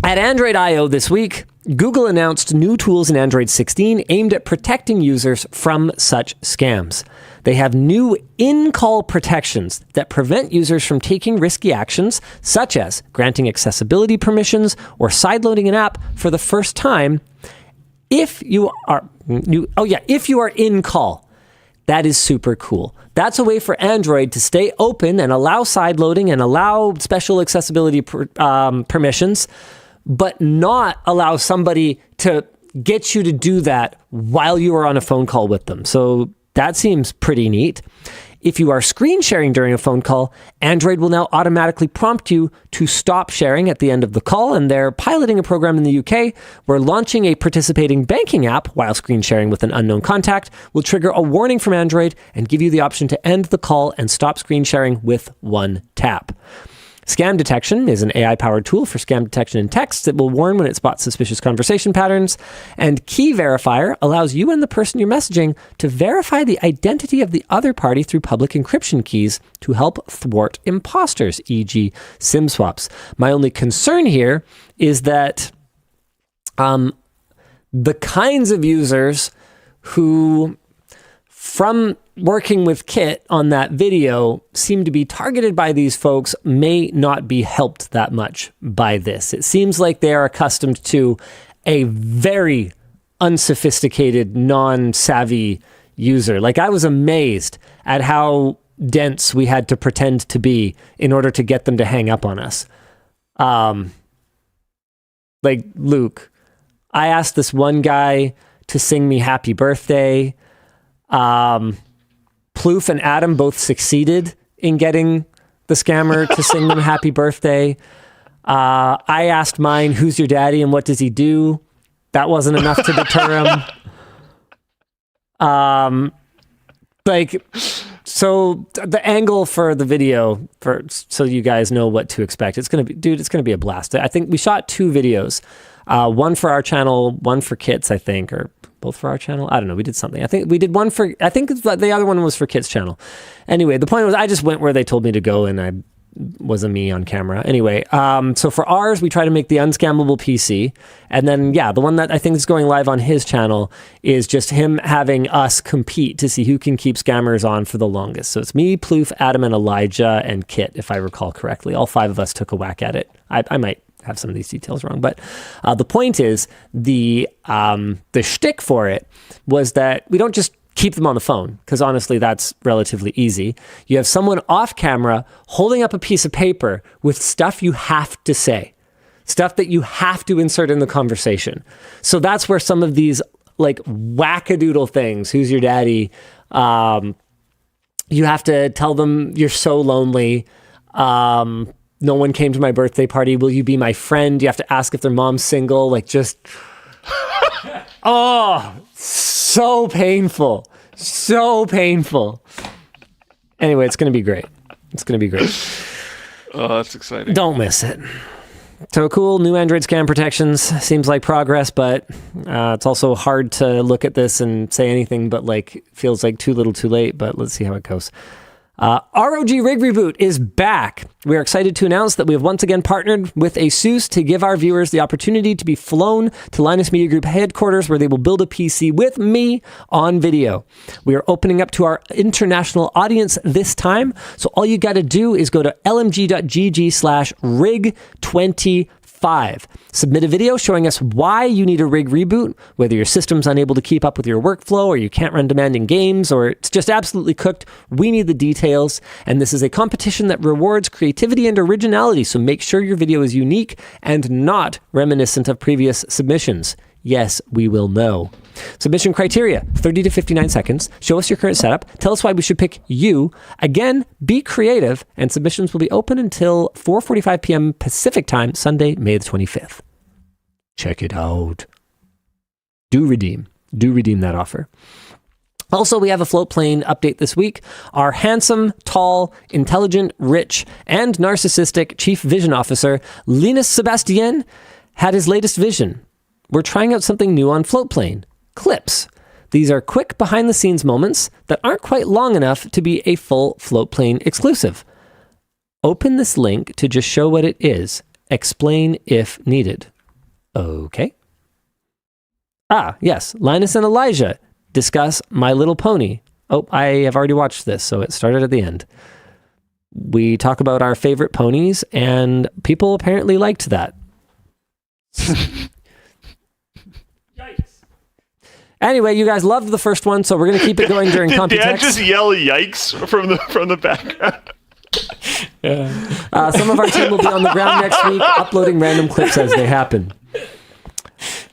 at Android I/O this week, Google announced new tools in Android 16 aimed at protecting users from such scams. They have new in-call protections that prevent users from taking risky actions, such as granting accessibility permissions or sideloading an app for the first time if you are in call. That is super cool. That's a way for Android to stay open and allow sideloading and allow special accessibility permissions, but not allow somebody to get you to do that while you are on a phone call with them. So that seems pretty neat. If you are screen sharing during a phone call, Android will now automatically prompt you to stop sharing at the end of the call, and they're piloting a program in the UK where launching a participating banking app while screen sharing with an unknown contact will trigger a warning from Android and give you the option to end the call and stop screen sharing with one tap. Scam detection is an AI-powered tool for scam detection in text that will warn when it spots suspicious conversation patterns. And Key Verifier allows you and the person you're messaging to verify the identity of the other party through public encryption keys to help thwart imposters, e.g. SIM swaps. My only concern here is that the kinds of users who, from working with Kit on that video, seem to be targeted by these folks may not be helped that much by this. It seems like they are accustomed to a very unsophisticated, non-savvy user. Like, I was amazed at how dense we had to pretend to be in order to get them to hang up on us. Like, Luke, I asked this one guy to sing me happy birthday. Plouffe and Adam both succeeded in getting the scammer to sing them happy birthday. I asked mine, who's your daddy and what does he do? That wasn't enough to deter him. So the angle for the video, so you guys know what to expect, it's going to be a blast. I think we shot 2 videos, one for our channel, one for Kit's, I think, or both for our channel. I don't know. We did something. I think we did one for, I think the other one was for Kit's channel. Anyway, the point was I just went where they told me to go, and I was a me on camera. Anyway, so for ours, we try to make the unscammable PC. And then, the one that I think is going live on his channel is just him having us compete to see who can keep scammers on for the longest. So it's me, Ploof, Adam, and Elijah, and Kit, if I recall correctly. All 5 of us took a whack at it. I might have some of these details wrong, but the point is the shtick for it was that we don't just keep them on the phone, because honestly, that's relatively easy. You have someone off camera holding up a piece of paper with stuff you have to say, stuff that you have to insert in the conversation. So that's where some of these like wackadoodle things, who's your daddy? You have to tell them you're so lonely. No one came to my birthday party. Will you be my friend? You have to ask if their mom's single. Like just, oh, so painful. So painful. Anyway, it's going to be great. It's going to be great. Oh, that's exciting. Don't miss it. So cool, new Android scam protections. Seems like progress, but it's also hard to look at this and say anything, but like feels like too little too late, but let's see how it goes. ROG Rig Reboot is back. We are excited to announce that we have once again partnered with ASUS to give our viewers the opportunity to be flown to Linus Media Group headquarters, where they will build a PC with me on video. We are opening up to our international audience this time, so all you got to do is go to lmg.gg/rig25. Submit a video showing us why you need a rig reboot, whether your system's unable to keep up with your workflow, or you can't run demanding games, or it's just absolutely cooked. We need the details, and this is a competition that rewards creativity and originality, so make sure your video is unique and not reminiscent of previous submissions. Yes, we will know. Submission criteria, 30 to 59 seconds. Show us your current setup. Tell us why we should pick you. Again, be creative, and submissions will be open until 4:45 p.m. Pacific time, Sunday, May the 25th. Check it out. Do redeem that offer. Also, we have a Floatplane update this week. Our handsome, tall, intelligent, rich, and narcissistic Chief Vision Officer, Linus Sebastian, had his latest vision. We're trying out something new on Floatplane, clips. These are quick behind-the-scenes moments that aren't quite long enough to be a full Floatplane exclusive. Open this link to just show what it is. Explain if needed. Okay. Yes, Linus and Elijah discuss My Little Pony. Oh, I have already watched this, so it started at the end. We talk about our favorite ponies, and people apparently liked that. Anyway, you guys loved the first one, so we're going to keep it going during Computex. Did Dad just yell "yikes" from the background? Some of our team will be on the ground next week, uploading random clips as they happen.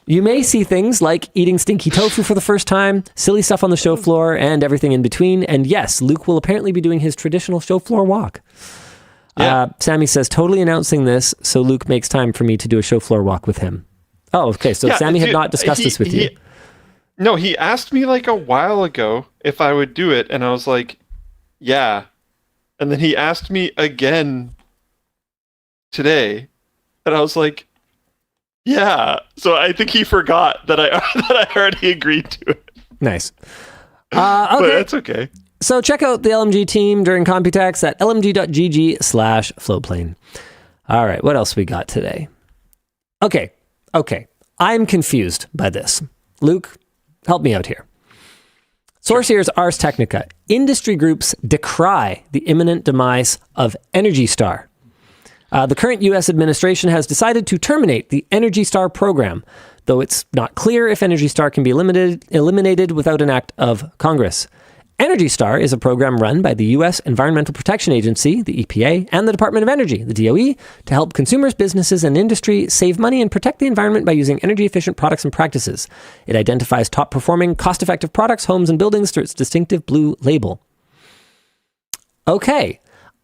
You may see things like eating stinky tofu for the first time, silly stuff on the show floor, and everything in between. And yes, Luke will apparently be doing his traditional show floor walk. Yeah. Sammy says, totally announcing this, so Luke makes time for me to do a show floor walk with him. Oh, okay. So Sammy had not discussed this with you. No, he asked me like a while ago if I would do it, and I was like, yeah. And then he asked me again today, and I was like, yeah. So I think he forgot that I already agreed to it. Nice. Okay. But that's okay. So check out the LMG team during Computex at lmg.gg/Floatplane. All right, what else we got today? Okay. I'm confused by this. Luke, help me out here. Source here is Ars Technica. Industry groups decry the imminent demise of Energy Star. The current U.S. administration has decided to terminate the Energy Star program, though it's not clear if Energy Star can be eliminated without an act of Congress. Energy Star is a program run by the U.S. Environmental Protection Agency, the EPA, and the Department of Energy, the DOE, to help consumers, businesses, and industry save money and protect the environment by using energy-efficient products and practices. It identifies top-performing, cost-effective products, homes, and buildings through its distinctive blue label. Okay.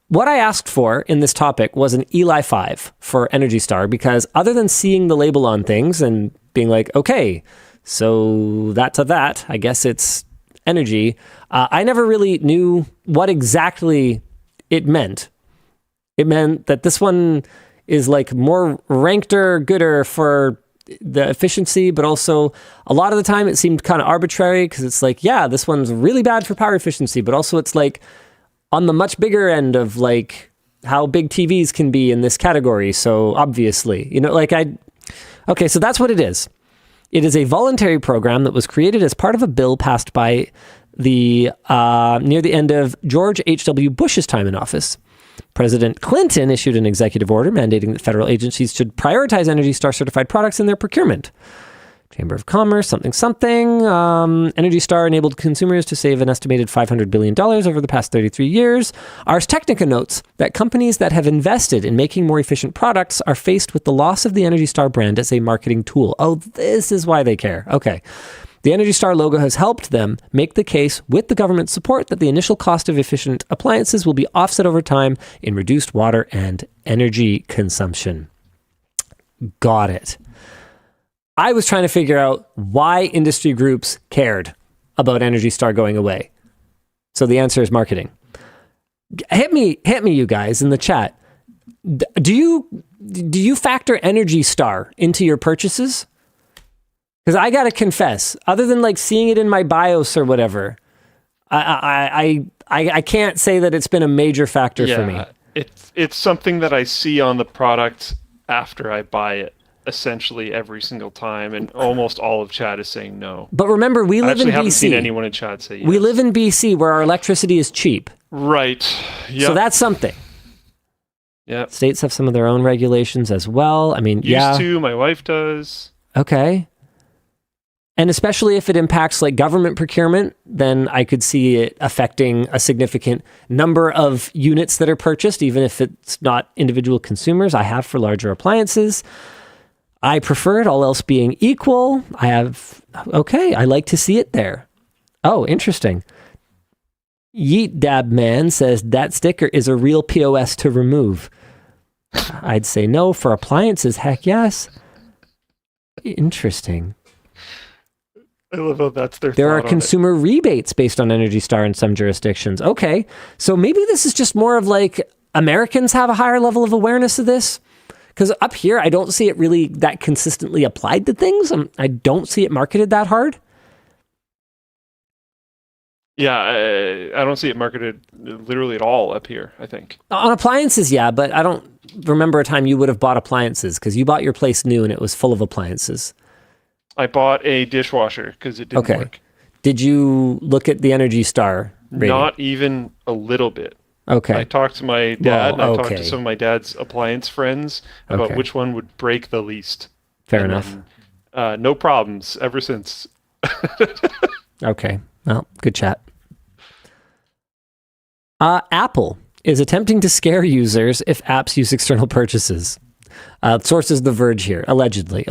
What I asked for in this topic was an Eli 5 for Energy Star, because other than seeing the label on things and being like, okay, so that's a that, I guess it's energy, I never really knew what exactly it meant. It meant that this one is like more rankeder, gooder for the efficiency, but also a lot of the time it seemed kind of arbitrary because it's like, yeah, this one's really bad for power efficiency, but also it's like on the much bigger end of like how big TVs can be in this category. So obviously, okay, so that's what it is. It is a voluntary program that was created as part of a bill passed by the near the end of George H.W. Bush's time in office. President Clinton issued an executive order mandating that federal agencies should prioritize Energy Star certified products in their procurement. Chamber of Commerce, something. Energy Star enabled consumers to save an estimated $500 billion over the past 33 years. Ars Technica notes that companies that have invested in making more efficient products are faced with the loss of the Energy Star brand as a marketing tool. Oh, this is why they care. Okay. The Energy Star logo has helped them make the case with the government support that the initial cost of efficient appliances will be offset over time in reduced water and energy consumption. Got it. I was trying to figure out why industry groups cared about Energy Star going away. So the answer is marketing. Hit me, you guys in the chat. Do you factor Energy Star into your purchases? Because I gotta confess, other than like seeing it in my BIOS or whatever, I can't say that it's been a major factor for me. It's something that I see on the product after I buy it, essentially every single time, and almost all of chat is saying no. But remember, we live in BC. I haven't seen anyone in chat say yes. We live in BC where our electricity is cheap. Right. Yep. So that's something. Yeah. States have some of their own regulations as well. I mean, Used to, my wife does. Okay. And especially if it impacts like government procurement, then I could see it affecting a significant number of units that are purchased, even if it's not individual consumers. I have for larger appliances. I prefer it, all else being equal. I like to see it there. Oh, interesting. Yeet Dab Man says that sticker is a real POS to remove. I'd say no. For appliances, heck yes. Interesting. I love how that's their There are consumer rebates based on Energy Star in some jurisdictions. Okay, so maybe this is just more of like Americans have a higher level of awareness of this. Because up here, I don't see it really that consistently applied to things. I don't see it marketed that hard. Yeah, I don't see it marketed literally at all up here, I think. On appliances, yeah, but I don't remember a time you would have bought appliances because you bought your place new and it was full of appliances. I bought a dishwasher because it didn't work. Did you look at the Energy Star rating? Not even a little bit. Okay. I talked to my dad, and I talked to some of my dad's appliance friends about which one would break the least. Fair enough. No problems ever since. Okay. Well, good chat. Apple is attempting to scare users if apps use external purchases. Sources The Verge here, allegedly.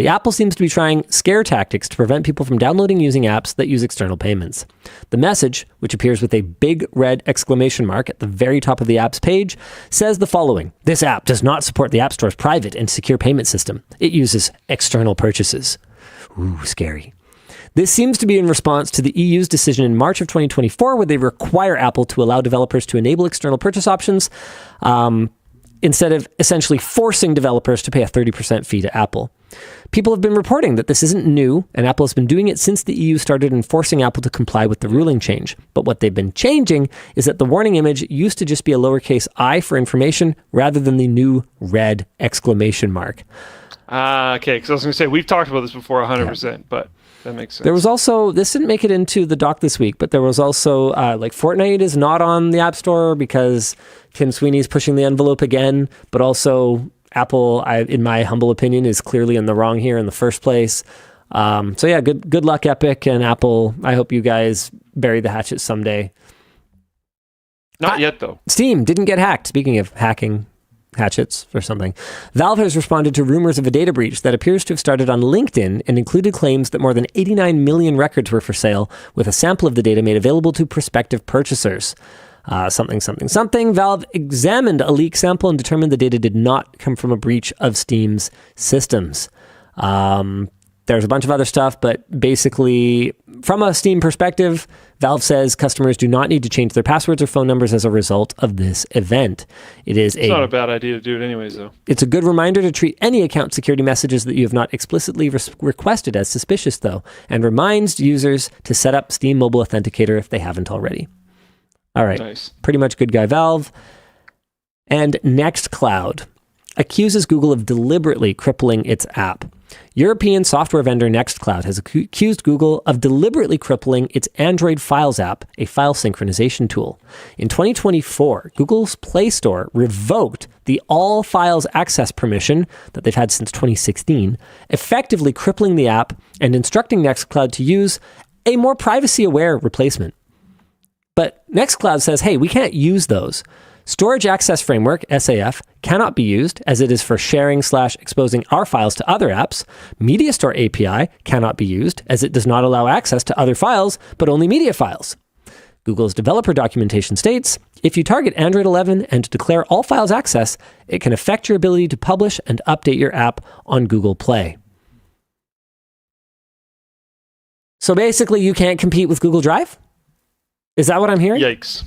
Apple seems to be trying scare tactics to prevent people from downloading and using apps that use external payments. The message, which appears with a big red exclamation mark at the very top of the app's page, says the following. This app does not support the App Store's private and secure payment system. It uses external purchases. Ooh, scary. This seems to be in response to the EU's decision in March of 2024 where they require Apple to allow developers to enable external purchase options instead of essentially forcing developers to pay a 30% fee to Apple. People have been reporting that this isn't new, and Apple has been doing it since the EU started enforcing Apple to comply with the ruling change. But what they've been changing is that the warning image used to just be a lowercase I for information rather than the new red exclamation mark. Okay, because I was going to say, we've talked about this before 100%, but that makes sense. There was also, this didn't make it into the doc this week, but there was also, like Fortnite is not on the App Store because Tim Sweeney's pushing the envelope again, but also Apple, in my humble opinion, is clearly in the wrong here in the first place. So yeah, good luck, Epic and Apple. I hope you guys bury the hatchet someday. Not yet, though. Steam didn't get hacked. Speaking of hacking hatchets or something. Valve has responded to rumors of a data breach that appears to have started on LinkedIn and included claims that more than 89 million records were for sale, with a sample of the data made available to prospective purchasers. Valve examined a leak sample and determined the data did not come from a breach of Steam's systems. There There's a bunch of other stuff, but basically, from a Steam perspective, Valve says customers do not need to change their passwords or phone numbers as a result of this event. It's not a bad idea to do it anyways, though. It's a good reminder to treat any account security messages that you have not explicitly requested as suspicious, though, and reminds users to set up Steam Mobile Authenticator if they haven't already. All right. Nice. Pretty much good guy Valve. And Nextcloud accuses Google of deliberately crippling its app. European software vendor Nextcloud has accused Google of deliberately crippling its Android Files app, a file synchronization tool. In 2024, Google's Play Store revoked the all files access permission that they've had since 2016, effectively crippling the app and instructing Nextcloud to use a more privacy-aware replacement. But Nextcloud says, hey, we can't use those. Storage Access Framework, SAF, cannot be used as it is for sharing/exposing our files to other apps. Media Store API cannot be used as it does not allow access to other files, but only media files. Google's developer documentation states, if you target Android 11 and declare all files access, it can affect your ability to publish and update your app on Google Play. So basically, you can't compete with Google Drive? Is that what I'm hearing? Yikes.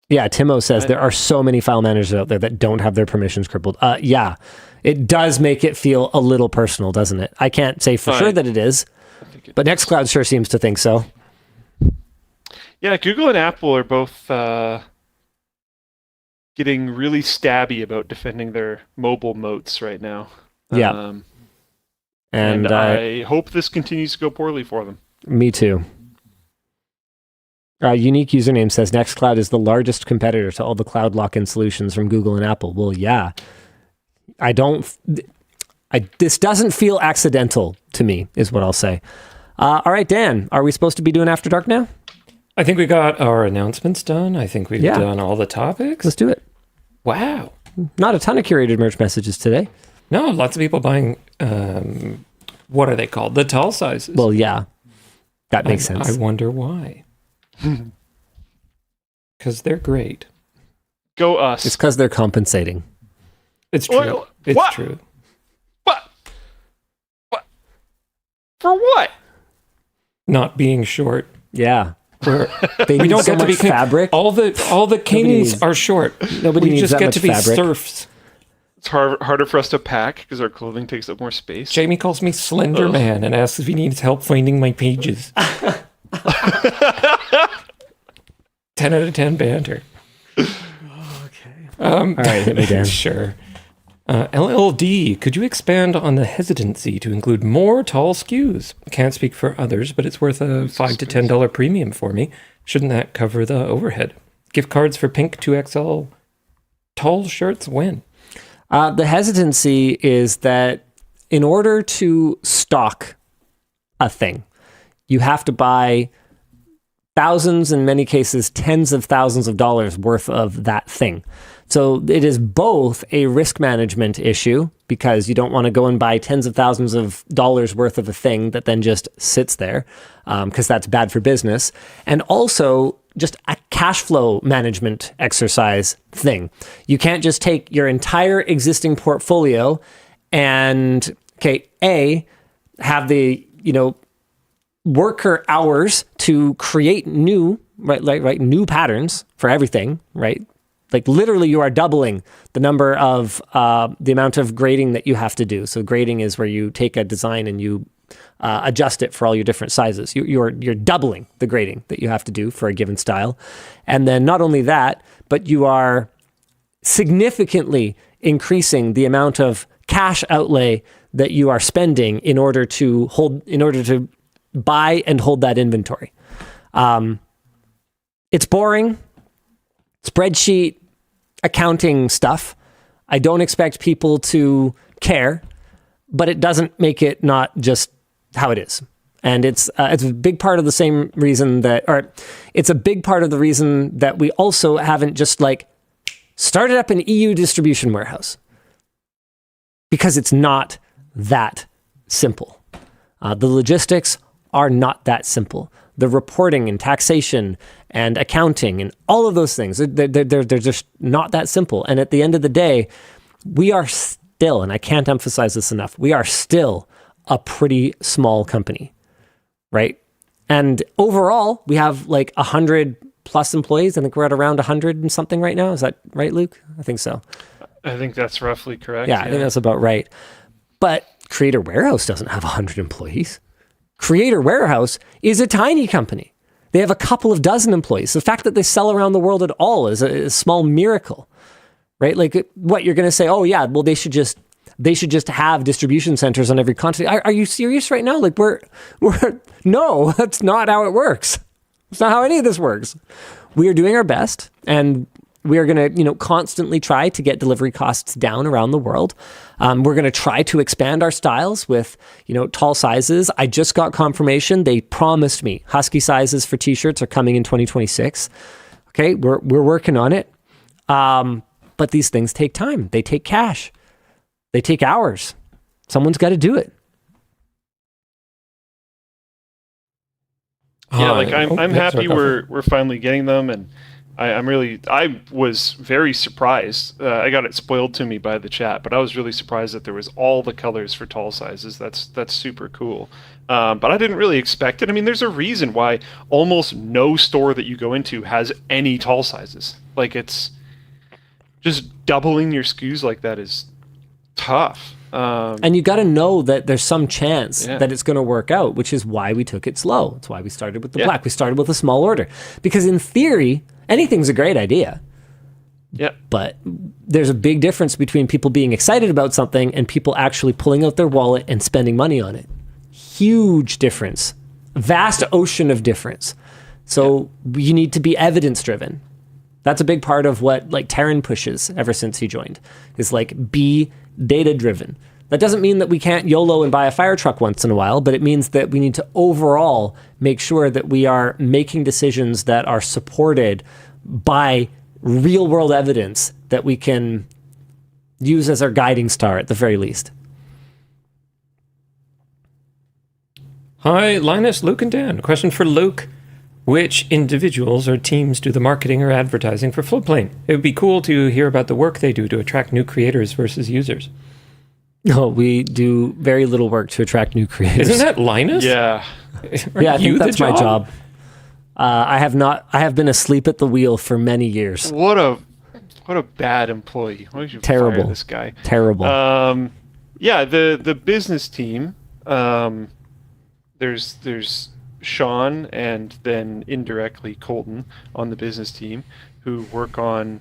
Yeah, Timo says there are so many file managers out there that don't have their permissions crippled. Yeah, it does make it feel a little personal, doesn't it? I can't say for sure that it is, but Nextcloud sure seems to think so. Yeah, Google and Apple are both getting really stabby about defending their mobile moats right now. Yeah. And I hope this continues to go poorly for them. Me too. Unique username says Nextcloud is the largest competitor to all the cloud lock-in solutions from Google and Apple. Well, yeah. This doesn't feel accidental to me, is what I'll say. All right, Dan, are we supposed to be doing After Dark now? I think we got our announcements done. I think we've done all the topics. Let's do it. Wow. Not a ton of curated merch messages today. No, lots of people buying, what are they called? The tall sizes. Well, yeah. That makes sense. I wonder why. Because they're great. Go us. It's because they're compensating. It's true. It's true. What? For what? Not being short. Yeah. We don't get to be fabric. All the kings are short. Nobody needs just that get much to be fabric. serfs. It's harder for us to pack because our clothing takes up more space. Jamie calls me Slender Man and asks if he needs help finding my pages. 10 out of 10 banter. Okay. All right, hit me, Dan. Sure. LLD, could you expand on the hesitancy to include more tall SKUs? Can't speak for others, but it's worth a $5 to $10 premium for me. Shouldn't that cover the overhead? Gift cards for pink 2XL tall shirts when? The hesitancy is that in order to stock a thing, you have to buy thousands, in many cases, tens of thousands of dollars worth of that thing. So it is both a risk management issue because you don't want to go and buy tens of thousands of dollars worth of a thing that then just sits there because that's bad for business. And also just a cash flow management exercise thing. You can't just take your entire existing portfolio and, have the, worker hours to create new, new patterns for everything, right? Like literally you are doubling the number of, the amount of grading that you have to do. So grading is where you take a design and you adjust it for all your different sizes. You're doubling the grading that you have to do for a given style. And then not only that, but you are significantly increasing the amount of cash outlay that you are spending in order to buy and hold that inventory. It's boring. Spreadsheet accounting stuff. I don't expect people to care, but it doesn't make it not just how it is. And it's a big part of the same reason it's a big part of the reason that we also haven't just started up an EU distribution warehouse, because it's not that simple. The logistics are not that simple. the reporting and taxation and accounting and all of those things. They're just not that simple. And at the end of the day, we are still, and I can't emphasize this enough, we are still a pretty small company, right? And overall, we have like 100 plus employees. I think we're at around 100 and something right now. Is that right, Luke? I think so. I think that's roughly correct. Yeah, I think that's about right. But Creator Warehouse doesn't have 100 employees. Creator Warehouse is a tiny company. They have a couple of dozen employees. The fact that they sell around the world at all is a small miracle, right? Like, what you're going to say? Oh yeah, well they should just have distribution centers on every continent. Are you serious right now? Like we're no, that's not how it works. It's not how any of this works. We are doing our best, and we are going to, constantly try to get delivery costs down around the world. We're going to try to expand our styles with, tall sizes. I just got confirmation. They promised me husky sizes for t-shirts are coming in 2026. Okay, we're working on it. But these things take time. They take cash. They take hours. Someone's got to do it. Yeah, like I'm happy we're finally getting them, and I was very surprised. I got it spoiled to me by the chat, but I was really surprised that there was all the colors for tall sizes. That's super cool. But I didn't really expect it. I mean, there's a reason why almost no store that you go into has any tall sizes. Like, it's just doubling your SKUs like that is tough. And you got to know that there's some chance that it's going to work out, which is why we took it slow. It's why we started with the black. We started with a small order. Because in theory, anything's a great idea. Yeah. But there's a big difference between people being excited about something and people actually pulling out their wallet and spending money on it. Huge difference. Vast ocean of difference. So you need to be evidence driven. That's a big part of what like Taryn pushes ever since he joined, is like be data driven. That doesn't mean that we can't YOLO and buy a fire truck once in a while, but it means that we need to overall make sure that we are making decisions that are supported by real world evidence that we can use as our guiding star at the very least. Hi, Linus, Luke, and Dan. Question for Luke. Which individuals or teams do the marketing or advertising for Floatplane? It would be cool to hear about the work they do to attract new creators versus users. No, we do very little work to attract new creators. Isn't that Linus? Yeah. Yeah, I think that's my job. I have been asleep at the wheel for many years. What a bad employee. Why did you Terrible. fire this guy? Terrible. Yeah, the business team. There's Sean and then indirectly Colton on the business team, who work on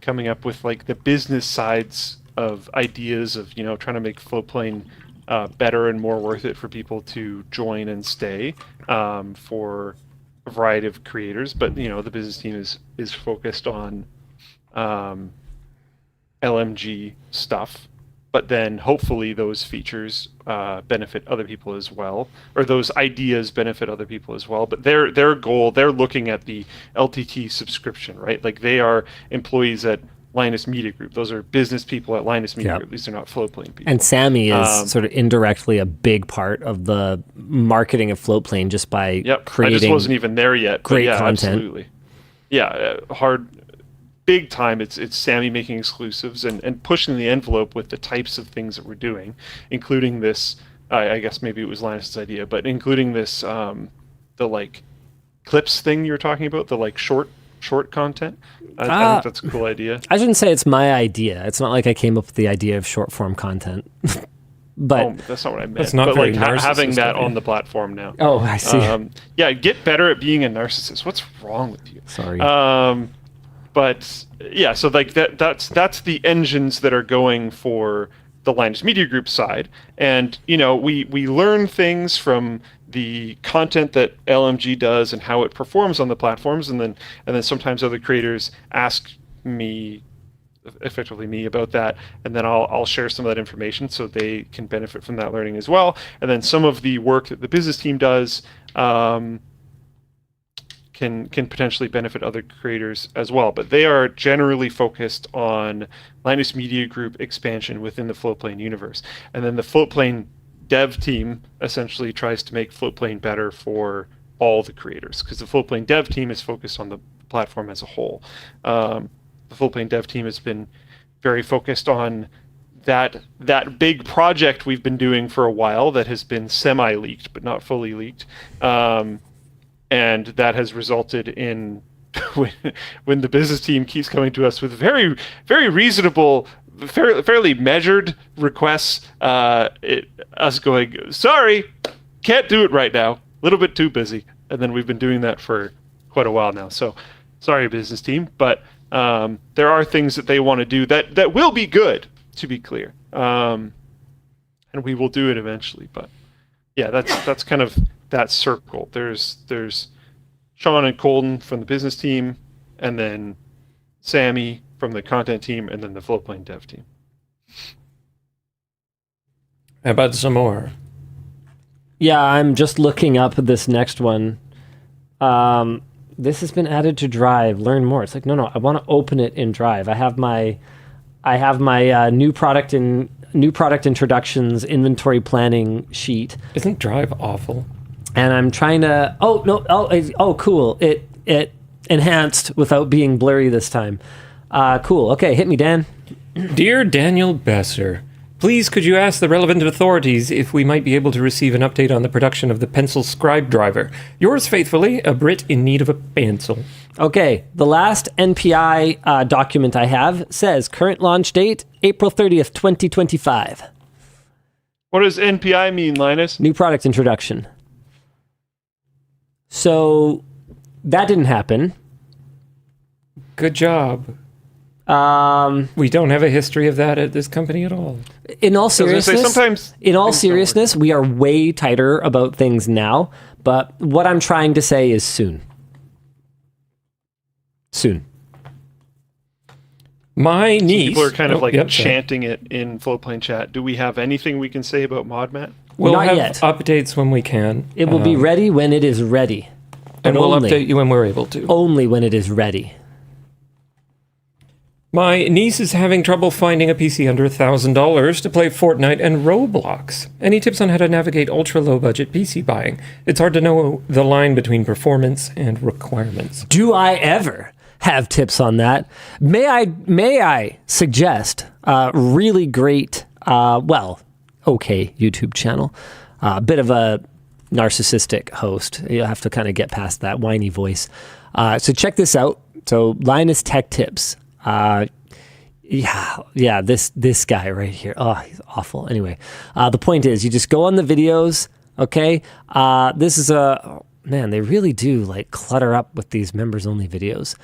coming up with like the business sides of ideas of trying to make Floatplane better and more worth it for people to join and stay for a variety of creators. But the business team is focused on LMG stuff. But then hopefully those features benefit other people as well, or those ideas benefit other people as well. But their goal, they're looking at the LTT subscription, right? Like, they are employees at Linus Media Group. Those are business people at Linus Media Group. At least they're not Floatplane people. And Sammy is sort of indirectly a big part of the marketing of Floatplane just by creating. I just wasn't even there yet. Great but content. Absolutely. Yeah, hard. Big time, it's Sammy making exclusives and pushing the envelope with the types of things that we're doing, including this, I guess maybe it was Linus's idea, but including this, the like clips thing you were talking about, the like short content. I think that's a cool idea. I shouldn't say it's my idea. It's not like I came up with the idea of short form content. But that's not what I meant. That's not but very like having that narcissistic. on the platform now. Oh, I see. Yeah, get better at being a narcissist. What's wrong with you? Sorry. But yeah, so like that's the engines that are going for the Linus Media Group side, and we learn things from the content that LMG does and how it performs on the platforms, and then sometimes other creators ask me, effectively me, about that, and then I'll share some of that information so they can benefit from that learning as well. And then some of the work that the business team does can potentially benefit other creators as well. But they are generally focused on Linus Media Group expansion within the Floatplane universe. And then the Floatplane dev team essentially tries to make Floatplane better for all the creators, because the Floatplane dev team is focused on the platform as a whole. The Floatplane dev team has been very focused on that big project we've been doing for a while that has been semi-leaked but not fully leaked, and that has resulted in when the business team keeps coming to us with very, very reasonable, fairly measured requests, us going, sorry, can't do it right now, a little bit too busy. And then we've been doing that for quite a while now. So sorry, business team, but there are things that they want to do that will be good, to be clear. And we will do it eventually. But yeah, that's kind of that circle. There's Sean and Colton from the business team, and then Sammy from the content team, and then the Floatplane dev team. How about some more? Yeah, I'm just looking up this next one. This has been added to Drive. Learn more. It's like, no, I want to open it in Drive. I have my new product introductions inventory planning sheet. Isn't Drive awful? And I'm trying to. Cool. It enhanced without being blurry this time. Cool. Okay, hit me, Dan. Dear Daniel Besser, please could you ask the relevant authorities if we might be able to receive an update on the production of the pencil scribedriver? Yours faithfully, a Brit in need of a pencil. Okay, the last NPI document I have says current launch date, April 30th, 2025. What does NPI mean, Linus? New product introduction. So that didn't happen. Good job. We don't have a history of that at this company at all. In all seriousness, we are way tighter about things now, but what I'm trying to say is soon. Soon. My niece... People are kind of chanting it in Floatplane chat. Do we have anything we can say about modmat? We'll Not have yet. updates when we can. It will be ready when it is ready. And we'll update you when we're able to. Only when it is ready. My niece is having trouble finding a PC under $1,000 to play Fortnite and Roblox. Any tips on how to navigate ultra-low budget PC buying? It's hard to know the line between performance and requirements. Do I ever have tips on that? May I suggest a really great, YouTube channel. A bit of a narcissistic host. You'll have to kind of get past that whiny voice. So check this out. So Linus Tech Tips. This guy right here. Oh, he's awful. Anyway, the point is, you just go on the videos. Okay, this is they really do like clutter up with these members only videos.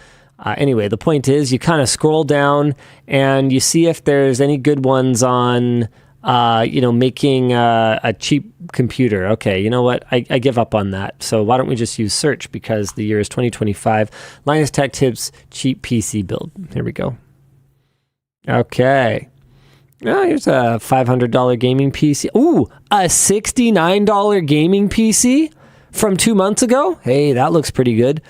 Anyway, the point is, you kind of scroll down and you see if there's any good ones on, making a cheap computer. Okay, you know what? I give up on that. So why don't we just use search, because the year is 2025. Linus Tech Tips cheap PC build. Here we go. Okay. Oh, here's a $500 gaming PC. Ooh, a $69 gaming PC from 2 months ago. Hey, that looks pretty good.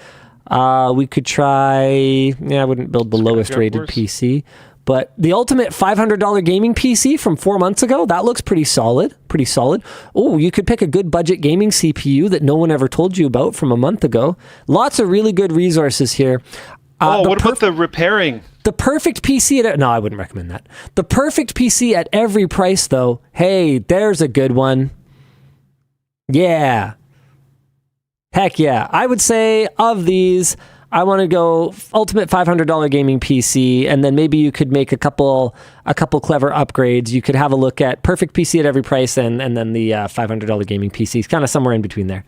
We could try... I wouldn't build the lowest rated PC. But the ultimate $500 gaming PC from 4 months ago, that looks pretty solid. Pretty solid. Oh, you could pick a good budget gaming CPU that no one ever told you about from a month ago. Lots of really good resources here. What about the repairing? The perfect PC at... No, I wouldn't recommend that. The perfect PC at every price, though. Hey, there's a good one. Yeah. Heck yeah. I would say of these, I want to go ultimate $500 gaming PC, and then maybe you could make a couple clever upgrades. You could have a look at perfect PC at every price and then the $500 gaming PC. It's kind of somewhere in between there.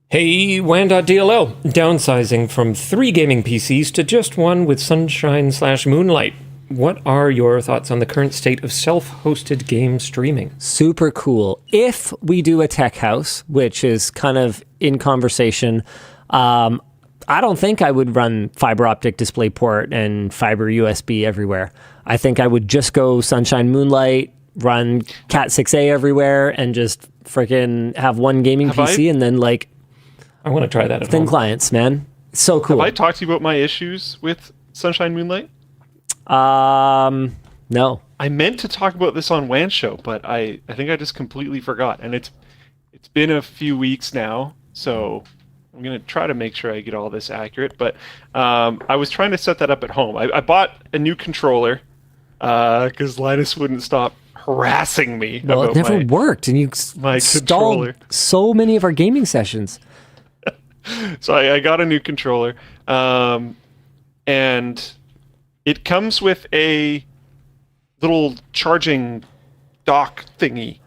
Hey, WAN.dll, downsizing from 3 gaming PCs to just one with Sunshine/Moonlight. What are your thoughts on the current state of self-hosted game streaming? Super cool. If we do a tech house, which is kind of in conversation, I don't think I would run fiber optic DisplayPort and fiber USB everywhere. I think I would just go Sunshine Moonlight, run Cat 6A everywhere, and just freaking have one gaming PC and then I want to try that at thin home. clients, man. It's so cool. Have I talked to you about my issues with Sunshine Moonlight? No. I meant to talk about this on WAN Show, but I think I just completely forgot. And it's It's been a few weeks now, so I'm going to try to make sure I get all this accurate. But I was trying to set that up at home. I bought a new controller because Linus wouldn't stop harassing me. Well, about it never worked, and you my stalled controller. so many of our gaming sessions. So I got a new controller, and it comes with a little charging dock thingy.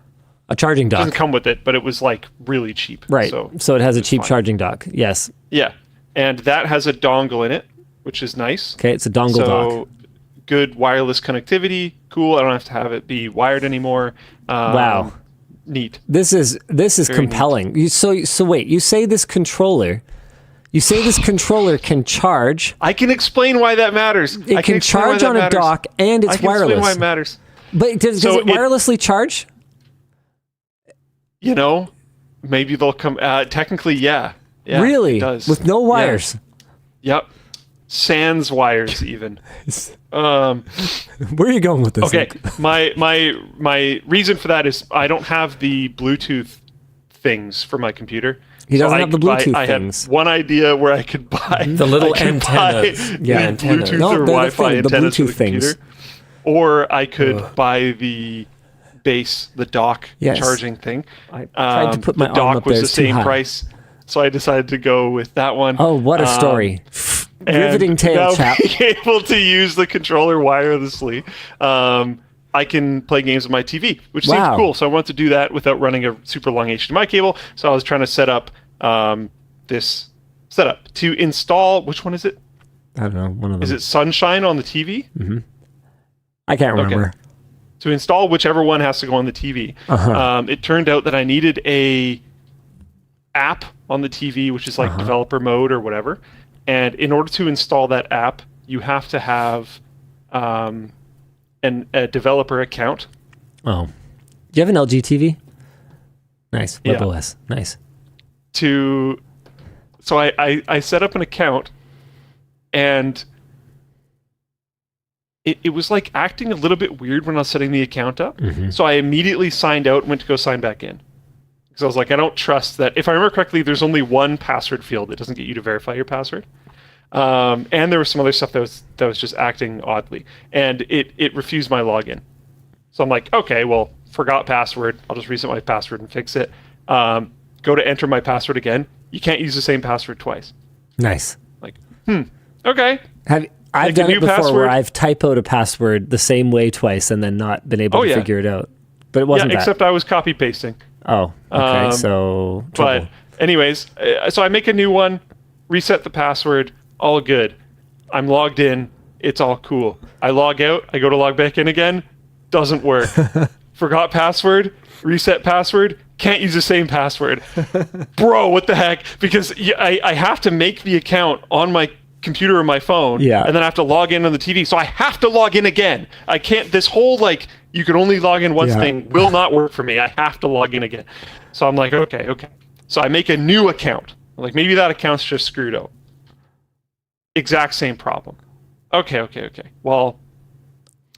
A charging It dock. doesn't come with it, but it was like really cheap. Right. So it has a cheap fine. charging dock. Yes. Yeah, and that has a dongle in it, which is nice. Okay, it's a dongle dock. Good wireless connectivity. Cool. I don't have to have it be wired anymore. Wow. Neat. This is compelling. So wait, you say this controller can charge. I can explain why that matters. It can charge on a dock and it's I can wireless. explain why it matters. But does it wirelessly charge? You know, maybe they'll come. Technically, yeah. Really? It does. With no wires? Yep. Sans wires, even. Where are you going with this? Okay. My reason for that is I don't have the Bluetooth things for my computer. He doesn't have the Bluetooth I things. had one idea where I could buy The little I could antennas. buy Yeah, the antennas. Bluetooth No, or they're the Wi-Fi thing, the antennas for Bluetooth the things. computer, or I could buy the base, the dock Yes. charging thing. I tried to put my the arm dock up was there. the It's too same high. price, so I decided to go with that one. Oh, what a story. And Riveting tale, now chap. being able to use the controller wirelessly, I can play games with my TV, which Wow. seems cool. So I wanted to do that without running a super long HDMI cable. So I was trying to set up this setup to install. Which one is it? I don't know. One of them. Is it Sunshine on the TV? I can't remember. Okay. To install whichever one has to go on the TV. It turned out that I needed a app on the TV, which is like developer mode or whatever. And in order to install that app, you have to have a developer account. Oh. Do you have an LG TV? Nice. Yeah. WebOS. Nice. So I set up an account, and it was like acting a little bit weird when I was setting the account up. So I immediately signed out and went to go sign back in. Because I was like, I don't trust that. If I remember correctly, there's only one password field. It doesn't get you to verify your password. And there was some other stuff that was just acting oddly. And it refused my login. So I'm like, okay, well, forgot password. I'll just reset my password and fix it. Go to enter my password again. You can't use the same password twice. Nice. Like, okay. I've done it before where I've typoed a password the same way twice and then not been able to figure it out. But it wasn't Yeah, that. except I was copy pasting. Oh, okay. So trouble. But anyways, so I make a new one, reset the password, all good. I'm logged in. It's all cool. I log out. I go to log back in again. Doesn't work. Forgot password. Reset password. Can't use the same password. Bro, what the heck? Because I have to make the account on my computer or my phone. Yeah. And then I have to log in on the TV. So I have to log in again. I can't. This whole like you can only log in once thing will not work for me. I have to log in again. So I'm like, okay. So I make a new account. I'm like, maybe that account's just screwed up. Exact same problem. Okay. Well,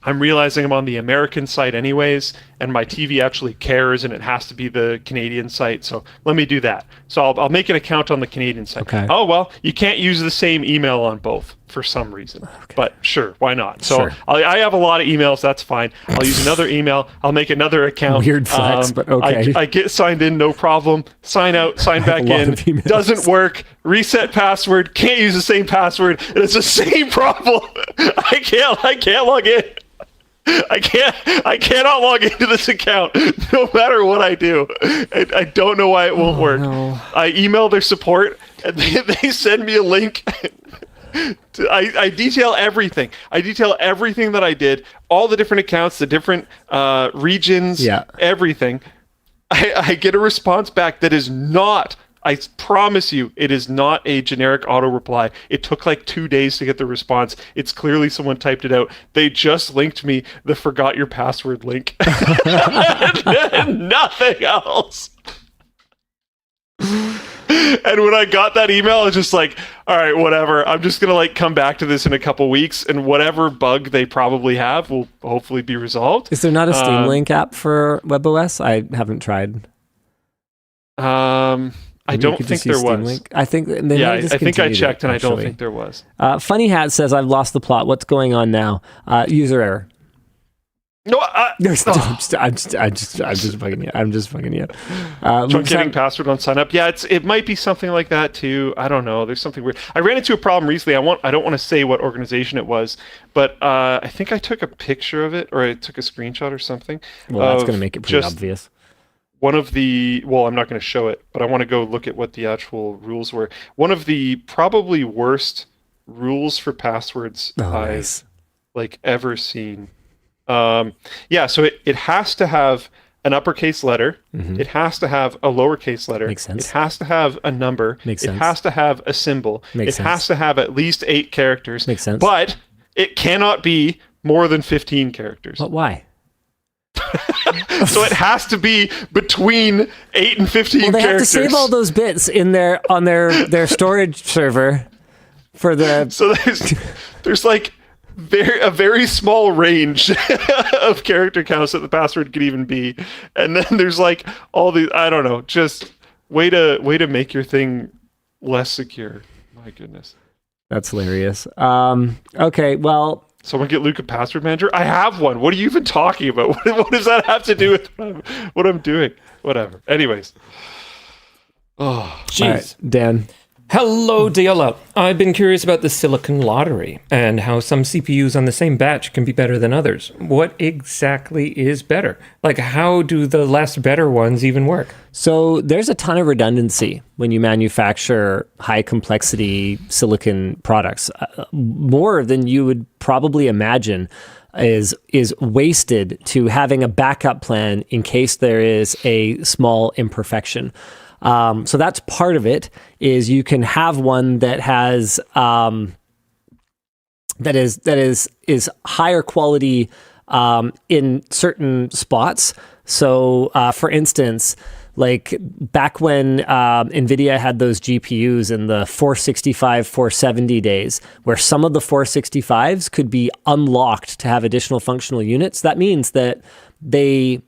I'm realizing I'm on the American site anyways, and my TV actually cares, and it has to be the Canadian site. So let me do that. So I'll make an account on the Canadian site. Okay. Oh, well, you can't use the same email on both for some reason. Okay. But sure, why not? So Sure. I have a lot of emails. That's fine. I'll use another email. I'll make another account. Weird flex, but okay. I get signed in, no problem. Sign out, sign back lot in. of emails. Doesn't work. Reset password. Can't use the same password. And it's the same problem. I can't log in. I cannot log into this account no matter what I do. I don't know why it won't work. no. I email their support and they send me a link. I detail everything. I detail everything that I did, all the different accounts, the different regions, everything. I get a response back that is not, I promise you, it is not a generic auto reply. It took like 2 days to get the response. It's clearly someone typed it out. They just linked me the forgot your password link. Nothing else. And when I got that email, I was just like, all right, whatever. I'm just going to like come back to this in a couple weeks, and whatever bug they probably have will hopefully be resolved. Is there not a Steam Link app for WebOS? I haven't tried. I Maybe you don't could think just use there Steam was. Link. I think they Yeah, might just I think I continued checked, it, and I don't actually. think there was. Funny Hat says, "I've lost the plot. What's going on now? User error." No, I'm just fucking you. I'm just fucking you. truncating password on sign up. Yeah, it might be something like that too. I don't know. There's something weird. I ran into a problem recently. I don't want to say what organization it was, but I think I took a picture of it, or I took a screenshot or something. Well, that's going to make it pretty obvious. One of the, well, I'm not going to show it, but I want to go look at what the actual rules were. One of the probably worst rules for passwords I've ever seen. Yeah, so it has to have an uppercase letter. Mm-hmm. It has to have a lowercase letter. Makes sense. It has to have a number. Makes it sense. has to have a symbol. Makes it has to have at least 8 characters. Makes sense. But it cannot be more than 15 characters. But why? So it has to be between 8 and 15 Well, they characters. have to save all those bits in on their storage server for the. So there's like a very small range of character counts that the password could even be, and then there's like all these, I don't know, just way to make your thing less secure. My goodness, that's hilarious. Okay, well. Someone get Luke a password manager. I have one. What are you even talking about? What does that have to do with what I'm doing? Whatever. Anyways. Oh, jeez. Right, Dan. Hello, DLL. I've been curious about the silicon lottery and how some CPUs on the same batch can be better than others. What exactly is better? Like, how do the less better ones even work? So there's a ton of redundancy when you manufacture high complexity silicon products. More than you would probably imagine is wasted to having a backup plan in case there is a small imperfection. So that's part of it. Is you can have one that has that is higher quality in certain spots. So for instance, like back when NVIDIA had those GPUs in the 465, 470 days, where some of the 465s could be unlocked to have additional functional units, that means that they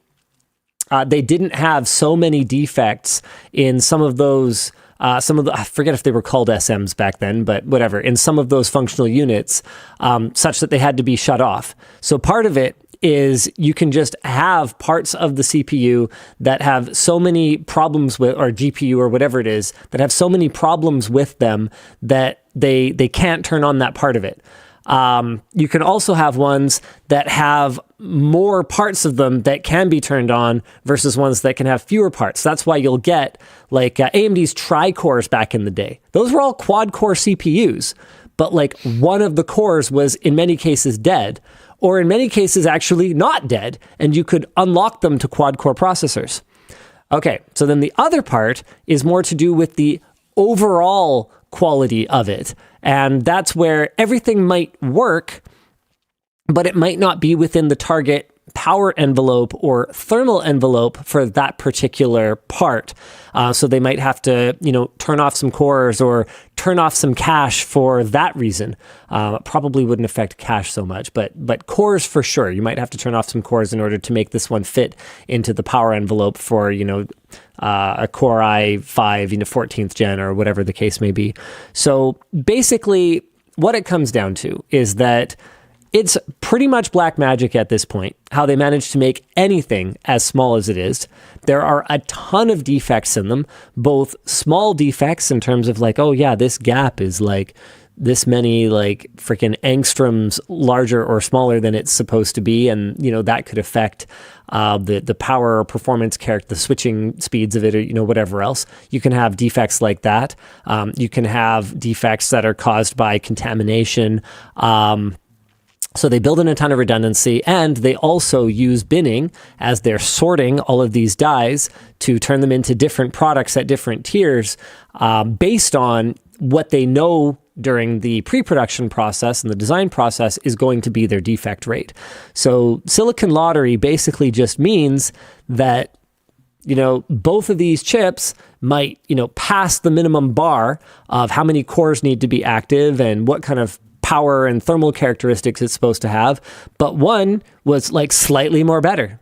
didn't have so many defects in some of those, I forget if they were called SMs back then, but whatever, in some of those functional units, such that they had to be shut off. So part of it is you can just have parts of the CPU that have so many problems with, or GPU or whatever it is, that have so many problems with them that they can't turn on that part of it. You can also have ones that have more parts of them that can be turned on versus ones that can have fewer parts. That's why you'll get like AMD's tri-cores back in the day. Those were all quad-core CPUs, but like one of the cores was in many cases dead, or in many cases actually not dead, and you could unlock them to quad-core processors. Okay, so then the other part is more to do with the overall quality of it. And that's where everything might work, but it might not be within the target power envelope or thermal envelope for that particular part. So they might have to, turn off some cores or turn off some cache for that reason. Probably wouldn't affect cache so much, but cores for sure. You might have to turn off some cores in order to make this one fit into the power envelope for, a Core i5, 14th gen or whatever the case may be. So basically what it comes down to is that it's pretty much black magic at this point, how they managed to make anything as small as it is. There are a ton of defects in them, both small defects in terms of like, oh yeah, this gap is like this many like freaking angstroms larger or smaller than it's supposed to be. And, that could affect the power or performance the switching speeds of it, or, whatever else. You can have defects like that. You can have defects that are caused by contamination. So they build in a ton of redundancy, and they also use binning as they're sorting all of these dies to turn them into different products at different tiers based on what they know during the pre-production process and the design process is going to be their defect rate. So silicon lottery basically just means that both of these chips might, pass the minimum bar of how many cores need to be active and what kind of power and thermal characteristics it's supposed to have, but one was like slightly more better.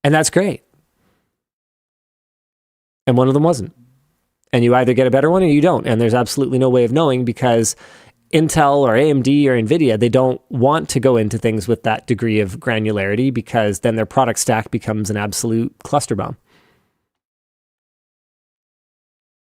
And that's great. and one of them wasn't. And you either get a better one or you don't. And there's absolutely no way of knowing because Intel or AMD or NVIDIA, they don't want to go into things with that degree of granularity because then their product stack becomes an absolute cluster bomb.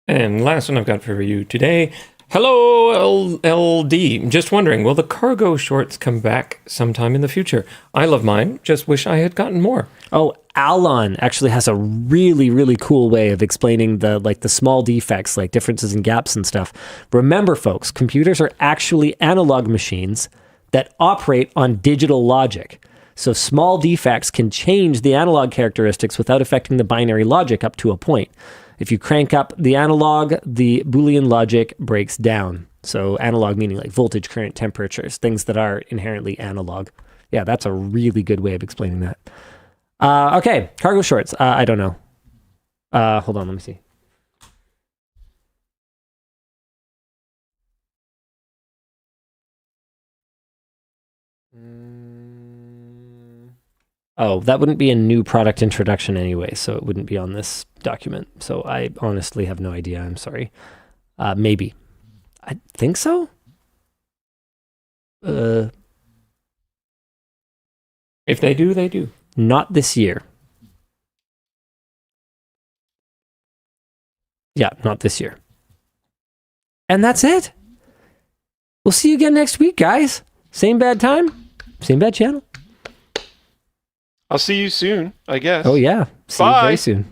And last one I've got for you today. Hello, LD. Just wondering, will the cargo shorts come back sometime in the future? I love mine. Just wish I had gotten more. Oh, Alon actually has a really, really cool way of explaining the small defects, like differences in gaps and stuff. Remember, folks, computers are actually analog machines that operate on digital logic. So small defects can change the analog characteristics without affecting the binary logic up to a point. If you crank up the analog, the Boolean logic breaks down. So analog meaning like voltage, current, temperatures, things that are inherently analog. Yeah, that's a really good way of explaining that. Okay, cargo shorts. I don't know. Hold on, let me see. Oh, that wouldn't be a new product introduction anyway, so it wouldn't be on this document. So I honestly have no idea. I'm sorry. Maybe. I think so. If they do, they do. Not this year. Yeah, not this year. And that's it. We'll see you again next week, guys. Same bad time, same bad channel. I'll see you soon, I guess. Oh, yeah. See Bye. you very soon.